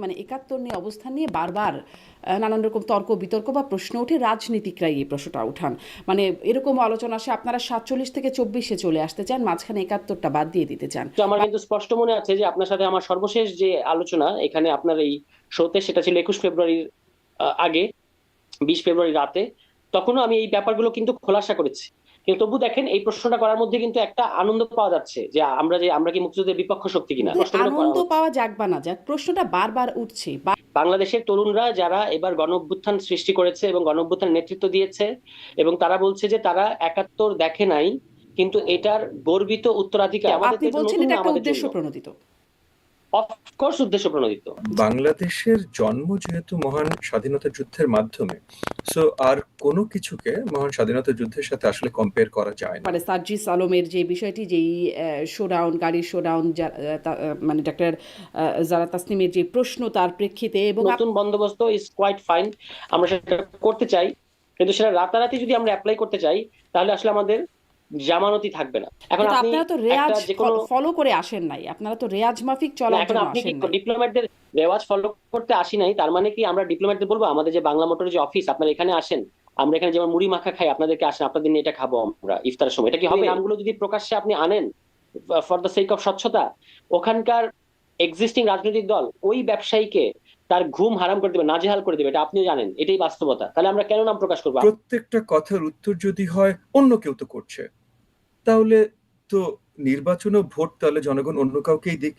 মানে ৭১ নিয়ে অবস্থান নিয়ে বারবার নানান রকম তর্ক বিতর্ক বা প্রশ্ন ওঠে, রাজনীতিকরাই এই প্রশ্নটা উঠান। মানে এরকম আলোচনা আসে আপনারা ৪৭ থেকে ২৪-এ চলে আসতে চান, মাঝখানে ৭১টা বাদ দিয়ে দিতে চান। তো আমার কিন্তু স্পষ্ট মনে আছে যে আপনার সাথে আমার সর্বশেষ যে আলোচনা এখানে আপনার এই শোতে, সেটা ছিল ২১ ফেব্রুয়ারির আগে, ২০ ফেব্রুয়ারি রাতে। তখনও আমি এই ব্যাপারগুলো কিন্তু খোলাসা করেছি। কিন্তু তবু দেখেন, এই প্রশ্নটা করার মধ্যে কিন্তু একটা আনন্দ পাওয়া যাচ্ছে যে আমরা কি মুক্তিযুদ্ধের বিপক্ষ শক্তি কিনা, প্রশ্নগুলো করা আনন্দ হচ্ছে। পাওয়া যাক বা না যাক, প্রশ্নটা বারবার উঠছে। বাংলাদেশের তরুণরা যারা এবার গণ অভ্যুত্থান সৃষ্টি করেছে এবং গণ অভ্যুত্থান নেতৃত্ব দিয়েছে, এবং তারা বলছে যে তারা ৭১ দেখে নাই, কিন্তু এটার গর্বিত উত্তরাধিকারী। আমাদের আপনি তো এটা বলছেন নতুন এটা না একটা আমাদের উদ্দেশ্য জন্য। প্রণোদিত। অফকোর্স উদ্দেশ্য প্রণোদিত। বাংলাদেশের জন্ম যেহেতু মহান স্বাধীনতা যুদ্ধের মাধ্যমে, সো আর কোনো কিছুকে মহান স্বাধীনতা যুদ্ধের সাথে আসলে কম্পেয়ার করা যায় না। মানে সার্জিস আলমের যে বিষয়টি, যেই শোডাউন, গাড়ির শোডাউন, মানে ডাক্তার জারা তাসনিমের যে প্রশ্ন তার প্রেক্ষিতে, এবং নতুন বন্দোবস্ত ইজ কোয়াইট ফাইন, আমরা সেটা করতে চাই, কিন্তু সেটা রাতারাতি যদি আমরা অ্যাপ্লাই করতে চাই, তাহলে আসলে আমাদের জামানতি থাকবে না। এখন কিন্তু আপনি আপনারা তো একটা রেয়াজ যে কোনো, ফলো করে আসেন নাই, আপনারা তো রেয়াজ মাফিক না চলার এখন জন্য আপনি কি আসেন নাই। ডিপ্লোম্যাটদের রেওয়াজ ফলো করতে আসি নাই, তার মানে কি আমরা ডিপ্লোম্যাটদের বলবো আমাদের যে বাংলা মোটরের যে অফিস, আপনারা এখানে আসেন, আমরা এখানে যেমন মুড়ি মাখা খাই, আপনাদেরকে আসেন, আপনাদের নিয়ে এটা খাবো আমরা ইফতারের সময়? এটা কি হবে? নামগুলো যদি প্রকাশ্যে আপনি আনেন ফর দ্য সেক অফ স্বচ্ছতা, ওখানকার এক্সিস্টিং রাজনৈতিক দল ওই ব্যবসায়ীকে তার ঘুম হারাম করে দেবে, নাজেহাল করে দেবে, এটা আপনিও জানেন, এটাই বাস্তবতা। তাহলে আমরা কেন নাম প্রকাশ করবো? প্রত্যেকটা কথার উত্তর যদি হয় অন্য কেউ তো করছে, তাহলে তো নির্বাচন ও ভোট তাহলে জনগণ অন্য কাউকেই দিক।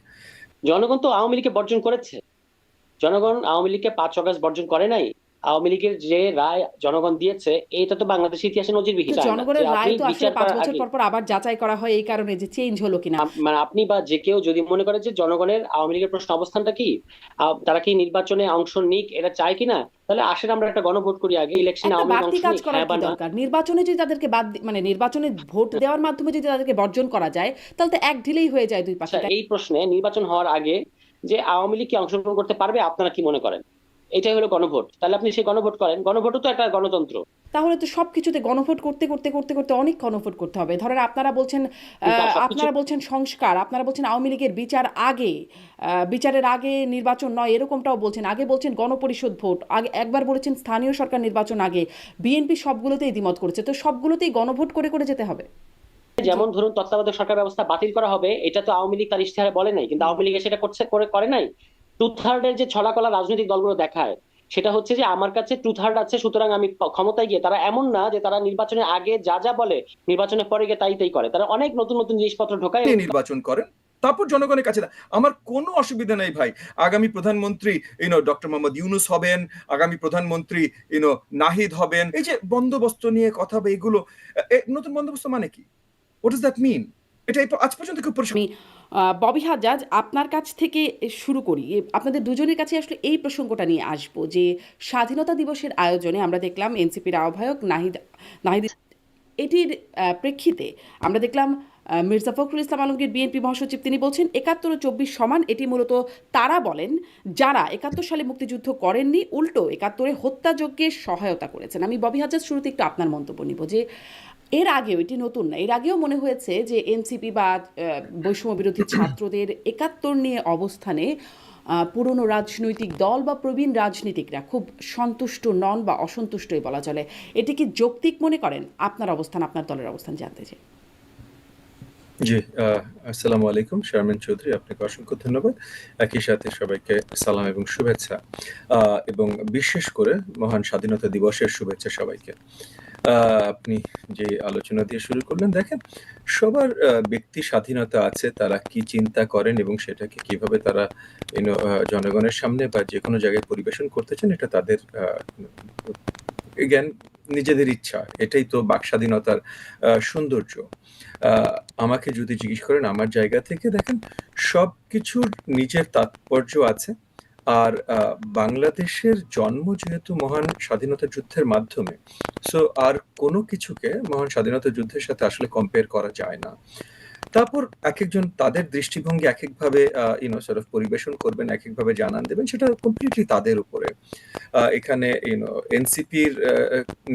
জনগণ তো আওয়ামী লীগকে বর্জন করেছে। জনগণ আওয়ামী লীগকে ৫ অগাস্ট বর্জন করে নাই। আওয়ামী লীগের যে রায় জনগণ দিয়েছে, এটা তো বাংলাদেশের ইতিহাসে নজিরবিহীন। চায় না যে জনগণের আপনি রায় তো আসলে বিচার ৫ করার বছর আগে, পর পর আবার যাচাই করা হয়, এই কারণে যে চেঞ্জ হলো কিনা। মানে আপনি বা যে কেউ যদি মনে করে যে জনগণের আওয়ামী লীগের প্রশ্ন অবস্থানটা কি, তারা কি নির্বাচনে অংশ নিক এটা চায় কিনা, তাহলে আসেন আমরা একটা গণভোট করি আগে, ইলেকশনে একটা আওয়ামী লীগ বাড়তি অংশ কাজ নিক, করার হ্যাঁ কি বা না। দরকার? নির্বাচনে যদি তাদেরকে মানে নির্বাচনে ভোট দেওয়ার মাধ্যমে যদি তাদেরকে বর্জন করা যায়, তাহলে তো এক ঢিলেই হয়ে যায় দুই পাখি, আচ্ছা, তাই? এই প্রশ্নে নির্বাচন হওয়ার আগে যে আওয়ামী লীগ কি অংশগ্রহণ করতে পারবে, আপনারা কি মনে করেন? এটাই হলো গণভোট। তাহলে আপনি সেই গণভোট করেন, গণভোটও তো একটা গণতন্ত্র। তাহলে তো সবকিছুতে গণভোট করতে করতে করতে করতে অনেক গণভোট করতে হবে। ধরেন আপনারা বলছেন, কিন্তু সবকিছু, আপনারা বলছেন সংস্কার, আপনারা বলছেন আওয়ামী লীগের বিচার আগে, বিচারের আগে নির্বাচন নয় এরকমটাও বলছেন, আগে বলছেন গণপরিষদ ভোট আগে, একবার বলেছেন স্থানীয় সরকার নির্বাচন আগে। বিএনপি সবগুলোতেই দ্বিমত করেছে, তো সবগুলোতেই গণভোট করে করে যেতে হবে। জি। যেমন ধরুন তত্ত্বাবধায়ক সরকার ব্যবস্থা বাতিল করা হবে, এটা তো আওয়ামী লীগ তার ইশতেহারে বলে নাই, কিন্তু আওয়ামী লীগ সেটা করে নাই। 2/3 যে ছলাকলা রাজনৈতিক দলগুলো দেখায়, সেটা হচ্ছে যে আমার কাছে 2/3 আছে, সুতরাং আমি ক্ষমতায় গিয়ে, তারা এমন না যে তারা নির্বাচনের আগে যা যা বলে নির্বাচনের পরে গিয়ে তাই তাই করে, তারা অনেক নতুন নতুন জিনিসপত্র ঢোকায়। নির্বাচন করেন, তারপর জনগণের কাছে আমার কোনো অসুবিধা নেই ভাই। আগামী প্রধানমন্ত্রী ডক্টর মোহাম্মদ ইউনুস হবেন, আগামী প্রধানমন্ত্রী নাহিদ হবেন। এই যে বন্দোবস্ত নিয়ে কথা বা এগুলো, নতুন বন্দোবস্ত মানে কি? What does that mean? এটা আজ পর্যন্ত কেউ আমি ববি হাজ্জাজ, আপনার কাছ থেকে শুরু করি। আপনাদের দুজনের কাছে আসলে এই প্রসঙ্গটা নিয়ে আসবো যে স্বাধীনতা দিবসের আয়োজনে আমরা দেখলাম এনসিপির আহ্বায়ক নাহিদ নাহিদ এটির প্রেক্ষিতে আমরা দেখলাম মির্জা ফখরুল ইসলাম আলমগীর বিএনপি মহাসচিব তিনি বলছেন ৭১ ও ২৪ সমান। এটি মূলত তারা বলেন যারা ৭১ সালে মুক্তিযুদ্ধ করেননি, উল্টো ৭১-এ হত্যাযজ্ঞের সহায়তা করেছেন। আমি ববি হাজ্জাজ শুরুতে একটু আপনার মন্তব্য নিব যে এর আগেও, এটি নতুন না, এর আগেও মনে হয়েছে যে এনসিপি বা বৈষম্য বিরোধী ছাত্রদের ৭১ নিয়ে অবস্থানে পুরনো রাজনৈতিক দল বা প্রবীণ রাজনীতিকরা খুব সন্তুষ্ট নন বা অসন্তুষ্টই বলা চলে। এটি কি যৌক্তিক মনে করেন? আপনার অবস্থান, আপনার দলের অবস্থান জানতে চাই। জি, আসসালামু আলাইকুম শারমিন চৌধুরী, আপনাকে অসংখ্য ধন্যবাদ। একই সাথে সবাইকে সালাম এবং শুভেচ্ছা, এবং বিশেষ করে মহান স্বাধীনতা দিবসের শুভেচ্ছা সবাইকে। আপনি যে আলোচনা দিয়ে শুরু করলেন, দেখেন সবার ব্যক্তি স্বাধীনতা আছে, তারা কি চিন্তা করেন এবং সেটাকে কিভাবে তারা জনগণের সামনে বা যে কোনো জায়গায় পরিবেশন করতে চান, এটা তাদের জ্ঞান, নিজেদের ইচ্ছা। এটাই তো বাক স্বাধীনতার সৌন্দর্য। আমাকে যদি জিজ্ঞেস করেন আমার জায়গা থেকে, দেখেন সবকিছুর নিজের তাৎপর্য আছে। আর বাংলাদেশের জন্ম যেহেতু মহান স্বাধীনতা যুদ্ধের মাধ্যমে, সো আর কোনো কিছুকে মহান স্বাধীনতা যুদ্ধের সাথে আসলে কম্পেয়ার করা যায় না। তারপর এক একজন তাদের দৃষ্টিভঙ্গি এক একভাবে পরিবেশন করবেন, এক একভাবে জানান দেবেন, সেটা কমপ্লিটলি তাদের উপরে। এখানে এনসিপির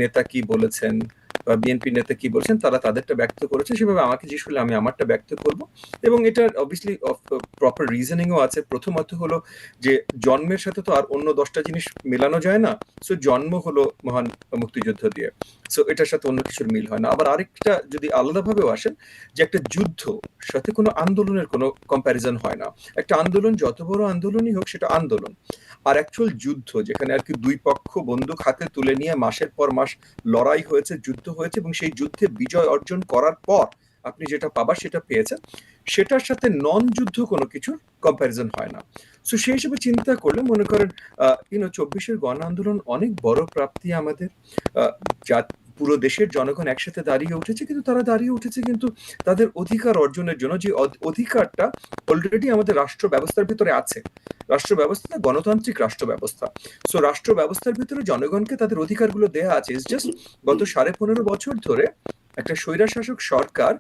নেতা কি বলেছেন, বিএনপি নেতা কি বলছেন, তারা তাদেরটা ব্যক্ত করেছে, সেভাবে আমাকে জিজ্ঞেস করলে আমি আমারটা ব্যক্ত করব। এবং এটার অবভিয়াসলি প্রপার রিজনিংও আছে। প্রথমত হলো যে জন্মের সাথে তো আর অন্য 10টা জিনিস মেলানো যায় না। সো জন্ম হলো মহান মুক্তিযুদ্ধ দিয়ে, সো এটার সাথে অন্য কিছুর মিল হয় না। আবার আরেকটা যদি আলাদাভাবেও আসেন, যে একটা যুদ্ধ সাথে কোনো আন্দোলনের কোনো কম্প্যারিজন হয় না। একটা আন্দোলন যত বড় আন্দোলনই হোক, সেটা আন্দোলন। আর অ্যাকচুয়াল যুদ্ধ, যেখানে আর কি দুই পক্ষ বন্দুক হাতে তুলে নিয়ে মাসের পর মাস লড়াই হয়েছে, যুদ্ধ হয়েছে, এবং সেই যুদ্ধে বিজয় অর্জন করার পর আপনি যেটা পাবার সেটা পেয়েছেন, সেটার সাথে নন যুদ্ধ কোনো কিছুর কম্প্যারিজন হয় না। সো সেই হিসেবে চিন্তা করলে মনে করেন 24-এর গণ আন্দোলন অনেক বড় প্রাপ্তি আমাদের। যা পুরো দেশের জনগণ একসাথে দাঁড়িয়ে উঠেছে, কিন্তু তারা দাঁড়িয়ে উঠেছে কিন্তু তাদের অধিকার অর্জনের জন্য, যে অধিকারটা অলরেডি আমাদের রাষ্ট্র ব্যবস্থার ভিতরে আছে। রাষ্ট্র ব্যবস্থা গণতান্ত্রিক রাষ্ট্র ব্যবস্থা। সো রাষ্ট্র ব্যবস্থার ভিতরে জনগণকে তাদের অধিকারগুলো দেয়া আছে। ইটস জাস্ট গত 15.5 বছর ধরে একটা স্বৈরাশাসক সরকার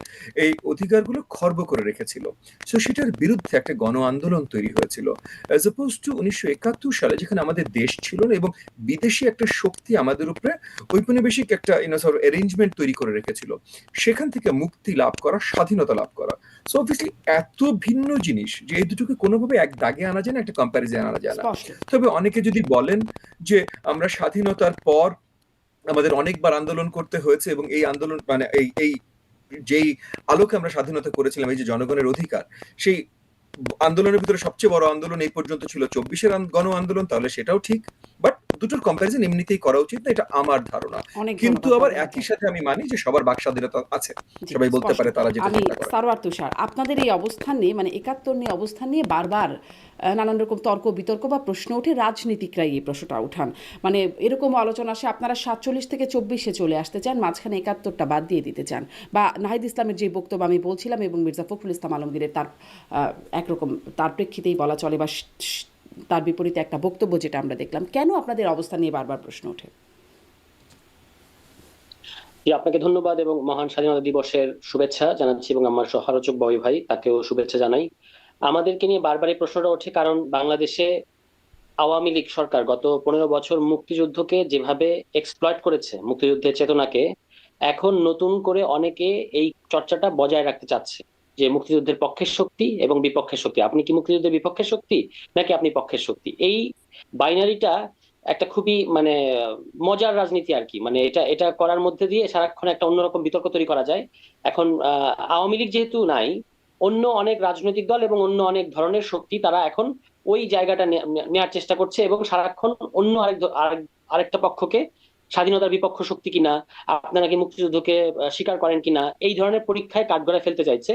এই অধিকারগুলো খর্ব করে রেখেছিল। সো সেটার বিরুদ্ধে একটা গণ আন্দোলন তৈরি হয়েছিল, অ্যাজ অপোজ টু 1971 সালে, যেখানে আমাদের দেশ ছিল না এবং বিদেশি একটা শক্তি আমাদের উপরে ঔপনিবেশিক একটা অ্যারেঞ্জমেন্ট তৈরি করে রেখেছিল। সেখান থেকে মুক্তি লাভ করা, স্বাধীনতা লাভ করা। সো অবভিয়াসলি এত ভিন্ন জিনিস যে এই দুটোকে কোনোভাবে এক দাগে আনা যায় না, একটা কম্প্যারিজন আনা যায় না। স্পষ্ট। তবে অনেকে যদি বলেন যে আমরা স্বাধীনতার পর আমাদের অনেকবার আন্দোলন করতে হয়েছে, এবং এই আন্দোলন মানে এই যেই আলোকে আমরা স্বাধীনতা করেছিলাম, এই যে জনগণের অধিকার, সেই আন্দোলনের ভিতরে সবচেয়ে বড় আন্দোলন এই পর্যন্ত ছিল 24-এর গণ আন্দোলন, তাহলে সেটাও ঠিক। বাট দুটোর কম্প্যারিজন এমনিতেই করা উচিত না, এটা আমার ধারণা। অনেক কিন্তু ধন্যবাদ আবার ববিহার একই ভাই। সাথে আমি মানি যে সবার বাক স্বাধীনতা আছে, জি, সবাই বলতে স্পষ্ট। পারে তারা যেটা আমি চিন্তা করে। সারোয়ার তুষার, আপনাদের এই অবস্থান নিয়ে মানে 71 নিয়ে অবস্থান নিয়ে বারবার নানান রকম তর্ক বিতর্ক বা প্রশ্ন ওঠে, রাজনীতিকরাই এই প্রশ্নটা উঠান। মানে এরকম আলোচনা আসে, আপনারা 47 থেকে 24-এ চলে আসতে চান, মাঝখানে 71টা বাদ দিয়ে দিতে চান, বা নাহিদ ইসলামের যে বক্তব্য আমি বলছিলাম এবং মির্জা ফখরুল ইসলাম আলমগীরের তার একরকম তার প্রেক্ষিতেই বলা চলে, বা তার বিপরীতে একটা বক্তব্য যেটা আমরা দেখলাম। কেন আপনাদের অবস্থান নিয়ে বারবার প্রশ্ন ওঠে? জি, আপনাকে ধন্যবাদ এবং মহান স্বাধীনতা দিবসের শুভেচ্ছা জানাচ্ছি, এবং আমার সহালোচক ববি ভাই, তাকেও শুভেচ্ছা জানাই। আমাদেরকে নিয়ে বারবার এই প্রশ্নটা ওঠে কারণ বাংলাদেশে আওয়ামী লীগ সরকার গত 15 বছর মুক্তিযুদ্ধকে যেভাবে এক্সপ্লয়েট করেছে, মুক্তিযুদ্ধের চেতনাকে, এখন নতুন করে অনেকে এই চর্চাটা বজায় রাখতে চাচ্ছে যে মুক্তিযুদ্ধের পক্ষের শক্তি এবং বিপক্ষের শক্তি। আপনি কি মুক্তিযুদ্ধের বিপক্ষের শক্তি নাকি আপনি পক্ষের শক্তি? এই বাইনারিটা একটা খুবই মানে মজার রাজনীতি আর কি। মানে এটা এটা করার মধ্যে দিয়ে সারাক্ষণ একটা অন্যরকম বিতর্ক তৈরি করা যায়। এখন আওয়ামী লীগ যেহেতু নাই, অন্য অনেক রাজনৈতিক দল এবং অন্য অনেক ধরনের শক্তি তারা এখন ওই জায়গাটা নেওয়ার চেষ্টা করছে এবং সারাক্ষণ অন্য আরেকটা পক্ষকে স্বাধীনতার বিপক্ষ শক্তি কিনা, আপনারা কি মুক্তিযুদ্ধকে স্বীকার করেন কিনা, এই ধরনের পরীক্ষায় কাঠগড়ায় ফেলতে চাইছে।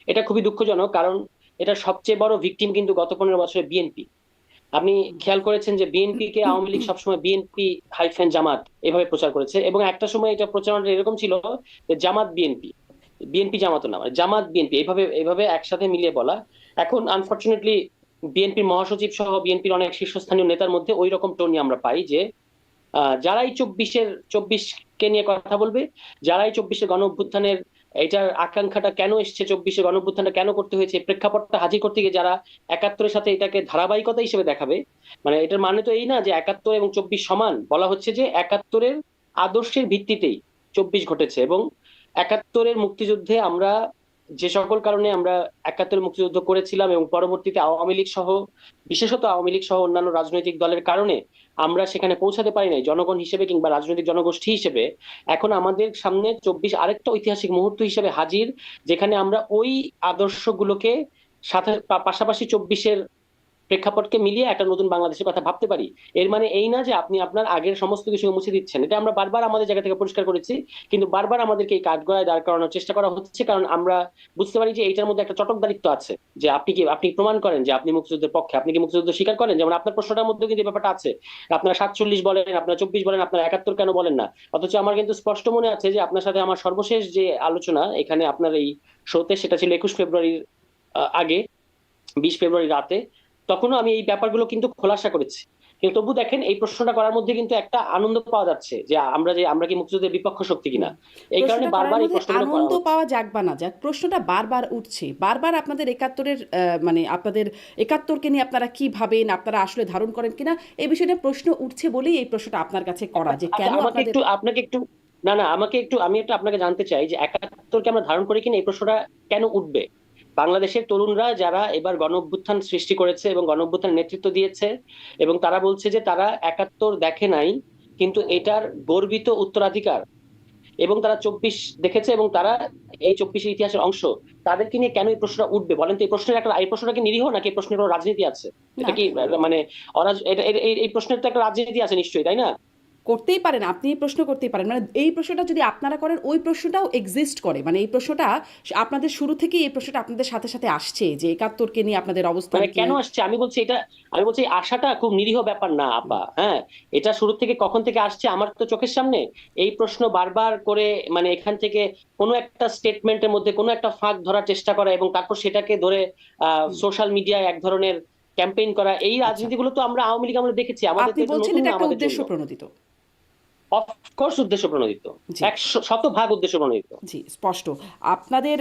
এটা খুবই দুঃখজনক কারণ এটা সবচেয়ে বড় ভিকটিম কিন্তু গত 15 বছরে বিএনপি। আপনি খেয়াল করেছেন যে বিএনপি কে আওয়ামী লীগ সবসময় বিএনপি হাইফেন জামাত এভাবে প্রচার করেছে, এবং একটা সময় এটা প্রচারণা এরকম ছিল যে জামাত বিএনপি, বিএনপি জামাতও না, মানে জামাত বিএনপি, এইভাবে এইভাবে একসাথে মিলিয়ে বলা। এখন আনফরচুনেটলি বিএনপির মহাসচিব সহ বিএনপির অনেক শীর্ষস্থানীয় নেতার মধ্যে ওই রকম টোনই আমরা পাই যে যারাই 24-কে নিয়ে কথা বলবে, যারাই 24-এর গণ অভ্যুত্থানের এটার আকাঙ্ক্ষাটা কেন এসছে, 24-এর গণ অভ্যুত্থানটা কেন করতে হয়েছে, প্রেক্ষাপটটা হাজির করতে গিয়ে যারা 71-এর সাথে এটাকে ধারাবাহিকতা হিসেবে দেখাবে। মানে এটার মানে তো এই না যে 71 এবং 24 সমান, বলা হচ্ছে যে 71-এর আদর্শের ভিত্তিতেই 24 ঘটেছে, এবং 71-এর মুক্তিযুদ্ধে আমরা যে সকল কারণে আমরা 71-এর মুক্তিযুদ্ধ করেছিলাম এবং পরবর্তীতে আওয়ামী লীগ সহ, বিশেষত আওয়ামী লীগ সহ অন্যান্য রাজনৈতিক দলের কারণে আমরা সেখানে পৌঁছাতে পারি নাই জনগণ হিসেবে কিংবা রাজনৈতিক জনগোষ্ঠী হিসেবে। এখন আমাদের সামনে 24 আরেকটা ঐতিহাসিক মুহূর্ত হিসেবে হাজির, যেখানে আমরা ওই আদর্শগুলোকে সাথে পাশাপাশি 24-এর প্রেক্ষাপটকে মিলিয়ে একটা নতুন বাংলাদেশের কথা ভাবতে পারি। এর মানে এই না যে আপনি আপনার আগের সমস্ত কিছু মুছে দিচ্ছেন, এটা আমরা বারবার আমাদের জায়গা থেকে পরিষ্কার করেছি, কিন্তু বারবার আমাদেরকে এই কাঠগড়ায় দাঁড় করানোর চেষ্টা করা হচ্ছে কারণ আমরা বুঝতে পারি যে এইটার মধ্যে একটা চটকদারিত্ব আছে। যে আপনি প্রমাণ করেন যে আপনি মুক্তিযুদ্ধের পক্ষে, আপনি কি মুক্তিযুদ্ধ স্বীকার করেন? যেমন আপনার প্রশ্নটার মধ্যে কিন্তু এই ব্যাপারটা আছে, আপনারা 47 বলেন, আপনারা 24 বলেন, আপনারা 71 কেন বলেন না? অথচ আমার কিন্তু স্পষ্ট মনে আছে যে আপনার সাথে আমার সর্বশেষ যে আলোচনা এখানে আপনার এই শোতে, সেটা ছিল 21 ফেব্রুয়ারির আগে, 20 ফেব্রুয়ারি রাতে। তখনও আমি এই ব্যাপারগুলো কিন্তু খোলাসা করেছি, কিন্তু তবু দেখেন এই প্রশ্নটা করার মধ্যে কিন্তু একটা আনন্দ পাওয়া যাচ্ছে যে আমরা কি মুক্তিযুদ্ধের বিপক্ষ শক্তি কিনা। এই কারণে প্রশ্নটা করার বারবার এই মধ্যে প্রশ্নগুলো করা আনন্দ হচ্ছে। পাওয়া যাক বা না যাক, প্রশ্নটা বারবার উঠছে। বারবার আপনাদের 71-এর মানে আপনাদের 71-কে নিয়ে আপনারা কি ভাবেন, আপনারা আসলে ধারণ করেন কিনা, এই বিষয়টা প্রশ্ন উঠছে বলেই এই প্রশ্নটা আপনার কাছে করা, যে আচ্ছা, কেন আমাকে আপনাদের। একটু আপনাকে একটু না না, আমি একটু আপনাকে জানতে চাই যে 71কে আমরা ধারণ করি কিনা, এই প্রশ্নটা কেন উঠবে? বাংলাদেশের তরুণরা যারা এবার গণ অভ্যুত্থান সৃষ্টি করেছে এবং গণ অভ্যুত্থান নেতৃত্ব দিয়েছে, এবং তারা বলছে যে তারা 71 দেখে নাই, কিন্তু এটার গর্বিত উত্তরাধিকার, এবং তারা 24 দেখেছে এবং তারা এই 24-এর ইতিহাসের অংশ। তাদেরকে নিয়ে কেন এই প্রশ্নটা উঠবে বলেন তো? এই প্রশ্নটা কি নিরীহ, নাকি এই প্রশ্নের কোনো রাজনীতি আছে? এটা না, কি মানে এই প্রশ্নের তো একটা রাজনীতি আছে নিশ্চয়ই, তাই না? করতেই পারেন, আপনি এই প্রশ্ন করতেই পারেন, মানে এই প্রশ্নটা যদি আপনারা করেন ওই প্রশ্নটাও এক্সিস্ট করে, মানে এই প্রশ্নটা আপনাদের শুরু থেকেই এই প্রশ্নটা আপনাদের সাথে সাথে আসছে যে একাত্তরকে নিয়ে আপনাদের অবস্থান মানে কি। কেন আসছে আমি বলছি এই আশাটা খুব নিরীহ ব্যাপার না আপা, হ্যাঁ। এটা শুরু থেকে কখন থেকে আসছে আমার তো চোখের সামনে। এই প্রশ্ন বারবার করে, মানে এখান থেকে কোনো একটা স্টেটমেন্টের মধ্যে কোনো একটা ফাঁক ধরার চেষ্টা করা, এবং তারপর সেটাকে ধরে হুম, সোশ্যাল মিডিয়ায় এক ধরনের ক্যাম্পেইন করা, এই আচ্ছা, রাজনীতিগুলো তো আমরা আওয়ামী লীগ আমরা দেখেছি, আমাদের আপনি তো এটা বলছেন নতুন এটা না একটা আমাদের উদ্দেশ্য জন্য। প্রণোদিত। অফকোর্স উদ্দেশ্য প্রণোদিত, জি, 100% উদ্দেশ্য প্রণোদিত। জি, স্পষ্ট। আপনাদের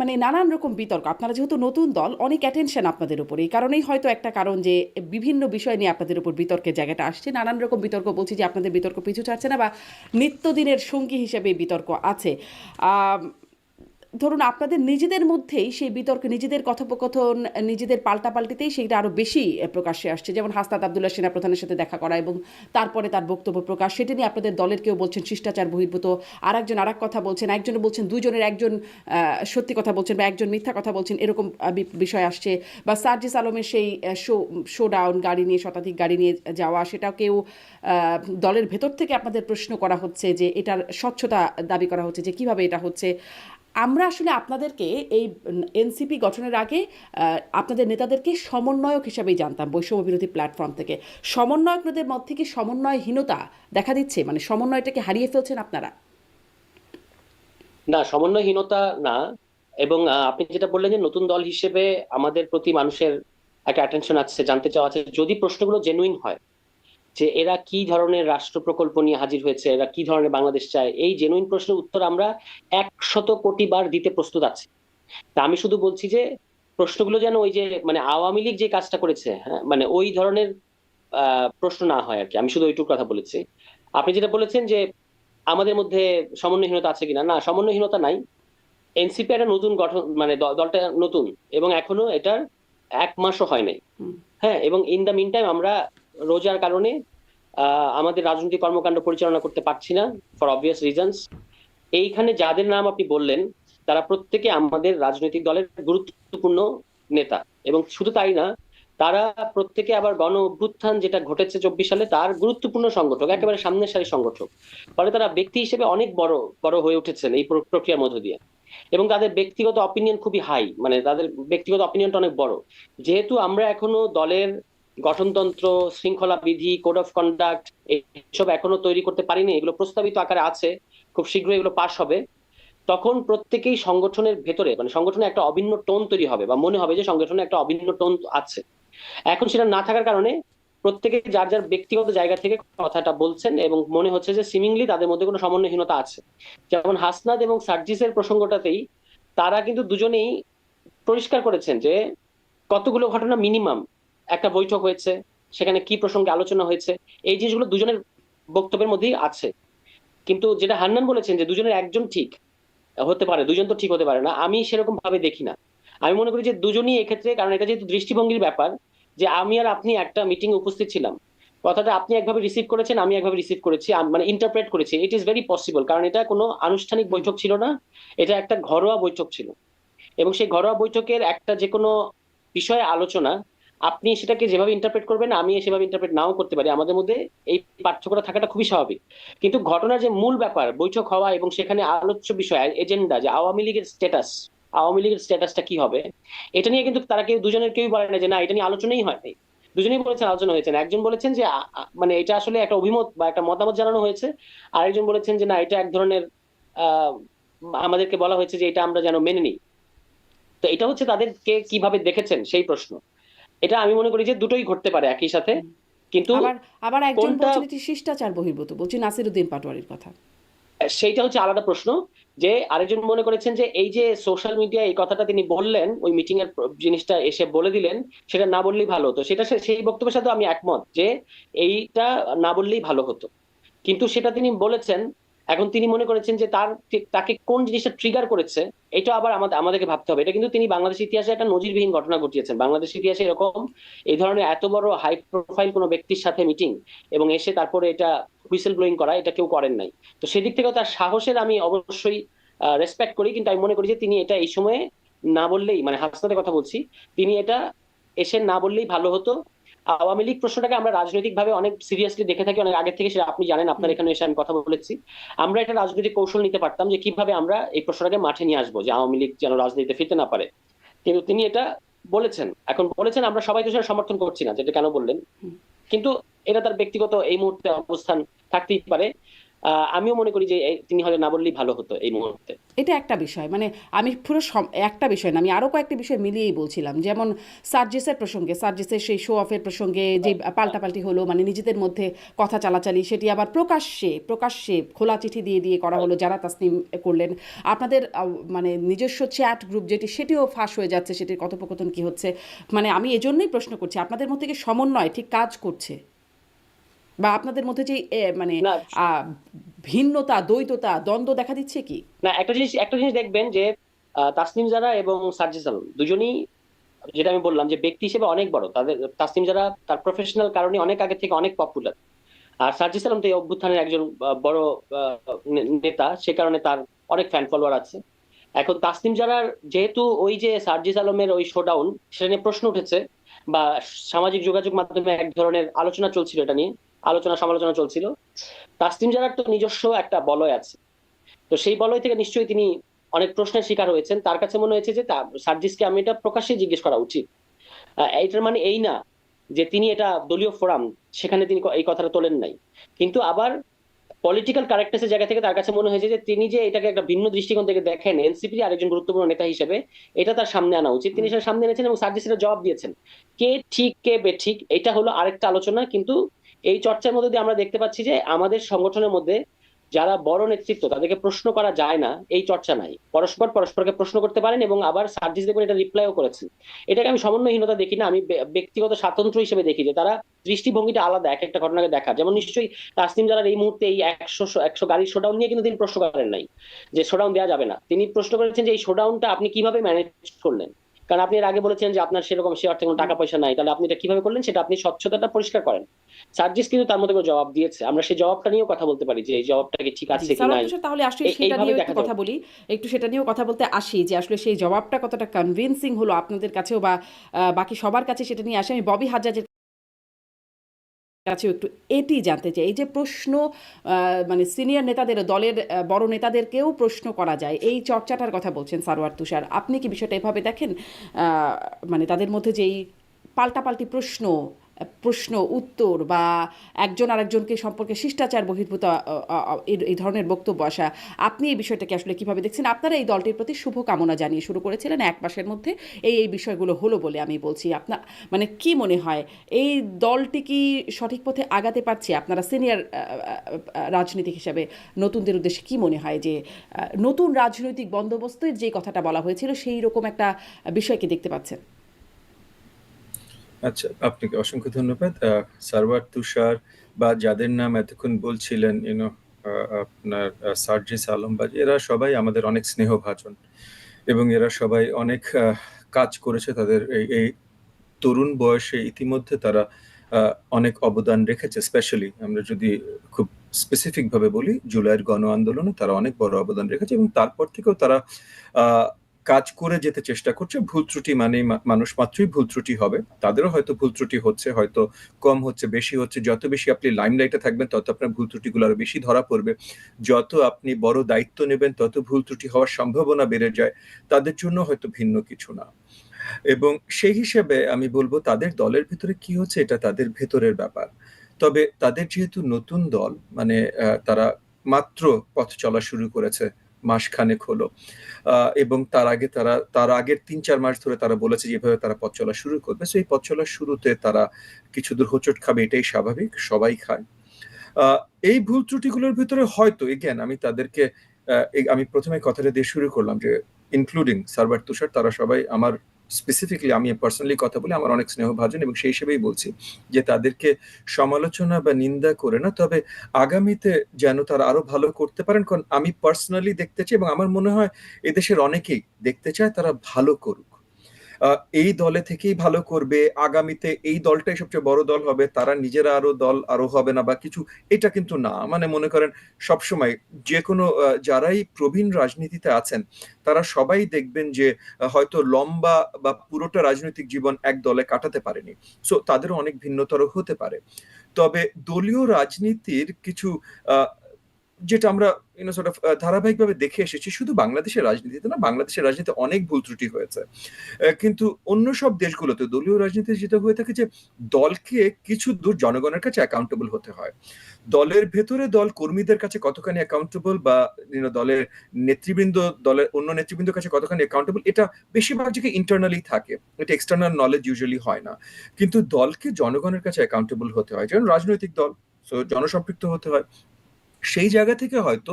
মানে নানান রকম বিতর্ক, আপনারা যেহেতু নতুন দল, অনেক অ্যাটেনশন আপনাদের উপর, এই কারণেই হয়তো একটা কারণ যে বিভিন্ন বিষয় নিয়ে আপনাদের উপর বিতর্কের জায়গাটা আসছে, নানান রকম বিতর্ক, বলছি যে আপনাদের বিতর্ক পিছু ছাড়ছে না বা নিত্যদিনের সঙ্গী হিসেবে এই বিতর্ক আছে। আম, ধরুন আপনাদের নিজেদের মধ্যেই সেই বিতর্ক, নিজেদের কথোপকথন, নিজেদের পাল্টাপাল্টিতেই সেইটা আরও বেশি প্রকাশ্যে আসছে, যেমন হাসনাত আবদুল্লাহ সেনাপ্রধানের সাথে দেখা করা এবং তারপরে তার বক্তব্য প্রকাশ, সেটা নিয়ে আপনাদের দলের কেউ বলছেন শিষ্টাচার বহির্ভূত, আর একজন আর এক কথা বলছেন, একজন বলছেন দুজনের একজন সত্যি কথা বলছেন বা একজন মিথ্যা কথা বলছেন, এরকম বিষয় আসছে। বা সার্জিস আলমের সেই শোডাউন গাড়ি নিয়ে, শতাধিক গাড়ি নিয়ে যাওয়া, সেটাও কেউ দলের ভেতর থেকে আপনাদের প্রশ্ন করা হচ্ছে যে এটার স্বচ্ছতা দাবি করা হচ্ছে যে কিভাবে এটা হচ্ছে। আমরা আসলে আপনাদেরকে এই এনসিপি গঠনের আগে আপনাদের নেতাদেরকে সমন্বয়ক হিসাবেই জানতাম বৈষম্য বিরোধী প্ল্যাটফর্ম থেকে। সমন্বয়কদের মধ্যে কি সমন্বয়হীনতা দেখা দিচ্ছে, মানে সমন্বয়টাকে হারিয়ে ফেলছেন আপনারা? না, সমন্বয়হীনতা না। এবং আপনি যেটা বললেন যে নতুন দল হিসেবে আমাদের প্রতি মানুষের একটা অ্যাটেনশন আছে, জানতে চাওয়া আছে, যদি প্রশ্নগুলো জেনুইন হয় যে এরা কি ধরনের রাষ্ট্র প্রকল্প নিয়ে হাজির হয়েছে, এরা কি ধরনের বাংলাদেশ চায়, এই জেনুইন প্রশ্নের উত্তর আমরা 100 কোটি বার দিতে প্রস্তুত আছি। তা আমি শুধু বলছি যে প্রশ্নগুলো যেন ওই যে মানে আওয়ামী লীগ যে কাজটা করেছে, হ্যাঁ, মানে ওই ধরনের প্রশ্ন না হয় আর কি। আমি শুধু ওইটুকু কথা বলেছি। আপনি যেটা বলেছেন যে আমাদের মধ্যে সমন্বয়হীনতা আছে কিনা, না, সমন্বয়হীনতা নাই। এনসিপি একটা নতুন গঠন, মানে দলটা নতুন, এবং এখনো এটার 1 মাসও হয় নাই। হুম, হ্যাঁ, এবং ইন দা মিন টাইম আমরা রোজার কারণে আমাদের রাজনৈতিক কর্মকাণ্ড পরিচালনা করতে পারছি না, ফর অবভিয়াস রিজনস। এইখানে যাদের নাম আপনি বললেন তারা প্রত্যেকে আমাদের রাজনৈতিক দলের গুরুত্বপূর্ণ নেতা, এবং শুধু তাই না, তারা প্রত্যেকে আবার গণ অভ্যুত্থান যেটা ঘটেছে 24 সালে তার গুরুত্বপূর্ণ সংগঠক, হুম, একেবারে সামনের সারি সংগঠক। ফলে তারা ব্যক্তি হিসেবে অনেক বড় বড় হয়ে উঠেছেন এই প্রক্রিয়ার মধ্য দিয়ে, এবং তাদের ব্যক্তিগত অপিনিয়ন খুবই হাই, মানে তাদের ব্যক্তিগত অপিনিয়নটা অনেক বড়। যেহেতু আমরা এখনো দলের গঠনতন্ত্র, শৃঙ্খলা বিধি, কোড অফ কন্ডাক্ট এসব এখনো তৈরি করতে পারিনি, এগুলো প্রস্তাবিত আকারে আছে, খুব শীঘ্রই এগুলো পাশ হবে। তখন প্রত্যেকেই সংগঠনের ভেতরে, মানে সংগঠনে একটা অভিন্ন টোন তৈরি হবে, বা মনে হবে যে সংগঠনে একটা অভিন্ন টোন আছে। এখন সেটা না থাকার কারণে প্রত্যেকে যার যার ব্যক্তিগত জায়গা থেকে কথাটা বলছেন, এবং মনে হচ্ছে যে সিমিংলি তাদের মধ্যে কোনো সমন্বয়হীনতা আছে। যেমন হাসনাত এবং সার্জিসের প্রসঙ্গটাতেই তারা কিন্তু দুজনেই পরিষ্কার করেছেন যে কতগুলো ঘটনা মিনিমাম একটা বৈঠক হয়েছে, সেখানে কি প্রসঙ্গে আলোচনা হয়েছে, এই জিনিসগুলো দুজনের বক্তব্যের মধ্যেই আছে। কিন্তু যেটা হান্নান বলেছেন যে দুজনের একজন ঠিক হতে পারে, দুজন তো ঠিক হতে পারে না, আমি সেরকম ভাবে দেখি না। আমি মনে করি যে দুজনই এক্ষেত্রে, কারণ এটা যেহেতু দৃষ্টিভঙ্গির ব্যাপার, যে আমি আর আপনি একটা মিটিং উপস্থিত ছিলাম, কথাটা আপনি একভাবে রিসিভ করেছেন, আমি একভাবে রিসিভ করেছি, মানে ইন্টারপ্রেট করেছি, ইট ইজ ভেরি পসিবল, কারণ এটা কোনো আনুষ্ঠানিক হুম, বৈঠক ছিল না, এটা একটা ঘরোয়া বৈঠক ছিল। এবং সেই ঘরোয়া বৈঠকের একটা যে কোনো বিষয়ে আলোচনা, আপনি সেটাকে যেভাবে ইন্টারপ্রেট করবেন আমি সেভাবে ইন্টারপ্রেট নাও করতে পারি, আমাদের মধ্যে এই পার্থক্যটা থাকাটা খুবই স্বাভাবিক। কিন্তু ঘটনার যে মূল ব্যাপার, বৈঠক হওয়া এবং সেখানে আলোচ্য বিষয় এজেন্ডা, যে আওয়ামী লীগের স্ট্যাটাসটা কি হবে, এটা নিয়ে কিন্তু তারা দুজনের কেউই বলে না যে না এটা নিয়ে আলোচনাই হয় নাই। দুজনেই বলেছেন আলোচনা হয়েছে, একজন বলেছেন যে মানে এটা আসলে একটা অভিমত বা একটা মতামত জানানো হয়েছে, আরেকজন বলেছেন যে না এটা এক ধরনের আহ আমাদেরকে বলা হয়েছে যে এটা আমরা যেন মেনে নিই। তো এটা হচ্ছে তাদেরকে কিভাবে দেখেছেন সেই প্রশ্ন। এটা আমি মনে করি যে দুটোই ঘটতে পারে একই সাথে, হুম। কিন্তু আবার আবার একজন কোনটা, বলছেন এটি শিষ্টাচার বহির্ভূত, বলছি নাসিরুদ্দিন পাটোয়ারির কথা। সেইটা হচ্ছে আলাদা প্রশ্ন। যে আরেকজন মনে করেছেন যে এই যে সোশ্যাল মিডিয়া এই কথাটা তিনি বললেন, ওই মিটিং এর জিনিসটা এসে বলে দিলেন, সেটা না বললেই ভালো হতো, সেটা সেই বক্তব্যের সাথে আমি একমত যে এইটা না বললেই ভালো হতো। কিন্তু সেটা তিনি বলেছেন এখন তিনি মনে করেছেন যে তাকে কোন জিনিসটা ট্রিগার করেছে, এটা আবার আমাদেরকে ভাবতে হবে। এটা কিন্তু তিনি বাংলাদেশ ইতিহাসে একটা নজিরবিহীন ঘটনা ঘটিয়েছেন। বাংলাদেশ ইতিহাসে এরকম এই ধরনের এত বড় হাই প্রোফাইল কোনো ব্যক্তির সাথে মিটিং এবং এসে তারপরে এটা হুইসেল ব্লোয়িং করা, এটা কেউ করেন নাই। তো সেদিক থেকে তার সাহসের আমি অবশ্যই রেসপেক্ট করি, কিন্তু আমি মনে করি যে তিনি এটা এই সময়ে না বললেই, মানে হাসনাতের কথা বলছি, তিনি এটা এসে না বললেই ভালো হতো। আওয়ামী লীগ প্রশ্নটাকে আমরা রাজনৈতিক ভাবে অনেক সিরিয়াসলি দেখে থাকি অনেক আগে থেকে, সেটা আপনি জানেন, আপনার এখানে এসে আমি কথা বলেছি। আমরা এটা রাজনৈতিক কৌশল নিতে পারতাম যে কিভাবে আমরা এই প্রশ্নটাকে মাঠে নিয়ে আসবো, যে আওয়ামী লীগ যেন রাজনীতিতে ফিরতে না পারে। কিন্তু তিনি এটা বলেছেন, এখন বলেছেন, আমরা সবাই তো সেটা সমর্থন করছি না যেটা কেন বললেন, কিন্তু এটা তার ব্যক্তিগত এই মুহূর্তে অবস্থান থাকতেই পারে। আমিও মনে করি যে তিনি হয়তো না বললেই ভালো হতো এই মুহূর্তে। এটা একটা বিষয়, মানে আমি পুরো একটা বিষয় না, আমি আরও কয়েকটি বিষয় মিলিয়েই বলছিলাম, যেমন সার্জিসের প্রসঙ্গে, সার্জিসের সেই শো অফের প্রসঙ্গে যে পাল্টাপাল্টি হলো, মানে নিজেদের মধ্যে কথা চালাচালি, সেটি আবার প্রকাশ্যে প্রকাশ্যে খোলা চিঠি দিয়ে দিয়ে করা হলো, যারা তাসনিম করলেন। আপনাদের মানে নিজস্ব চ্যাট গ্রুপ যেটি, সেটিও ফাঁস হয়ে যাচ্ছে, সেটির কথোপকথন কি হচ্ছে। মানে আমি এজন্যই প্রশ্ন করছি, আপনাদের মধ্যে কি সমন্বয় ঠিক কাজ করছে, বা আপনাদের মধ্যে যে মানে না ভিন্নতা, দ্বৈততা, দ্বন্দ্ব দেখা দিচ্ছে কি? না, একটা জিনিস দেখবেন যে তাসনিম জারা এবং সার্জিস আলম দুজনেই, যেটা আমি বললাম যে ব্যক্তি হিসেবে অনেক বড়, তাদের তাসনিম জারা তার প্রফেশনাল কারণে অনেক আগে থেকে অনেক পপুলার, আর সার্জিস আলম তো এই অভ্যুত্থানের একজন বড় নেতা, সে কারণে তার অনেক ফ্যান ফলোয়ার আছে। এখন তাসনিম জারার যেহেতু ওই যে সার্জিস আলমের ওই শোডাউন, সেটা নিয়ে প্রশ্ন উঠেছে, বা সামাজিক যোগাযোগ মাধ্যমে এক ধরনের আলোচনা চলছিল, এটা নিয়ে আলোচনা সমালোচনা চলছিল। তাসনিম জারার তো নিজস্ব একটা বলয় আছে, তো সেই বলয় থেকে নিশ্চয়ই তিনি অনেক প্রশ্নের শিকার হয়েছেন। তার কাছে মনে হয়েছে যে সার্জিসকে আমি এটা প্রকাশ্যে জিজ্ঞেস করা উচিত। এইটার মানে এই না যে তিনি এটা দলীয় ফোরাম, সেখানে তিনি এই কথাটা তোলেন নাই। কিন্তু আবার পলিটিক্যাল কারেক্টনেসের জায়গা থেকে তার কাছে মনে হয়েছে যে তিনি যে এটাকে একটা ভিন্ন দৃষ্টিকোণ থেকে দেখেন এনসিপির আরেকজন গুরুত্বপূর্ণ নেতা হিসেবে, এটা তার সামনে আনা উচিত। তিনি সেটা সামনে এনেছেন এবং সার্জিস সেটা জবাব দিয়েছেন। কে ঠিক কে বেঠিক এটা হলো আরেকটা আলোচনা, কিন্তু এই চর্চার মধ্যে দিয়ে আমরা দেখতে পাচ্ছি যে আমাদের সংগঠনের মধ্যে যারা বড় নেতৃত্ব, তাদেরকে প্রশ্ন করা যায় না, এই চর্চা নাই। পরস্পরকে প্রশ্ন করতে পারেন, এবং আবার সার্জিস দেখবেন এটা রিপ্লাইও করেছেন। এটাকে আমি সমন্বয়হীনতা দেখি না, আমি ব্যক্তিগত স্বাতন্ত্র্য হিসেবে দেখি যে তারা দৃষ্টিভঙ্গিটা আলাদা এক একটা ঘটনাকে দেখা। যেমন নিশ্চয়ই তাসনিম জারার এই মুহূর্তে এই 100 গাড়ির শোডাউন নিয়ে কিন্তু তিনি প্রশ্ন করেন নাই যে শোডাউন দেওয়া যাবে না। তিনি প্রশ্ন করেছেন যে এই শোডাউনটা আপনি কিভাবে ম্যানেজ করলেন, কারণ আপনি এর আগে বলেছেন যে আপনার সেরকম সে অর্থে কোনো টাকা পয়সা নাই, তাহলে আপনি এটা কিভাবে করলেন, সেটা আপনি স্বচ্ছতাটা পরিষ্কার করেন। সার্জিস কিন্তু তার মধ্যে করে জবাব দিয়েছে, আমরা সেই জবাবটা নিয়েও কথা বলতে পারি যে এই জবাবটা কি ঠিক জি, আছে কি সারোয়ার নাই, তুষার, তাহলে আসলে সেটা এইভাবে নিয়েও একটু দেখা যাবে। কথা বলি, একটু সেটা নিয়েও কথা বলতে আসি, যে আসলে সেই জবাবটা কতটা কনভিন্সিং হলো আপনাদের কাছেও, বা বাকি সবার কাছে, সেটা নিয়ে আসি। আমি ববি হাজ্জাজের কাছেও একটু এটি জানতে চাই, এই যে প্রশ্ন, মানে সিনিয়র নেতাদের, দলের বড় নেতাদেরকেও প্রশ্ন করা যায়, এই চর্চাটার কথা বলছেন সারোয়ার তুষার, আপনি কি বিষয়টা এভাবে দেখেন? মানে তাদের মধ্যে যেই পাল্টাপাল্টি প্রশ্ন, প্রশ্ন উত্তর, বা একজন আরেকজনকে সম্পর্কে শিষ্টাচার বহির্ভূত এই ধরনের বক্তব্য আসা, আপনি এই বিষয়টাকে আসলে কিভাবে দেখছেন? আপনারা এই দলটির প্রতি শুভ কামনা জানিয়ে শুরু করেছিলেন, এক মাসের মধ্যে এই বিষয়গুলো হলো বলে আমি বলছি। আপনার মানে কি মনে হয়, এই দলটি কি সঠিক পথে আগাতে পারছে? আপনারা সিনিয়র রাজনীতিক হিসাবে নতুনদের উদ্দেশ্যে কি মনে হয়, যে নতুন রাজনৈতিক বন্দোবস্তের যে কথাটা বলা হয়েছিল, সেই রকম একটা বিষয়কে দেখতে পাচ্ছেন? আচ্ছা, আপনাকে অসংখ্য ধন্যবাদ। সারওয়ার তুষার বা যাদের নাম এতক্ষণ বলছিলেন, আপনার সার্জিস আলম, বা এরা সবাই আমাদের অনেক স্নেহভাজন, এবং এরা সবাই অনেক কাজ করেছে তাদের এই তরুণ বয়সে। ইতিমধ্যে তারা অনেক অবদান রেখেছে। স্পেশালি আমরা যদি খুব স্পেসিফিক ভাবে বলি, জুলাইয়ের গণ আন্দোলনে তারা অনেক বড় অবদান রেখেছে, এবং তারপর থেকেও তারা কাজ করে যেতে চেষ্টা করছে। ভুল ত্রুটি মানে মানুষ মাত্রই ভুল ত্রুটি হবে, তাদেরও হয়তো ভুল ত্রুটি হচ্ছে, হয়তো কম হচ্ছে, বেশি হচ্ছে। যত বেশি আপনি লাইমলাইটে থাকবেন, তত আপনার ভুল ত্রুটিগুলো আরো বেশি ধরা পড়বে। যত আপনি বড় দায়িত্ব নেবেন, তত ভুল ত্রুটি হওয়ার সম্ভাবনা বেড়ে যায়। তাদের জন্য হয়তো ভিন্ন কিছু না। এবং সেই হিসেবে আমি বলবো, তাদের দলের ভিতরে কি হচ্ছে এটা তাদের ভেতরের ব্যাপার। তবে তাদের যেহেতু নতুন দল, মানে তারা মাত্র পথ চলা শুরু করেছে, মাসখানেক হলো, এবং তার আগের ৩-৪ মাস ধরে তারা বলেছে যেভাবে তারা পথ চলা শুরু করবে। সো এই পথ চলার শুরুতে তারা কিছু দূর হোঁচট খাবে, এটাই স্বাভাবিক, সবাই খায়। এই ভুল ত্রুটিগুলোর ভিতরে হয়তো এগেন আমি তাদেরকে, আমি প্রথমে কথাটা দিয়ে শুরু করলাম যে ইনক্লুডিং সারওয়ার তুষার, তারা সবাই আমার স্পেসিফিকলি আমি পার্সোনালি কথা বলে আমার অনেক স্নেহভাজন, এবং সেই হিসেবেই বলছি যে তাদেরকে সমালোচনা বা নিন্দা করে না, তবে আগামীতে যেন তারা আরো ভালো করতে পারেন। কারণ আমি পার্সোনালি দেখতে চাই, এবং আমার মনে হয় এদেশের অনেকেই দেখতে চায় তারা ভালো করুক। এই দলে থেকেই ভালো করবে, আগামীতে এই দলটাই সবচেয়ে বড় দল হবে, তারা নিজেরা আরো হবে না বা কিছু, এটা কিন্তু না। মানে মনে করেন সবসময় যে কোনো যারাই প্রবীণ রাজনীতিতে আছেন তারা সবাই দেখবেন যে হয়তো লম্বা বা পুরোটা রাজনৈতিক জীবন এক দলে কাটাতে পারেনি, সো তাদেরও অনেক ভিন্নতর হতে পারে। তবে দলীয় রাজনীতির কিছু আহ, যেটা আমরা ধারাবাহিকভাবে দেখে এসেছি, শুধু বাংলাদেশের রাজনীতিতে না, বাংলাদেশের রাজনীতিতে অনেক ভুল ত্রুটি হয়েছে। কিন্তু অন্য সব দেশগুলোতে দলীয় রাজনীতি যেটা হয়ে থাকে যে দলকে কিছু দূর জনগণের কাছে অ্যাকাউন্টেবল হতে হয়। দলের ভেতরে দল কর্মীদের কাছে কতখানি অ্যাকাউন্টেবল, বা দলের নেতৃবৃন্দ, দলের অন্য নেতৃবৃন্দের কাছে কতখানি অ্যাকাউন্টেবল, এটা বেশিরভাগ জায়গায় ইন্টারনালি থাকে, এটা এক্সটার্নাল নলেজ ইউজুয়ালি হয় না। কিন্তু দলকে জনগণের কাছে অ্যাকাউন্টেবল হতে হয়, যেমন রাজনৈতিক দল, সো জনসম্পৃক্ত হতে হয়। সেই জায়গা থেকে হয়তো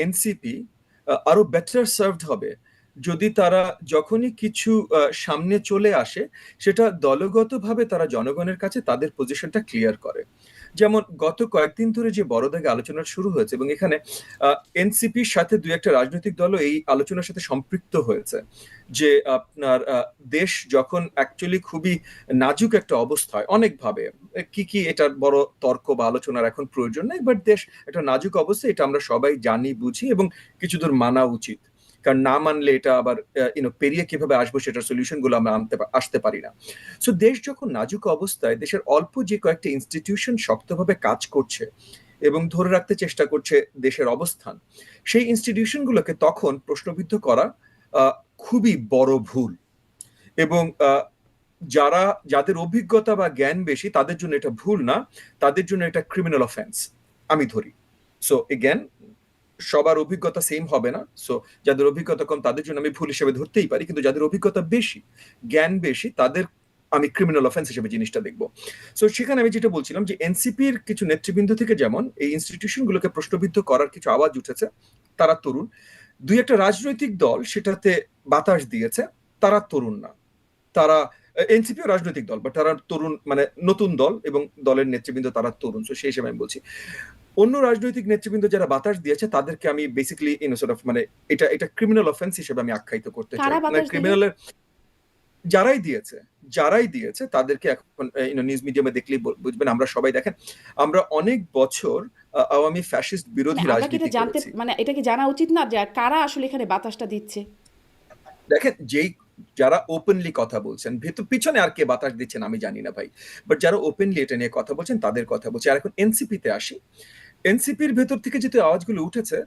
এনসিপি আরো বেটার সার্ভড হবে যদি তারা যখনই কিছু সামনে চলে আসে সেটা দলগতভাবে তারা জনগণের কাছে তাদের পজিশনটা ক্লিয়ার করে। যেমন গত কয়েকদিন ধরে যে বড় দাগে আলোচনা শুরু হয়েছে, এবং এখানে এনসিপির সাথে দুই একটা রাজনৈতিক দলও এই আলোচনার সাথে সম্পৃক্ত হয়েছে, যে আপনার দেশ যখন অ্যাকচুয়ালি খুবই নাজুক একটা অবস্থায় অনেকভাবে, কি কি এটার বড় তর্ক বা আলোচনার এখন প্রয়োজন নেই, বাট দেশ একটা নাজুক অবস্থা, এটা আমরা সবাই জানি বুঝি, এবং কিছু দূর মানা উচিত। কারণ না মানলে এটা আবার পেরিয়ে কিভাবে আসবো সেটার সলিউশন গুলো আমরা আসতে পারি না। সো দেশ যখন নাজুক অবস্থায়, দেশের অল্প যে কয়েকটা ইনস্টিটিউশন শক্তভাবে কাজ করছে এবং ধরে রাখতে চেষ্টা করছে দেশের অবস্থান, সেই ইনস্টিটিউশন গুলোকে তখন প্রশ্নবিদ্ধ করা খুবই বড় ভুল। এবং যাদের অভিজ্ঞতা বা জ্ঞান বেশি তাদের জন্য এটা ভুল না, তাদের জন্য এটা ক্রিমিনাল অফেন্স আমি ধরি। সো এগেন, সবার অভিজ্ঞতা সেম হবে না, সো যাদের অভিজ্ঞতা কম তাদের জন্য আমি ভুল হিসেবে ধরতেই পারি, কিন্তু যাদের অভিজ্ঞতা বেশি, জ্ঞান বেশি, তাদের আমি ক্রিমিনাল অফেন্স হিসেবে জিনিসটা দেখবো। সো সেখানে আমি যেটা বলছিলাম যে এনসিপির কিছু নেতৃবৃন্দ থেকে যেমন এই ইনস্টিটিউশন গুলোকে প্রশ্নবিদ্ধ করার কিছু আওয়াজ উঠেছে, তারা তরুণ। দুই একটা রাজনৈতিক দল সেটাতে বাতাস দিয়েছে, তারা তরুণ না, তারা এনসিপিও রাজনৈতিক দল, বাট তারা তরুণ, মানে নতুন দল, এবং দলের নেতৃবৃন্দ তারা তরুণ। তো সেই হিসেবে আমি বলছি অন্য রাজনৈতিক নেতৃবৃন্দ যারা বাতাস দিয়েছে তাদেরকে আমি বেসিক্যালি মানে এটা ক্রিমিনাল অফেন্স হিসেবে আমি আখ্যায়িত করতে চাই। কারা মানে বাতাস দিল? ক্রিমিনালের যারাই দিয়েছে তাদেরকে এখন নিউজ মিডিয়ামে দেখলেই বুঝবেন। আমরা সবাই দেখেন, আমরা অনেক বছর আওয়ামী ফ্যাসিস্ট মানে বিরোধী আমরা কি রাজনীতি এটা জানতে, করেছি। মানে এটা কি জানা উচিত না যে কারা আসলে এখানে বাতাসটা দিচ্ছে? দেখেন, যারা ওপেনলি কথা বলছেন, ভেতর পিছনে আর কে বাতাস দিচ্ছেন আমি জানি না ভাই, বাট যারা ওপেনলি এটা নিয়ে কথা বলছেন তাদের কথা বলছি। আর এখন এনসিপিতে আসি, এনসিপির ভেতর থেকে যে আওয়াজগুলো উঠেছে,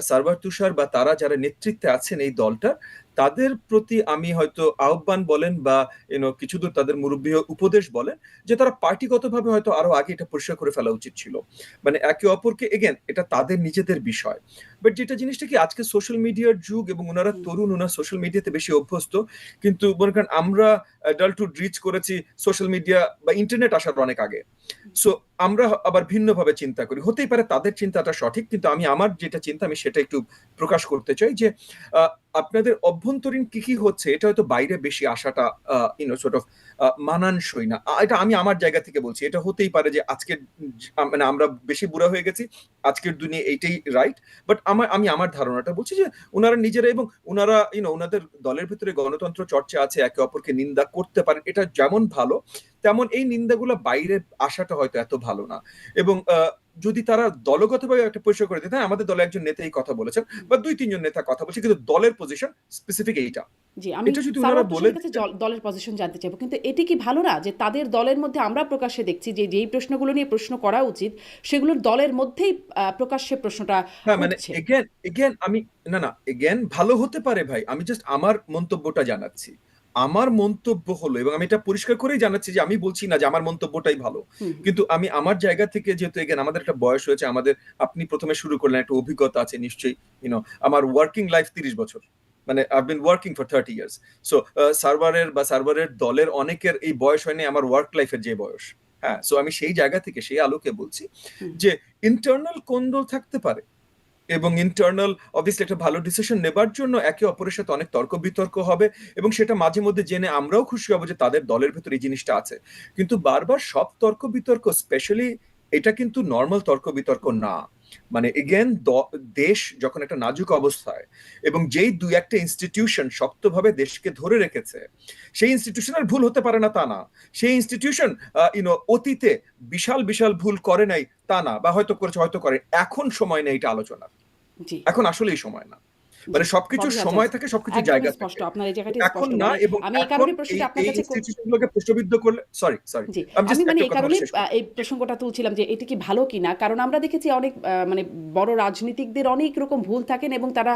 সারওয়ার তুষার বা তারা যারা নেতৃত্বে আছেন এই দলটা, তাদের প্রতি আমি হয়তো আহ্বান বলেন বা কিছুদূর তাদের মুরব্বী উপদেশ বলেন, যে তারা পার্টিগতভাবে হয়তো আরো আগে এটা পরিষ্কার করে ফেলা উচিত ছিল। মানে একে অপরকে, এগেন এটা তাদের নিজেদের বিষয়, বাট যেটা জিনিসটা কি আজকে সোশ্যাল মিডিয়ার যুগ, এবং ওনারা তরুণ, ওনারা সোশ্যাল মিডিয়াতে বেশি অভ্যস্ত, কিন্তু মনে করেন আমরা অ্যাডাল্টহুড রিচ করেছি সোশ্যাল মিডিয়া বা ইন্টারনেট আসার অনেক আগে। সো আমরা আবার ভিন্নভাবে চিন্তা করি, হতেই পারে তাদের চিন্তাটা সঠিক, কিন্তু আমি আমার যেটা চিন্তা আমি সেটা একটু প্রকাশ করতে চাই, যে আপনাদের অভ্যন্তরীণ কি কি হচ্ছে এটা হয়তো বাইরে বেশি আসাটা মানানসই না। এটা আমি আমার জায়গা থেকে বলছি, এটা হতেই পারে যে আজকের মানে আমরা বেশি বুড়া হয়ে গেছি, আজকের দুনিয়া এইটাই রাইট, বাট আমি আমার ধারণাটা বলছি যে ওনারা নিজেরা, এবং ওনারা ওনাদের দলের ভিতরে গণতন্ত্র চর্চা আছে, একে অপরকে নিন্দা করতে পারেন, এটা যেমন ভালো, তেমন এই নিন্দাগুলো বাইরে আসাটা হয়তো এত ভালো না। এবং যদি তারা দলগতভাবে একটা পরিষ্কার করে দিতে, আমাদের দলে একজন নেতা এই কথা বলেছেন বা দুই তিনজন নেতা কথা বলছে, কিন্তু দলের পজিশন স্পেসিফিক এইটা, জি, আমি এটা যদি ওনারা সারওয়ার বলে তুষারের কাছে দলের পজিশন জানতে চাইবো, কিন্তু এটি কি ভালো না যে তাদের দলের মধ্যে আমরা প্রকাশ্যে দেখছি যে যেই প্রশ্নগুলো নিয়ে প্রশ্ন করা উচিত সেগুলোর দলের মধ্যেই প্রকাশ্যে প্রশ্নটা হ্যাঁ, মানে উঠছে? এগেন আমি না এগেন ভালো হতে পারে ভাই, আমি জাস্ট আমার মন্তব্যটা জানাচ্ছি। আমার মন্তব্য হলো, এবং আমি এটা পরিষ্কার করেই জানাচ্ছি যে আমি বলছি না যে আমার মন্তব্যটাই ভালো, হুম হুম। কিন্তু আমি আমার জায়গা থেকে, যেহেতু এগেন আমাদের একটা বয়স হয়েছে, আমাদের, আপনি প্রথমে শুরু করলেন, একটা অভিজ্ঞতা আছে নিশ্চয়ই, আমার ওয়ার্কিং লাইফ 30 বছর, মানে I been working for 30 years. So সার্ভারের দলের অনেকের এই বয়স হয়নি আমার ওয়ার্ক লাইফের যে বয়স। হ্যাঁ, সো আমি সেই জায়গা থেকে, সেই আলোকে বলছি হুম। যে ইন্টারনাল কোন্দল থাকতে পারে, এবং ইন্টারনাল অবভিয়াসলি একটা ভালো ডিসিশন নেবার জন্য একে অপরের সাথে অনেক তর্ক বিতর্ক হবে, এবং সেটা মাঝে মধ্যে জেনে আমরাও খুশি হব যে তাদের দলের ভেতর এই জিনিসটা আছে। কিন্তু বারবার সব তর্ক বিতর্ক, স্পেশালি এটা কিন্তু নর্মাল তর্ক বিতর্ক না। মানে এগেন, দেশ যখন একটা নাজুক অবস্থায় এবং যেই দুই একটা ইনস্টিটিউশন শক্তভাবে দেশকে ধরে রেখেছে, সেই ইনস্টিটিউশনের ভুল হতে পারে না তা না। সেই ইনস্টিটিউশন অতীতে বিশাল বিশাল ভুল করে নাই তা না, বা হয়তো করেছে হয়তো করে, এখন সময় নেই এটা আলোচনার। জি, এখন আসলেই সময় না। জি। মানে সবকিছুর ববি হাজ্জাজ সময় থাকে, সবকিছুর একদমই জায়গা স্পষ্ট। থাকে। আপনার এই জায়গাটি এখন স্পষ্ট। না, মানে এবং আমি এই এখন কারণে এই প্রশ্নটা আপনার এই কাছে ইনস্টিটিউশন গুলোকে প্রশ্নবিদ্ধ করলে, সরি সরি, জি, আমি আমি জাস্ট মানে একটা এই কথা কারণে বলে শেষ করবো। এই প্রসঙ্গটা তুলছিলাম যে এটা কি ভালো কিনা, কারণ আমরা দেখেছি অনেক মানে বড় রাজনীতিকদের অনেক রকম ভুল থাকেন এবং তারা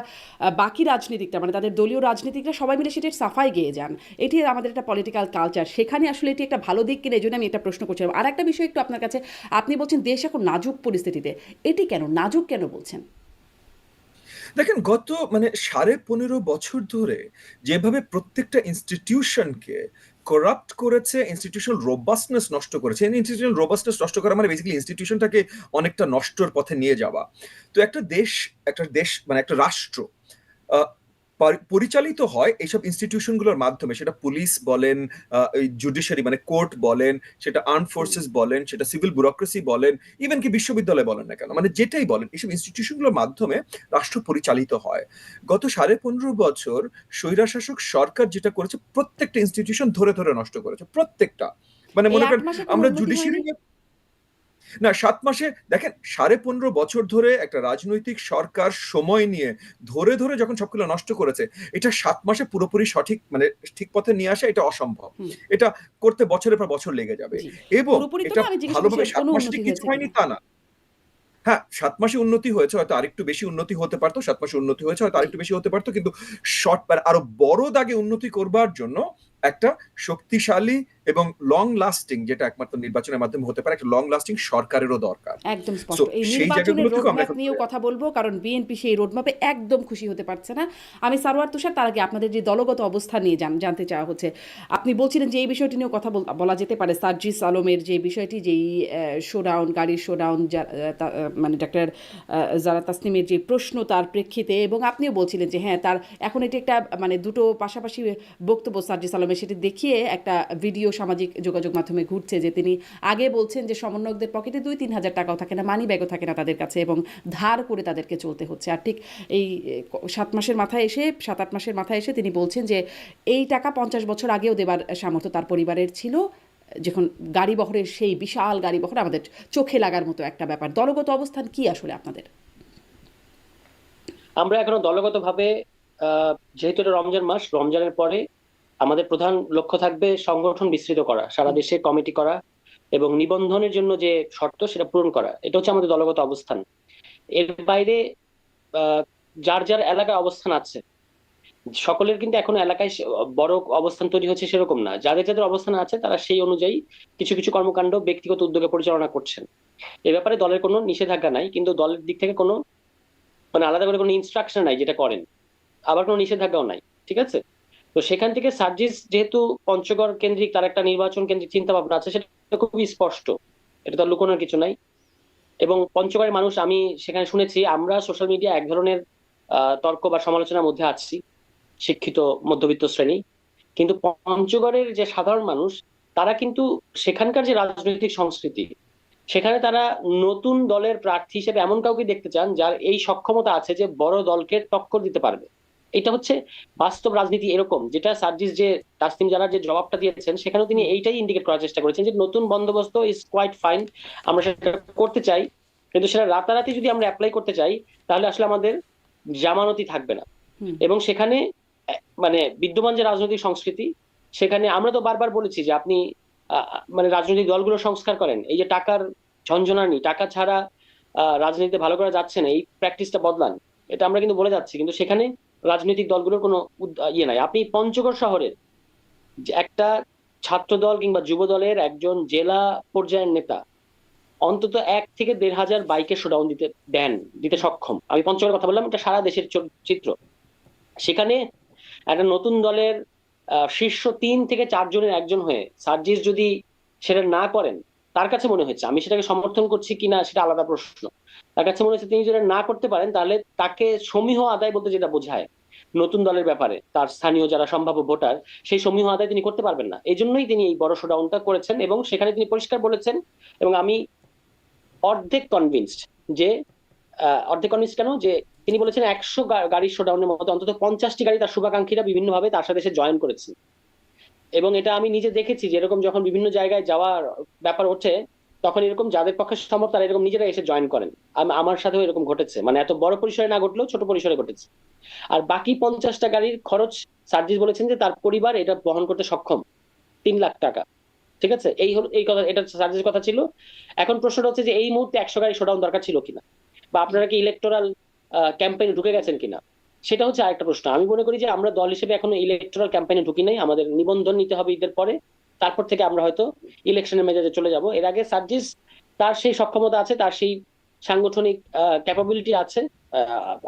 বাকি রাজনীতিকরা মানে তাদের দলীয় রাজনীতিকরা সবাই মিলে সেটার সাফাই গেয়ে যান। এটি আমাদের একটা পলিটিক্যাল কালচার, সেখানে আসলে এটি একটা ভালো দিক কিনা এই জন্য আমি এটা প্রশ্ন করছিলাম। আর একটা বিষয় একটু আপনার কাছে, আপনি বলছেন দেশ এখন নাজুক পরিস্থিতিতে, এটি কেন নাজুক কেন বলছেন? দেখেন, গত মানে 15.5 বছর ধরে যেভাবে প্রত্যেকটা ইনস্টিটিউশনকে করাপ্ট করেছে, ইনস্টিটিউশনাল রোবাস্টনেস নষ্ট করেছে। ইনস্টিটিউশনাল রোবাস্টনেস নষ্ট করা মানে বেসিক্যালি ইনস্টিটিউশনটাকে অনেকটা নষ্টর পথে নিয়ে যাওয়া। তো একটা দেশ মানে একটা রাষ্ট্র আহ, পরিচালিত হয় এইসব ইনস্টিটিউশনগুলোর মাধ্যমে। সেটা পুলিশ বলেন, জুডিশিয়ারি মানে কোর্ট বলেন, সেটা আর্ম হুম। ফোর্সেস বলেন, সেটা সিভিল ব্যুরোক্রেসি বলেন, ইভেন কি বিশ্ববিদ্যালয় বলেন না কেন, মানে যেটাই বলেন, এইসব ইনস্টিটিউশনগুলোর মাধ্যমে রাষ্ট্র পরিচালিত হয়। গত 15.5 বছর স্বৈরাশাসক সরকার যেটা করেছে, প্রত্যেকটা ইনস্টিটিউশন ধরে ধরে নষ্ট করেছে, প্রত্যেকটা। মানে এই মনে ৮ করেন, মাসে কোনো আমরা উন্নতি জুডিশিয়ারি হয়নি? না, 7 মাসে দেখেন, 15.5 বছর ধরে একটা রাজনৈতিক সরকার সময় নিয়ে ধরে ধরে যখন সবগুলো নষ্ট করেছে, এটা 7 মাসে পুরোপুরি সঠিক মানে ঠিক পথে নিয়ে আসা এটা অসম্ভব। হুম। এটা করতে বছরের পর বছর লেগে যাবে। জি, এবং পুরোপুরি তো এটা না, আমি জিজ্ঞেস করছি ভালোভাবে সাত কোনো মাসে উন্নতি যে কিছু হয়েছে হয়নি কিনা। তা না। হ্যাঁ, 7 মাসে উন্নতি হয়েছে, হয়তো আরেকটু বেশি উন্নতি হতে পারতো, 7 মাসে উন্নতি হয়েছে, হয়তো জি। আরেকটু বেশি হতে পারতো, কিন্তু শর্ট মানে আরো বড় দাগে উন্নতি করবার জন্য একটা শক্তিশালী এবং লং লাস্টিং, যেটা একমাত্র নির্বাচনের মাধ্যমে হতে পারে, একটা লং লাস্টিং সরকারেরও দরকার। একদম সো স্পষ্ট। এই সেই নির্বাচনের জায়গাগুলো থেকেও আমরা রোডম্যাপ এখন নিয়েও ঘুরে কথা বলব, কারণ বিএনপি সেই রোডম্যাপে একদম খুশি হতে পারছে না। আমি সারোয়ার তুষার, তার আগে আপনাদের যে দলগত অবস্থা নিয়ে জানতে চাওয়া হচ্ছে। আপনি বলছিলেন যে এই বিষয়টি নিয়েও কথা বলা যেতে পারে, সার্জিস আলমের যে বিষয়টি, যেই শোডাউন, গাড়ির শোডাউন, মানে ডাক্তার জারা তাসনিমের যে প্রশ্ন তার প্রেক্ষিতে, এবং আপনিও বলছিলেন যে হ্যাঁ, তার এখন এটি একটা মানে দুটো পাশাপাশি বক্তব্য সার্জিস আলমের, সেটি দেখিয়ে একটা ভিডিও সামাজিক যোগাযোগ মাধ্যমে ঘুরছে যে তিনি আগে বলছেন যে সমন্বয়কদের পকেটে 2-3 হাজার টাকাও থাকে না, মানি ব্যাগও থাকে না তাদের কাছে, এবং ধার করে তাদেরকে চলতে হচ্ছে। আর ঠিক এই 7-8 মাসের মাথায় এসে তিনি বলছেন যে এই টাকা 50 বছর আগেও দেবার সামর্থ্য তার পরিবারের ছিল, যখন গাড়ি বহরের সেই বিশাল গাড়ি বহর আমাদের চোখে লাগার মতো একটা ব্যাপার। দলগত অবস্থান কি আসলে আপনাদের? আমরা এখনো দলগত ভাবে, যেহেতু এটা রমজান মাস, রমজানের পরে আমাদের প্রধান লক্ষ্য থাকবে সংগঠন বিস্তৃত করা, সারা দেশে কমিটি করা এবং নিবন্ধনের জন্য যে শর্ত সেটা পূরণ করা। এটা হচ্ছে আমাদের দলগত অবস্থান। এর বাইরে আহ, যার যার এলাকায় অবস্থান আছে, সকলের কিন্তু এখনো এলাকায় বড় অবস্থান তৈরি হচ্ছে সেরকম না। যাদের যাদের অবস্থান আছে তারা সেই অনুযায়ী কিছু কিছু কর্মকাণ্ড ব্যক্তিগত উদ্যোগে পরিচালনা করছেন। এ ব্যাপারে দলের কোনো নিষেধাজ্ঞা নাই, কিন্তু দলের দিক থেকে কোনো মানে আলাদা করে কোনো ইনস্ট্রাকশন নাই যেটা করেন, আবার কোনো নিষেধাজ্ঞাও নাই। ঠিক আছে? তো সেখান থেকে সার্জিস যেহেতু পঞ্চগড় কেন্দ্রিক, তার একটা নির্বাচন কেন্দ্রিক চিন্তা ভাবনা আছে, সেটা খুবই স্পষ্ট, এটা তো আর লুকোনোর কিছু নাই। এবং পঞ্চগড়ের মানুষ, আমি সেখানে শুনেছি, আমরা সোশ্যাল মিডিয়া এক ধরনের তর্ক বা সমালোচনার মধ্যে আছি, শিক্ষিত মধ্যবিত্ত শ্রেণী, কিন্তু পঞ্চগড়ের যে সাধারণ মানুষ, তারা কিন্তু সেখানকার যে রাজনৈতিক সংস্কৃতি, সেখানে তারা নতুন দলের প্রার্থী হিসেবে এমন কাউকে দেখতে চান যার এই সক্ষমতা আছে যে বড় দলকে টক্কর দিতে পারবে। এটা হচ্ছে বাস্তব রাজনীতি এরকম, যেটা সার্জিস যে তাসনিম জানার যে জবাবটা দিয়েছেন সেখানেও তিনি হুম। এইটাই ইন্ডিকেট করার চেষ্টা করেছেন যে নতুন বন্দোবস্ত ইজ কোয়াইট ফাইন, আমরা সেটা করতে চাই, কিন্তু সেটা রাতারাতি যদি আমরা অ্যাপ্লাই করতে চাই তাহলে আসলে আমাদের জামানতি থাকবে না। হুম। এবং সেখানে মানে বিদ্যমান যে রাজনৈতিক সংস্কৃতি, সেখানে আমরা তো বারবার বলেছি যে আপনি মানে রাজনৈতিক দলগুলো সংস্কার করেন, এই যে টাকার ঝনঝনানি, টাকা ছাড়া রাজনীতিতে ভালো করা যাচ্ছে না, এই প্র্যাকটিসটা বদলান। এটা আমরা কিন্তু বলে যাচ্ছি, কিন্তু সেখানে রাজনৈতিক দলগুলোর কোনো ইয়ে নাই। আপনি পঞ্চগড় শহরের যে একটা ছাত্র দল কিংবা যুব দলের একজন জেলা পর্যায়ের নেতা অন্তত 1 থেকে 1.5 হাজার বাইকে শোডাউন দিতে সক্ষম। আমি পঞ্চগড়ের কথা বললাম, এটা সারা দেশের চিত্র। সেখানে একটা নতুন দলের শীর্ষ 3 থেকে 4 জনের একজন হয়ে সার্জিস যদি সেটা না করেন, তার কাছে মনে হয়েছে, আমি সেটাকে সমর্থন করছি কিনা সেটা আলাদা প্রশ্ন, তার কাছে মনে হচ্ছে তিনি যদি না করতে পারেন তাহলে তাকে সমীহ আদায় বলতে যেটা বোঝায় নতুন দলের ব্যাপারে তার স্থানীয় যারা সম্ভাব্য ভোটার, সেই সমীহ আদায় তিনি করতে পারবেন না। এই জন্যই তিনি এই বড় শোডাউনটা করেছেন এবং সেখানে তিনি পরিষ্কার বলেছেন, এবং আমি অর্ধেক কনভিন্সড যে অর্ধেক কনভিন্সড কেন, যে তিনি বলেছেন 100 গাড়ির শোডাউনের মধ্যে অন্তত 50টি গাড়ি তার শুভাকাঙ্ক্ষীরা বিভিন্নভাবে তার সাথে এসে জয়েন করেছেন। এবং এটা আমি নিজে দেখেছি যে এরকম যখন বিভিন্ন জায়গায় যাওয়ার ব্যাপার ওঠে তখন এরকম যাদের পক্ষে সম্ভব তারা এরকম নিজেরা এসে জয়েন করেন। আমার সাথেও এরকম ঘটেছে, মানে এত বড় পরিসরে না ঘটলেও ছোট পরিসরে ঘটেছে। আর বাকি 50টা গাড়ির খরচ সার্জিস বলেছেন যে তার পরিবার এটা বহন করতে সক্ষম, 3 লাখ টাকা। ঠিক আছে, এই হলো এই কথা, এটা সার্জিসের কথা ছিল। এখন প্রশ্নটা হচ্ছে যে এই মুহূর্তে 100 গাড়ি শোডাউন দরকার ছিল কিনা, বা আপনারা কি ইলেকটোরাল ক্যাম্পেইনে ঢুকে গেছেন কিনা, সেটা হচ্ছে আরেকটা প্রশ্ন। আমি মনে করি যে আমরা দল হিসেবে এখনো ইলেকটোরাল ক্যাম্পেইনে ঢুকি নাই, আমাদের নিবন্ধন নিতে হবে ঈদের পরে, তারপর থেকে আমরা হয়তো ইলেকশনের মেজাজে চলে যাব। এর আগে সার্জিস তার সেই সক্ষমতা আছে, তার সেই সাংগঠনিক ক্যাপাবিলিটি আছে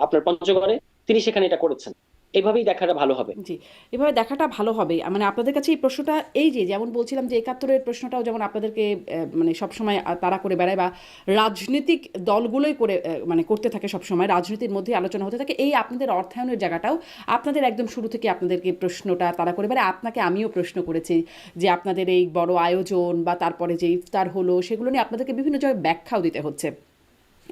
আপনার পঞ্চগড়ে, তিনি সেখানে এটা করেছেন। এইভাবেই দেখাটা ভালো হবে। জি, এভাবে দেখাটা ভালো হবে। মানে আপনাদের কাছে এই প্রশ্নটা, এই যে যেমন বলছিলাম যে 71-এর প্রশ্নটাও যেমন আপনাদেরকে মানে সবসময় তাড়া করে বেড়ায়, বা রাজনৈতিক দলগুলোই করে মানে করতে থাকে সবসময়, রাজনীতির মধ্যে আলোচনা হতে থাকে, এই আপনাদের অর্থায়নের জায়গাটাও আপনাদের একদম শুরু থেকে আপনাদেরকে প্রশ্নটা তাড়া করে বেড়ায়। আপনাকে আমিও প্রশ্ন করেছি যে আপনাদের এই বড় আয়োজন বা তারপরে যে ইফতার হলো সেগুলো নিয়ে আপনাদেরকে বিভিন্ন জায়গায় ব্যাখ্যাও দিতে হচ্ছে।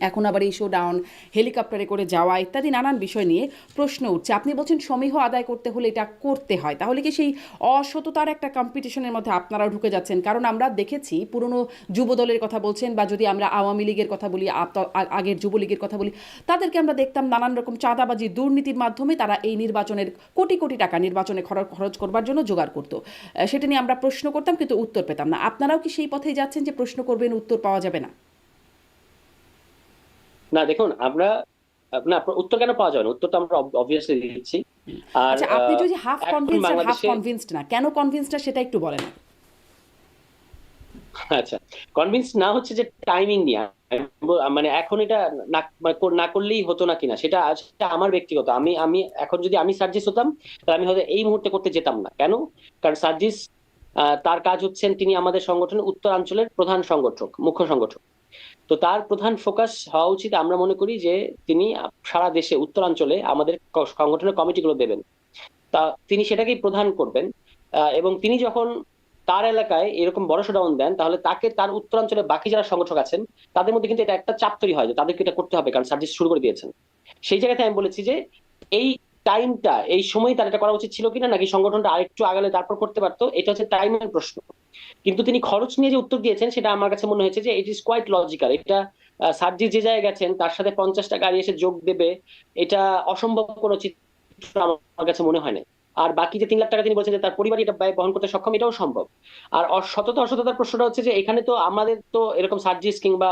এখন আবার এই শোডাউন, হেলিকপ্টারে করে যাওয়া ইত্যাদি নানান বিষয় নিয়ে প্রশ্ন উঠছে। আপনি বলছেন সমীহ আদায় করতে হলে এটা করতে হয়, তাহলে কি সেই অসততার একটা কম্পিটিশনের মধ্যে আপনারাও ঢুকে যাচ্ছেন? কারণ আমরা দেখেছি পুরনো যুবদলের কথা বলছেন, বা যদি আমরা আওয়ামী লীগের কথা বলি, আগের যুবলীগের কথা বলি, তাদেরকে আমরা দেখতাম নানান রকম চাঁদাবাজি দুর্নীতির মাধ্যমে তারা এই নির্বাচনের কোটি কোটি টাকা নির্বাচনে খরচ করবার জন্য জোগাড় করতো। সেটা নিয়ে আমরা প্রশ্ন করতাম কিন্তু উত্তর পেতাম না। আপনারাও কি সেই পথেই যাচ্ছেন যে প্রশ্ন করবেন উত্তর পাওয়া যাবে না? না দেখুন, আমরা না উত্তর কেন পাওয়া যাবে না, উত্তর তো আমরা অবভিয়াসলি দিচ্ছি। আর আচ্ছা, আপনি যদি হাফ এখন কনভিন্সড আর হাফ বাংলাদেশে, কনভিন্সড না, কেন কনভিন্সড না সেটা একটু বলেন। আচ্ছা, কনভিন্স না হচ্ছে যে টাইমিং নিয়ে, মানে এখন এটা না করলেই হতো না কিনা সেটা আজকে আমার ব্যক্তিগত, আমি আমি এখন যদি আমি সার্জিস হতাম তাহলে আমি হয়তো এই মুহূর্তে করতে যেতাম না। কেন? কারণ সার্জিস তার কাজ হচ্ছেন, তিনি আমাদের সংগঠনের উত্তরাঞ্চলের প্রধান সংগঠক, মুখ্য সংগঠক। তো তার প্রধান ফোকাস হওয়া উচিত, আমরা মনে করি যে তিনি সারা দেশে উত্তরাঞ্চলে আমাদের সংগঠনের কমিটিগুলো দেবেন, তা তিনি সেটাকেই প্রধান করবেন। এবং তিনি যখন তার এলাকায় এরকম বড় শোডাউন দেন তাহলে তাকে তার উত্তরাঞ্চলে বাকি যারা সংগঠক আছেন তাদের মধ্যে কিন্তু এটা একটা চাপ তৈরি হয় যে তাদেরকে এটা করতে হবে, কারণ সার্জিস শুরু করে দিয়েছেন। সেই জায়গাতে আমি বলেছি যে এই টাইমটা, এই সময় তার এটা করা উচিত ছিল কিনা, নাকি সংগঠনটা আরেকটু আগালে তারপর করতে পারতো, এটা হচ্ছে টাইমের প্রশ্ন। কিন্তু তিনি খরচ নিয়ে যে উত্তর দিয়েছেন সেটা আমার কাছে মনে হয়েছে যে ইট ইজ কোয়াইট লজিক্যাল। এটা সার্জিস যে জায়গায় গেছেন তার সাথে 50টা গাড়ি এসে যোগ দেবে, এটা অসম্ভব কোনো চিত্র আমার কাছে মনে হয় না। আর বাকি যে 3 লাখ টাকা তিনি বলছেন যে তার পরিবার এটা ব্যয় বহন করতে সক্ষম, এটাও সম্ভব। আর অসততার প্রশ্নটা হচ্ছে যে এখানে তো আমাদের তো এরকম সার্জিস কিংবা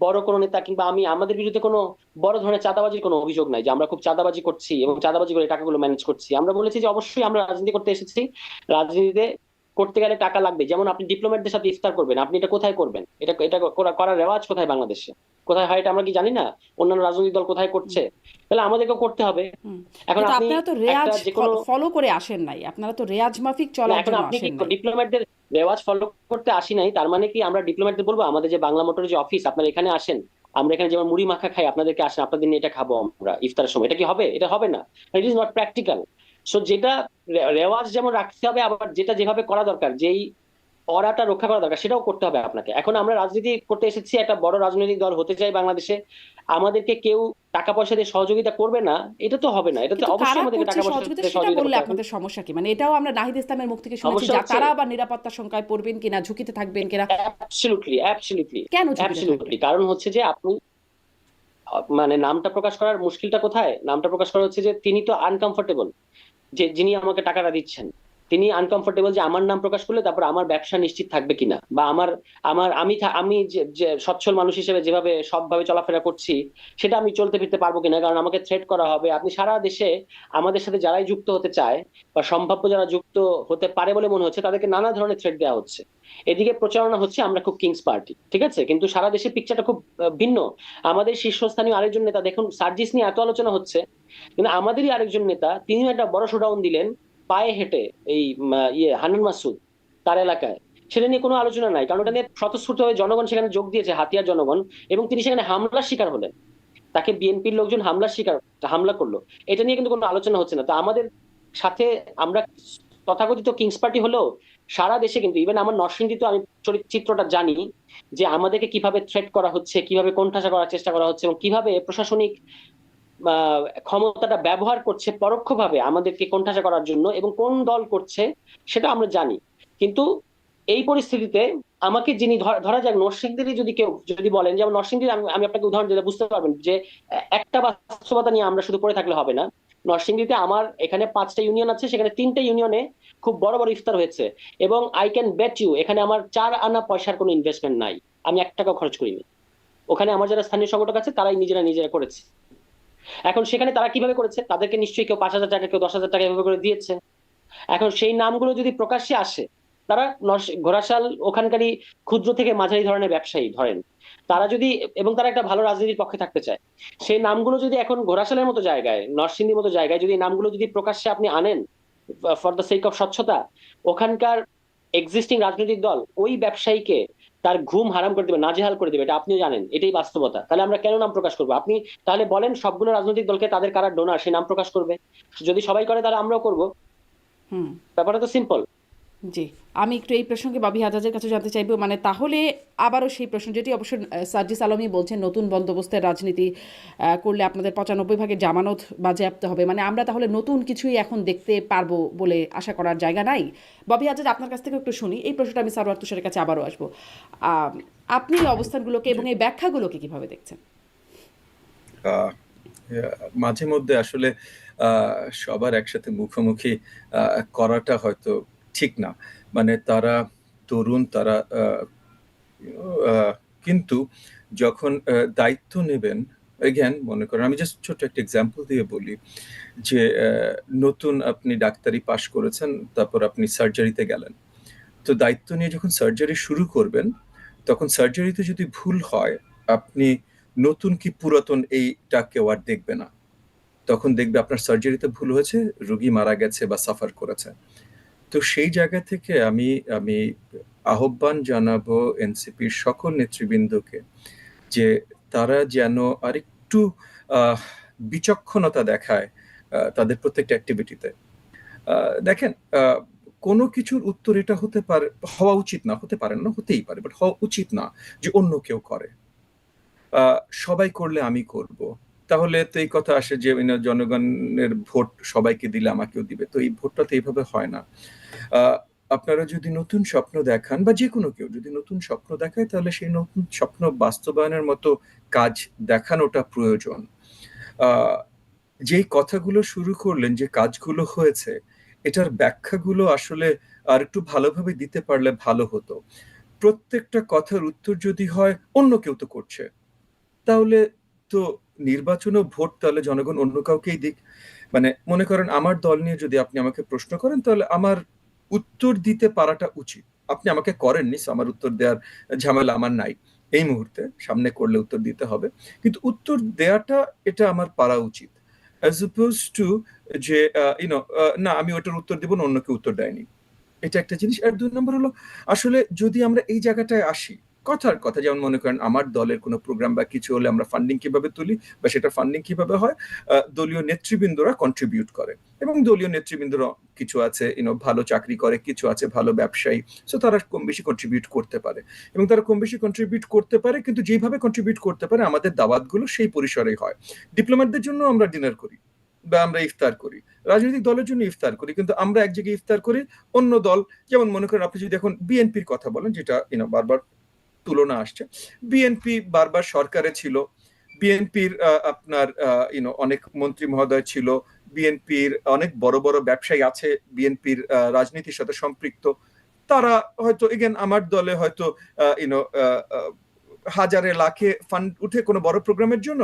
বড় কোনো নেতা কিংবা আমি, আমাদের বিরুদ্ধে কোনো বড় ধরনের চাঁদাবাজির কোনো অভিযোগ নাই যে আমরা খুব চাঁদাবাজি করছি এবং চাঁদাবাজি করে টাকাগুলো ম্যানেজ করছি। আমরা বলেছি যে অবশ্যই আমরা রাজনীতি করতে এসেছি, রাজনীতিতে করতে গেলে টাকা লাগবে। যেমন আপনি ডিপ্লোম্যাটদের সাথে ইফতার করবেন, আপনি এটা কোথায় করবেন? এটা এটা করার রেওয়াজ কোথায় বাংলাদেশে? কোথায় হয় এটা আমরা কি জানি না? অন্যান্য রাজনৈতিক দল কোথায় করছে? তাহলে আমাদেরকেও করতে হবে। এখন কিন্তু আপনি আপনারা তো রেয়াজ একটা যে কোনো, ফলো করে আসেন নাই, আপনারা তো রেয়াজ মাফিক চলার এখন জন্য আপনি কি আসেন নাই। ডিপ্লোম্যাটদের রেওয়াজ ফলো করতে আসি নাই তার মানে কি আমরা ডিপ্লোম্যাটদের বলবো আমাদের যে বাংলা মোটরের যে অফিস, আপনারা এখানে আসেন, আমরা এখানে যেমন মুড়ি মাখা খাই, আপনাদেরকে আসেন, আপনাদের নিয়ে এটা খাবো আমরা ইফতারের সময়? এটা কি হবে? এটা হবে না, it is not practical. So যেটা রেওয়াজ যেমন রাখতে হবে, আবার যেটা যেভাবে করা দরকার, যেই অরাটা রক্ষা করা দরকার সেটাও করতে হবে আপনাকে। এখন আমরা রাজনীতি করতে এসেছি, একটা বড় রাজনৈতিক দল হতে চাই বাংলাদেশে, আমাদেরকে কেউ টাকা পয়সা দিয়ে সহযোগিতা করবে না, এটা তো হবে না। এটা তো কিন্তু অবশ্যই কারা আমাদেরকে করছে টাকা পয়সা সহযোগিতা দিয়ে সেটা সহযোগিতা বললে করতে হবে। আপনাদের সমস্যা কি? মানে এটাও আমরা নাহিদ ইসলামের মুখ থেকে শুনেছি সমস্যা যে হচ্ছে, তারা আবার নিরাপত্তা সংখ্যায় পড়বেন কিনা, ঝুঁকিতে থাকবেন কিনা। অ্যাবসলিউটলি অ্যাবসলিউটলি কেন ঝুঁকিতে থাকবেন? অ্যাবসলিউটলি, কারণ হচ্ছে যে আপনি মানে নামটা প্রকাশ করার মুশকিলটা কোথায়? নামটা প্রকাশ করা হচ্ছে যে তিনি তো আনকমফোর্টেবল, যে যিনি আমাকে টাকাটা দিচ্ছেন তিনি আনকমফোর্টেবল যে আমার নাম প্রকাশ করলে তারপর আমার ব্যবসা নিশ্চিত থাকবে কিনা, বা আমার আমার আমি আমি যে সচ্ছল মানুষ হিসেবে যেভাবে সবভাবে চলাফেরা করছি সেটা আমি চলতে ফিরতে পারবো কিনা, কারণ আমাকে থ্রেট করা হবে। আপনি সারা দেশে আমাদের সাথে যারাই যুক্ত হতে চায় বা সম্ভাব্য যারা যুক্ত হতে পারে বলে মনে হচ্ছে তাদেরকে নানা ধরনের থ্রেট দেওয়া হচ্ছে। এদিকে প্রচারণা হচ্ছে আমরা খুব কিংস পার্টি, ঠিক আছে, কিন্তু সারা দেশের পিকচারটা খুব ভিন্ন। আমাদের শীর্ষস্থানীয় আরেকজন নেতা, দেখুন সার্জিস নিয়ে এত আলোচনা হচ্ছে, কিন্তু আমাদেরই আরেকজন নেতা তিনিও একটা বড় শোডাউন দিলেন পায়ে হেঁটে, এই হান্নান মাসুদ তার এলাকায়। সেটা নিয়ে কোনো আলোচনা নাই, কারণ ওটা নিয়ে স্বতঃস্ফূর্তভাবে জনগণ সেখানে যোগ দিয়েছে, হাতিয়ার জনগণ, এবং তিনি সেখানে হামলার শিকার হলেন। তাকে বিএনপির লোকজন হামলা করলো। এটা নিয়ে কিন্তু কোনো আলোচনা হচ্ছে না। তো আমাদের সাথে আমরা তথাকথিত কিংস পার্টি হলেও সারা দেশে কিন্তু, ইভেন আমার নরসিংদীতে আমি চিত্রটা জানি, যে আমাদেরকে কিভাবে থ্রেট করা হচ্ছে, কিভাবে কোণঠাসা করার চেষ্টা করা হচ্ছে, এবং কিভাবে প্রশাসনিক ক্ষমতাটা ব্যবহার করছে পরোক্ষভাবে আমাদেরকে কোণঠাসা করার জন্য, এবং কোন দল করছে সেটা আমরা জানি। কিন্তু এই পরিস্থিতিতে আমাকে যিনি ধরা যাক নরসিংদীরই যদি কেউ যদি বলেন, যেমন নরসিংদীর আমি আমি আপনাকে উদাহরণ দিলে বুঝতে পারবেন যে একটা বাস্তবতা নিয়ে আমরা শুধু পড়ে থাকলে হবে না। নরসিংদীতে আমার এখানে 5টা ইউনিয়ন আছে, সেখানে 3টে ইউনিয়নে খুব বড় বড় ইফতার হয়েছে, এবং আই ক্যান বেট ইউ এখানে আমার 4 আনা পয়সার কোনো ইনভেস্টমেন্ট নাই, আমি 1 টাকাও খরচ করিনি। ওখানে আমার যারা স্থানীয় সংগঠক আছে তারাই নিজেরা করেছে। এখন সেখানে তারা কিভাবে করেছে, তাদেরকে নিশ্চয়ই কেউ 5,000 টাকা, কেউ 10,000 টাকা এভাবে করে দিয়েছে। এখন সেই নামগুলো যদি প্রকাশ্যে আসে, তারা ঘোড়াশাল ওখানকারই ক্ষুদ্র থেকে মাঝারি ধরনের ব্যবসায়ী ধরেন, তারা যদি, এবং তারা একটা ভালো রাজনীতির পক্ষে থাকতে চায়, সেই নামগুলো যদি এখন ঘোড়াশালের মতো জায়গায়, নরসিংদীর মতো জায়গায় যদি এই নামগুলো যদি প্রকাশ্যে আপনি আনেন ফর দ্য সেক অফ স্বচ্ছতা, ওখানকার এক্সিস্টিং রাজনৈতিক দল ওই ব্যবসায়ীকে তার ঘুম হারাম করে দেবে, নাজেহাল করে দেবে, এটা আপনিও জানেন, এটাই বাস্তবতা। তাহলে আমরা কেন নাম প্রকাশ করবো? আপনি তাহলে বলেন সবগুলো রাজনৈতিক দলকে তাদের কারা ডোনার সেই নাম প্রকাশ করবে। যদি সবাই করে তাহলে আমরাও করবো। হুম। ব্যাপারটা তো সিম্পল। জি, আমি একটু এই প্রসঙ্গে ববি হাজাজের কাছে জানতে চাইবো, মানে তাহলে আবারও সেই প্রশ্ন, যেটি অবশ্য সার্জিস আলমই বলছেন, নতুন বন্দোবস্তের রাজনীতি করলে আপনাদের 95 ভাগের জামানত বাজেয়াপ্ত হবে, মানে আমরা তাহলে নতুন কিছুই এখন দেখতে পারবো বলে আশা করার জায়গা নাই? ববি হাজাজ, আপনার কাছ থেকে একটু শুনি এই প্রশ্নটা, আমি সারোয়ার তুষারের কাছে আবারও আসবো। আপনি এই অবস্থানগুলোকে এবং এই ব্যাখ্যাগুলোকে কিভাবে দেখছেন? আহ, মাঝে মধ্যে আসলে সবার একসাথে মুখোমুখি করাটা হয়তো ঠিক না। মানে তারা তরুণ, তারা কিন্তু যখন দায়িত্ব নেবেন, এগেন মনে করেন, আমি জাস্ট ছোট্ট একটা এক্সাম্পল দিয়ে বলি যে নতুন আপনি ডাক্তারি পাশ করেছেন, তারপর আপনি সার্জারিতে গেলেন। তো দায়িত্ব নিয়ে যখন সার্জারি শুরু করবেন, তখন সার্জারিতে যদি ভুল হয়, আপনি নতুন কি পুরাতন এইটা কেউ আর দেখবে না। তখন দেখবে আপনার সার্জারিতে ভুল হয়েছে, রোগী মারা গেছে বা সাফার করেছে। তো সেই জায়গা থেকে আমি আমি আহ্বান জানাবো এনসিপির সকল নেতৃবৃন্দকে, যে তারা যেন আরেকটু আহ, বিচক্ষণতা দেখায় তাদের প্রত্যেকটা অ্যাক্টিভিটিতে। দেখেন, কোনো কিছুর উত্তর এটা হতে পারে, হওয়া উচিত না, হতে পারে না, হতেই পারে, বাট হওয়া উচিত না যে অন্য কেউ করে। সবাই করলে আমি করব, তাহলে তো এই কথা আসে যে জনগণের ভোট সবাইকে দিলে আমাকেও দিবে। তো এই ভোটটা তো এইভাবে হয় না। আহ, আপনারা যদি নতুন স্বপ্ন দেখান, বা যে কোনো কেউ যদি নতুন স্বপ্ন দেখায়, তাহলে সেই নতুন স্বপ্ন বাস্তবায়নের মতো কাজ দেখানোটা প্রয়োজন। আহ, যেই কথাগুলো শুরু করলেন, যে কাজগুলো হয়েছে, এটার ব্যাখ্যাগুলো আসলে আর একটু ভালোভাবে দিতে পারলে ভালো হতো। প্রত্যেকটা কথার উত্তর যদি হয় অন্য কেউ তো করছে, তাহলে তো নির্বাচনও ভোট তাহলে জনগণ অন্য কাউকেই দিক। মানে মনে করেন আমার দল নিয়ে যদি আপনি আমাকে প্রশ্ন করেন, তাহলে আমার উত্তর দিতে পারাটা উচিত। আপনি আমাকে করেননি, so আমার উত্তর দেওয়ার ঝামেলা আমার নাই এই মুহূর্তে। সামনে করলে উত্তর দিতে হবে, কিন্তু উত্তর দেওয়াটা এটা আমার পারা উচিত, অ্যাজ অপোজ টু যে না আমি ওটার উত্তর দিব না, অন্য কেউ উত্তর দেয়নি। এটা একটা জিনিস। আর 2 নম্বর হলো, আসলে যদি আমরা এই জায়গাটায় আসি, কথার কথা, যেমন মনে করেন আমার দলের কোনো প্রোগ্রাম বা কিছু হলে আমরা ফান্ডিং কিভাবে তুলি, বা সেটা ফান্ডিং কিভাবে হয়, দলীয় নেতৃবৃন্দরা কন্ট্রিবিউট করে। এবং দলীয় নেতৃবৃন্দরা কিছু আছে ভালো চাকরি করে, কিছু আছে ভালো ব্যবসায়ী, সো তারা কম বেশি কন্ট্রিবিউট করতে পারে। এবং তারা কম বেশি কন্ট্রিবিউট করতে পারে, কিন্তু যেভাবে কন্ট্রিবিউট করতে পারে আমাদের দাওয়াতগুলো সেই পরিসরেই হয়। ডিপ্লোম্যাটদের জন্য আমরা ডিনার করি বা আমরা ইফতার করি, রাজনৈতিক দলের জন্য ইফতার করি, কিন্তু আমরা এক জায়গায় ইফতার করি, অন্য দল, যেমন মনে করেন আপনি যদি এখন বিএনপির কথা বলেন, যেটা বারবার তুলনা আসছে, বিএনপি বারবার সরকারে ছিল, বিএনপির আপনার অনেক মন্ত্রী মহোদয় ছিল, বিএনপির অনেক বড় বড় ব্যবসায়ী আছে, বিএনপির রাজনীতির সাথে সম্পৃক্ত। তারা হয়তো এগেন আমার দলে হয়তো ইউনো হাজারে লাখে ফান্ড উঠে কোনো বড় প্রোগ্রামের জন্য,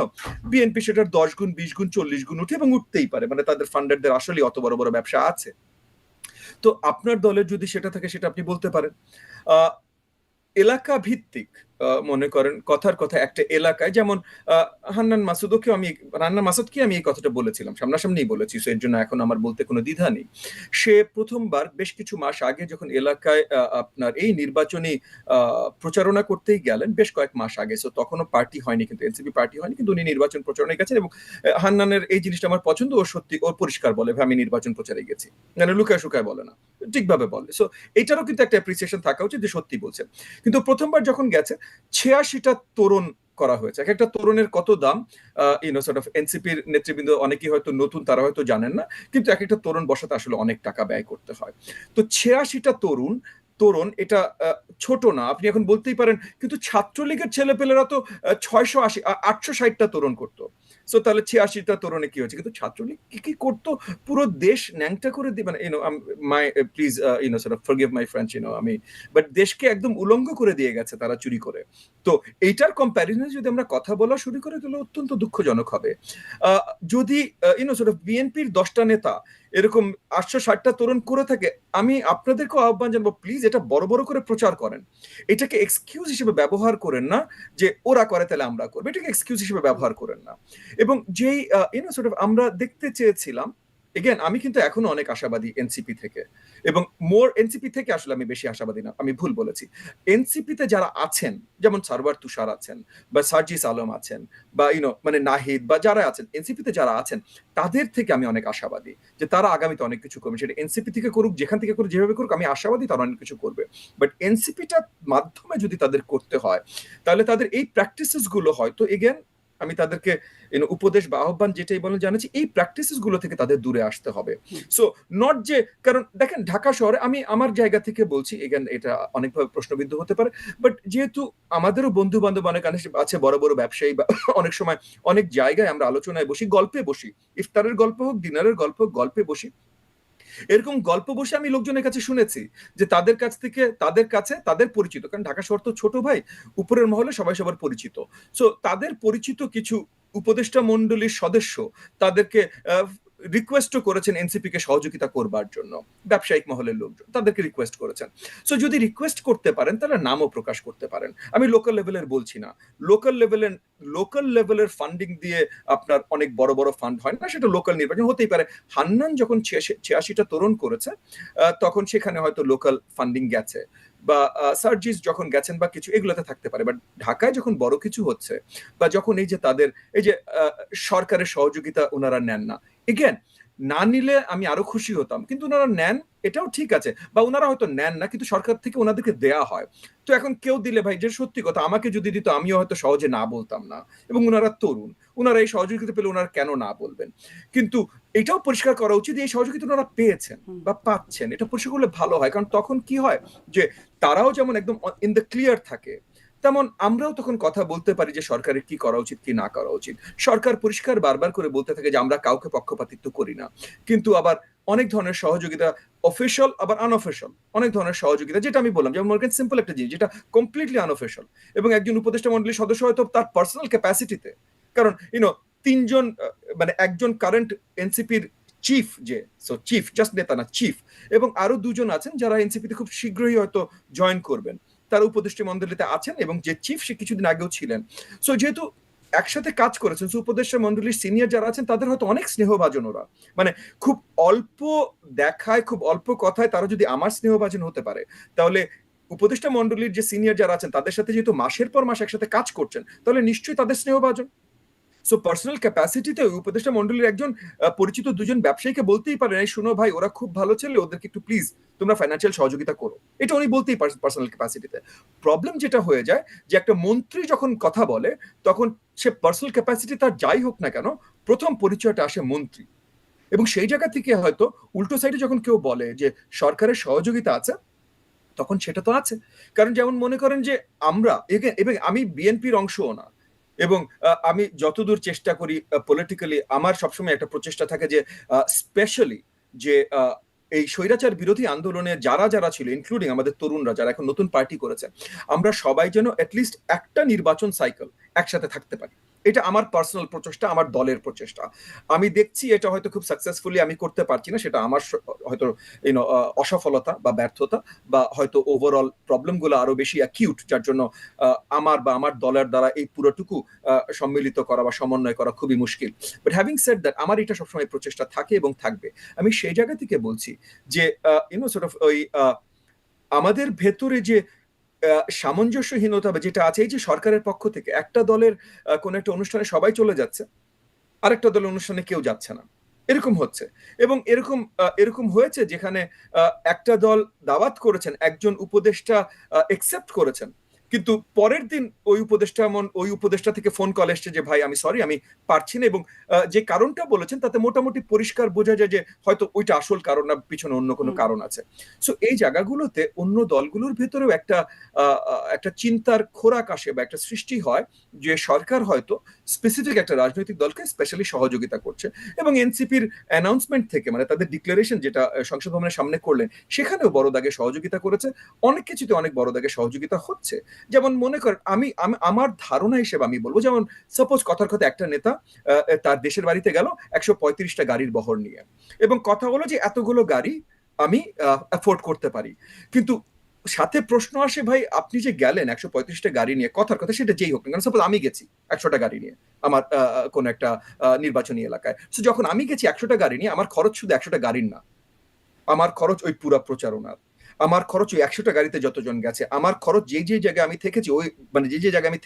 বিএনপি সেটার 10 গুণ 20 গুণ 40 গুণ উঠে, এবং উঠতেই পারে, মানে তাদের ফান্ডারদের আসলে অত বড় বড় ব্যবসা আছে। তো আপনার দলের যদি সেটা থাকে, সেটা আপনি বলতে পারেন। এলাকা ভিত্তিক মনে করেন কথার কথা একটা এলাকায় যেমন হান্নান মাসুদকে আমি এই কথাটা বলেছিলাম, সামনাসামনি বলেছি, সো এর জন্য এখন আমার বলতে কোনো দ্বিধা নেই। সে প্রথমবার বেশ কিছু মাস আগে যখন এলাকায় আপনার এই নির্বাচনী প্রচারণা করতেই গেলেন, বেশ কয়েক মাস আগে, সো তখনও পার্টি হয়নি, কিন্তু এনসিপি পার্টি হয়নি, কিন্তু উনি নির্বাচন প্রচারণায় গেছেন। এবং হান্নানের এই জিনিসটা আমার পছন্দ, ও সত্যি ওর পরিষ্কার বলে ভাই আমি নির্বাচন প্রচারে গেছি, মানে লুকায় শুকায় বলে না, ঠিকভাবে বলে। সো এটারও কিন্তু একটা অ্যাপ্রিসিয়েশন থাকা উচিত যে সত্যি বলছে। কিন্তু প্রথমবার যখন গেছে 86টা তোরণ করা হয়েছে। এক একটা তোরণের কত দাম, সর্ট অফ এনসিপির নেতৃবৃন্দ অনেকেই হয়তো নতুন, তারা হয়তো জানেন না, কিন্তু এক একটা তোরণ বসাতে আসলে অনেক টাকা ব্যয় করতে হয়। তো 86টা তোরণ এটা ছোট না, আপনি এখন বলতেই পারেন, কিন্তু ছাত্রলীগের ছেলেপেলেরা তো 860টা তোরণ করতো। সো তাহলে 86টা তোরণে কি হচ্ছে, কিন্তু ছাত্রলীগ কি কি করতো, পুরো দেশ ন্যাংটা করে দিবে না, my please sort of forgive my French, আমি বাট দেশকে একদম উলঙ্গ করে দিয়ে গেছে তারা চুরি করে। তো এইটার কম্প্যারিজনে যদি আমরা কথা বলা শুরু করি তাহলে অত্যন্ত দুঃখজনক হবে। যদি সর্ট অফ বিএনপির 10টা নেতা এরকম 860টা তোরণ করে থাকে, আমি আপনাদেরকেও আহ্বান জানাবো, প্লিজ এটা বড় বড় করে প্রচার করেন, এটাকে এক্সকিউজ হিসেবে ব্যবহার করেন না যে ওরা করে তাহলে আমরা করবো, এটাকে এক্সকিউজ হিসেবে ব্যবহার করেন না। এবং যেই সর্ট অফ আমরা দেখতে চেয়েছিলাম, এগেন আমি কিন্তু এখনো অনেক আশাবাদী এনসিপি থেকে, এবং এনসিপি থেকে আসলে আমি বেশি আশাবাদী না, আমি ভুল বলেছি। এনসিপিতে যারা আছেন, যেমন সারওয়ার তুষার আছেন, বা সার্জিস আলম আছেন, বা মানে নাহিদ, বা যারা আছেন এনসিপিতে যারা আছেন, তাদের থেকে আমি অনেক আশাবাদী যে তারা আগামীতে অনেক কিছু করবে, সেটা এনসিপি থেকে করুক, যেখান থেকে করুক, যেভাবে করুক, আমি আশাবাদী তারা অনেক কিছু করবে। বাট এনসিপিটার মাধ্যমে যদি তাদের করতে হয়, তাহলে তাদের এই প্র্যাকটিসেস গুলো হয়তো, এগেন আমি তাদেরকে উপদেশ বা আহ্বান যেটাই বলেন জানাচ্ছি, এই প্র্যাকটিসেস গুলো থেকে তাদের দূরে আসতে হবে। সো নট যে, কারণ দেখেন ঢাকা শহরে, আমি আমার জায়গা থেকে বলছি, এগেন এটা অনেকভাবে প্রশ্নবিদ্ধ হতে পারে, বাট যেহেতু আমাদেরও বন্ধু বান্ধব অনেক আছে, বড় বড় ব্যবসায়ী, বা অনেক সময় অনেক জায়গায় আমরা আলোচনায় বসি, গল্পে বসি, ইফতারের গল্প হোক, ডিনারের গল্প হোক, গল্পে বসি, এরকম গল্প বসে আমি লোকজনের কাছে শুনেছি যে তাদের কাছে তাদের পরিচিত, কারণ ঢাকা শহর তো ছোট ভাই, উপরের মহলে সবাই সবার পরিচিত, সো তাদের পরিচিত কিছু উপদেষ্টা মন্ডলীর সদস্য তাদেরকে রিকোয়েস্টও করেছেন এনসিপি কে সহযোগিতা করবার জন্য, ব্যবসায়িক মহলের লোকজন তাদেরকে রিকোয়েস্ট করেছেন। সো যদি রিকোয়েস্ট করতে পারেন তাহলে নামও প্রকাশ করতে পারেন, আমি লোকাল লেভেলের বলছি না, লোকাল লেভেলের ফান্ডিং দিয়ে আপনার অনেক বড় বড় ফান্ড হয় না, সেটা লোকাল নির্বাচন হতেই পারে। হান্নান যখন 86টা তোরণ করেছে, তখন সেখানে হয়তো লোকাল ফান্ডিং গেছে, বা সার্জিস যখন গেছেন বা কিছু, এগুলোতে থাকতে পারে। বাট ঢাকায় যখন বড় কিছু হচ্ছে, বা যখন এই যে তাদের এই যে সরকারের সহযোগিতা ওনারা নেন না, এগেন না নিলে আমি আরো খুশি হতাম, কিন্তু ওনারা নেন, এটাও ঠিক আছে, বা ওনারা হয়তো নেন না কিন্তু সরকার থেকে ওনাদেরকে দেয়া হয়। তো এখন কেউ দিলে, ভাই যে সত্যি কথা, আমাকে যদি দিত আমিও হয়তো সহজে না বলতাম না, এবং ওনারা তরুণ, ওনারা এই সহযোগিতা পেলে ওনারা কেন না বলবেন। কিন্তু এটাও পরিষ্কার করা উচিত, এই সহযোগিতা ওনারা পেয়েছেন বা পাচ্ছেন, এটা পরিষ্কার করলে ভালো হয়, কারণ তখন কি হয় যে তারাও যেমন একদম ইন দ্য ক্লিয়ার থাকে, তেমন আমরাও তখন কথা বলতে পারি যে সরকারের কি করা উচিত, কি না করা উচিত। সরকার পরিষ্কার বারবার করে বলতে থাকে যে আমরা কাউকে পক্ষপাতিত্ব করি না, কিন্তু আবার অনেক ধরনের সহযোগিতা, অফিসিয়াল আবার আনঅফিসিয়াল, অনেক ধরনের সহযোগিতা, যেটা আমি বললাম, যেমন মনে করেন সিম্পল একটা জিনিস যেটা কমপ্লিটলি আনঅফিসিয়াল, এবং একজন উপদেষ্টা মন্ডলীর সদস্য হয়তো তার পার্সোনাল ক্যাপাসিটিতে, কারণ তিনজন, মানে একজন কারেন্ট এনসিপির চিফ, যে চিফ জাস্ট নেতা না, চিফ, এবং আরো দুজন আছেন যারা এনসিপিতে খুব শীঘ্রই হয়তো জয়েন করবেন, তারা উপদেষ্টা মন্ডলীতে আছেন, এবং যে চিফ সে কিছুদিন আগেও ছিলেন। সো যেহেতু একসাথে কাজ করেছেন, উপদেষ্টা মন্ডলীর সিনিয়র যারা আছেন তাদের হয়তো অনেক স্নেহভাজন ওরা, মানে খুব অল্প দেখায়, খুব অল্প কথায় তারা যদি আমার স্নেহভাজন হতে পারে, তাহলে উপদেষ্টা মন্ডলীর যে সিনিয়র যারা আছেন তাদের সাথে যেহেতু মাসের পর মাস একসাথে কাজ করছেন, তাহলে নিশ্চয়ই তাদের স্নেহভাজন। সো পার্সোনাল ক্যাপাসিটিতে উপদেষ্টা মন্ডলীর একজন পরিচিত দুজন ব্যবসায়ীকে বলতেই পারেন, এই শুনো ভাই ওরা খুব ভালো ছেলে, ওদেরকে একটু প্লিজ তোমরা ফাইন্যান্সিয়াল সহযোগিতা করো, এটা উনি বলতেই পার্সোনাল ক্যাপাসিটিতে। প্রবলেম যেটা হয়ে যায় যে একটা মন্ত্রী যখন কথা বলে, তখন সে পার্সোনাল ক্যাপাসিটি তার যাই হোক না কেন, প্রথম পরিচয়টা আসে মন্ত্রী, এবং সেই জায়গা থেকে হয়তো উল্টো সাইডে যখন কেউ বলে যে সরকারের সহযোগিতা আছে, তখন সেটা তো আছে। কারণ যেমন মনে করেন যে আমরা, এবং আমি বিএনপির অংশও না, এবং আমি যতদূর চেষ্টা করি পলিটিক্যালি, আমার সবসময় একটা প্রচেষ্টা থাকে যে স্পেশালি যে এই স্বৈরাচার বিরোধী আন্দোলনে যারা যারা ছিল, ইনক্লুডিং আমাদের তরুণরা যারা এখন নতুন পার্টি করেছে, আমরা সবাই যেন অ্যাটলিস্ট একটা নির্বাচন সাইকেল একসাথে থাকতে পারি, এটা আমার পার্সোনাল প্রচেষ্টা, আমার দলের প্রচেষ্টা। আমি দেখছি এটা হয়তো খুব সাকসেসফুলি আমি করতে পারছি না, সেটা আমার হয়তো অসফলতা বা ব্যর্থতা, বা হয়তো ওভারঅল প্রবলেমগুলো আরো বেশি অ্যাকিউট, যার জন্য আমার বা আমার দলের দ্বারা এই পুরোটুকু সম্মিলিত করা বা সমন্বয় করা খুবই মুশকিল। বাট হ্যাভিং সেড দ্যাট, আমার এটা সবসময় প্রচেষ্টা থাকে এবং থাকবে। আমি সেই জায়গা থেকে বলছি যে সর্ট অফ ওই আমাদের ভেতরে যে সামঞ্জস্যহীনতা বা যেটা আছে, এই যে সরকারের পক্ষ থেকে একটা দলের কোন একটা অনুষ্ঠানে সবাই চলে যাচ্ছে, আরেকটা দলের অনুষ্ঠানে কেউ যাচ্ছে না, এরকম হচ্ছে। এবং এরকম হয়েছে যেখানে একটা দল দাওয়াত করেছেন, একজন উপদেষ্টা একসেপ্ট করেছেন, কিন্তু পরের দিন ওই উপদেষ্টা থেকে ফোন কল এসছে যে ভাই আমি সরি, আমি পারছি না। এবং যে কারণটা বলেছেন তাতে মোটামুটি পরিষ্কার বোঝা যায় যে হয়তো ওইটা আসল কারণ না, পিছনে অন্য কোনো হুম। কারণ আছে। সো এই জায়গাগুলোতে অন্য দলগুলোর ভেতরেও একটা চিন্তার খোরাক আসে বা একটা সৃষ্টি হয় যে সরকার হয়তো স্পেসিফিক একটা রাজনৈতিক দলকে স্পেশালি সহযোগিতা করছে। এবং এনসিপির অ্যানাউন্সমেন্ট থেকে, মানে তাদের ডিক্লারেশন যেটা সংসদ ভবনের সামনে করলেন, সেখানেও বড় দাগে সহযোগিতা করেছে, অনেক কিছুতে অনেক বড় দাগে সহযোগিতা হচ্ছে। যেমন মনে করেন, আমার ধারণা হিসেবে আমি বলবো, যেমন সাপোজ কথার কথা একটা নেতা তার দেশের বাড়িতে গেল 135টা গাড়ির বহর নিয়ে, এবং কথা হলো যে এতগুলো গাড়ি আমি অ্যাফোর্ড করতে পারি। কিন্তু সাথে প্রশ্ন আসে, ভাই আপনি যে গেলেন 135টা গাড়ি নিয়ে, কথার কথা সেটা যেই হোক না কেন, সাপোজ আমি গেছি 100টা গাড়ি নিয়ে আমার কোন একটা নির্বাচনী এলাকায়, তো যখন আমি গেছি 100টা গাড়ি নিয়ে, আমার খরচ শুধু 100টা গাড়ির না, আমার খরচ ওই পুরা প্রচারণার, আমার খরচ ওই 100টা গাড়িতে যতজন গেছে, আমার খরচ যে জায়গায় আমি থেকেছি, ওই মানে যে জায়গায় আমি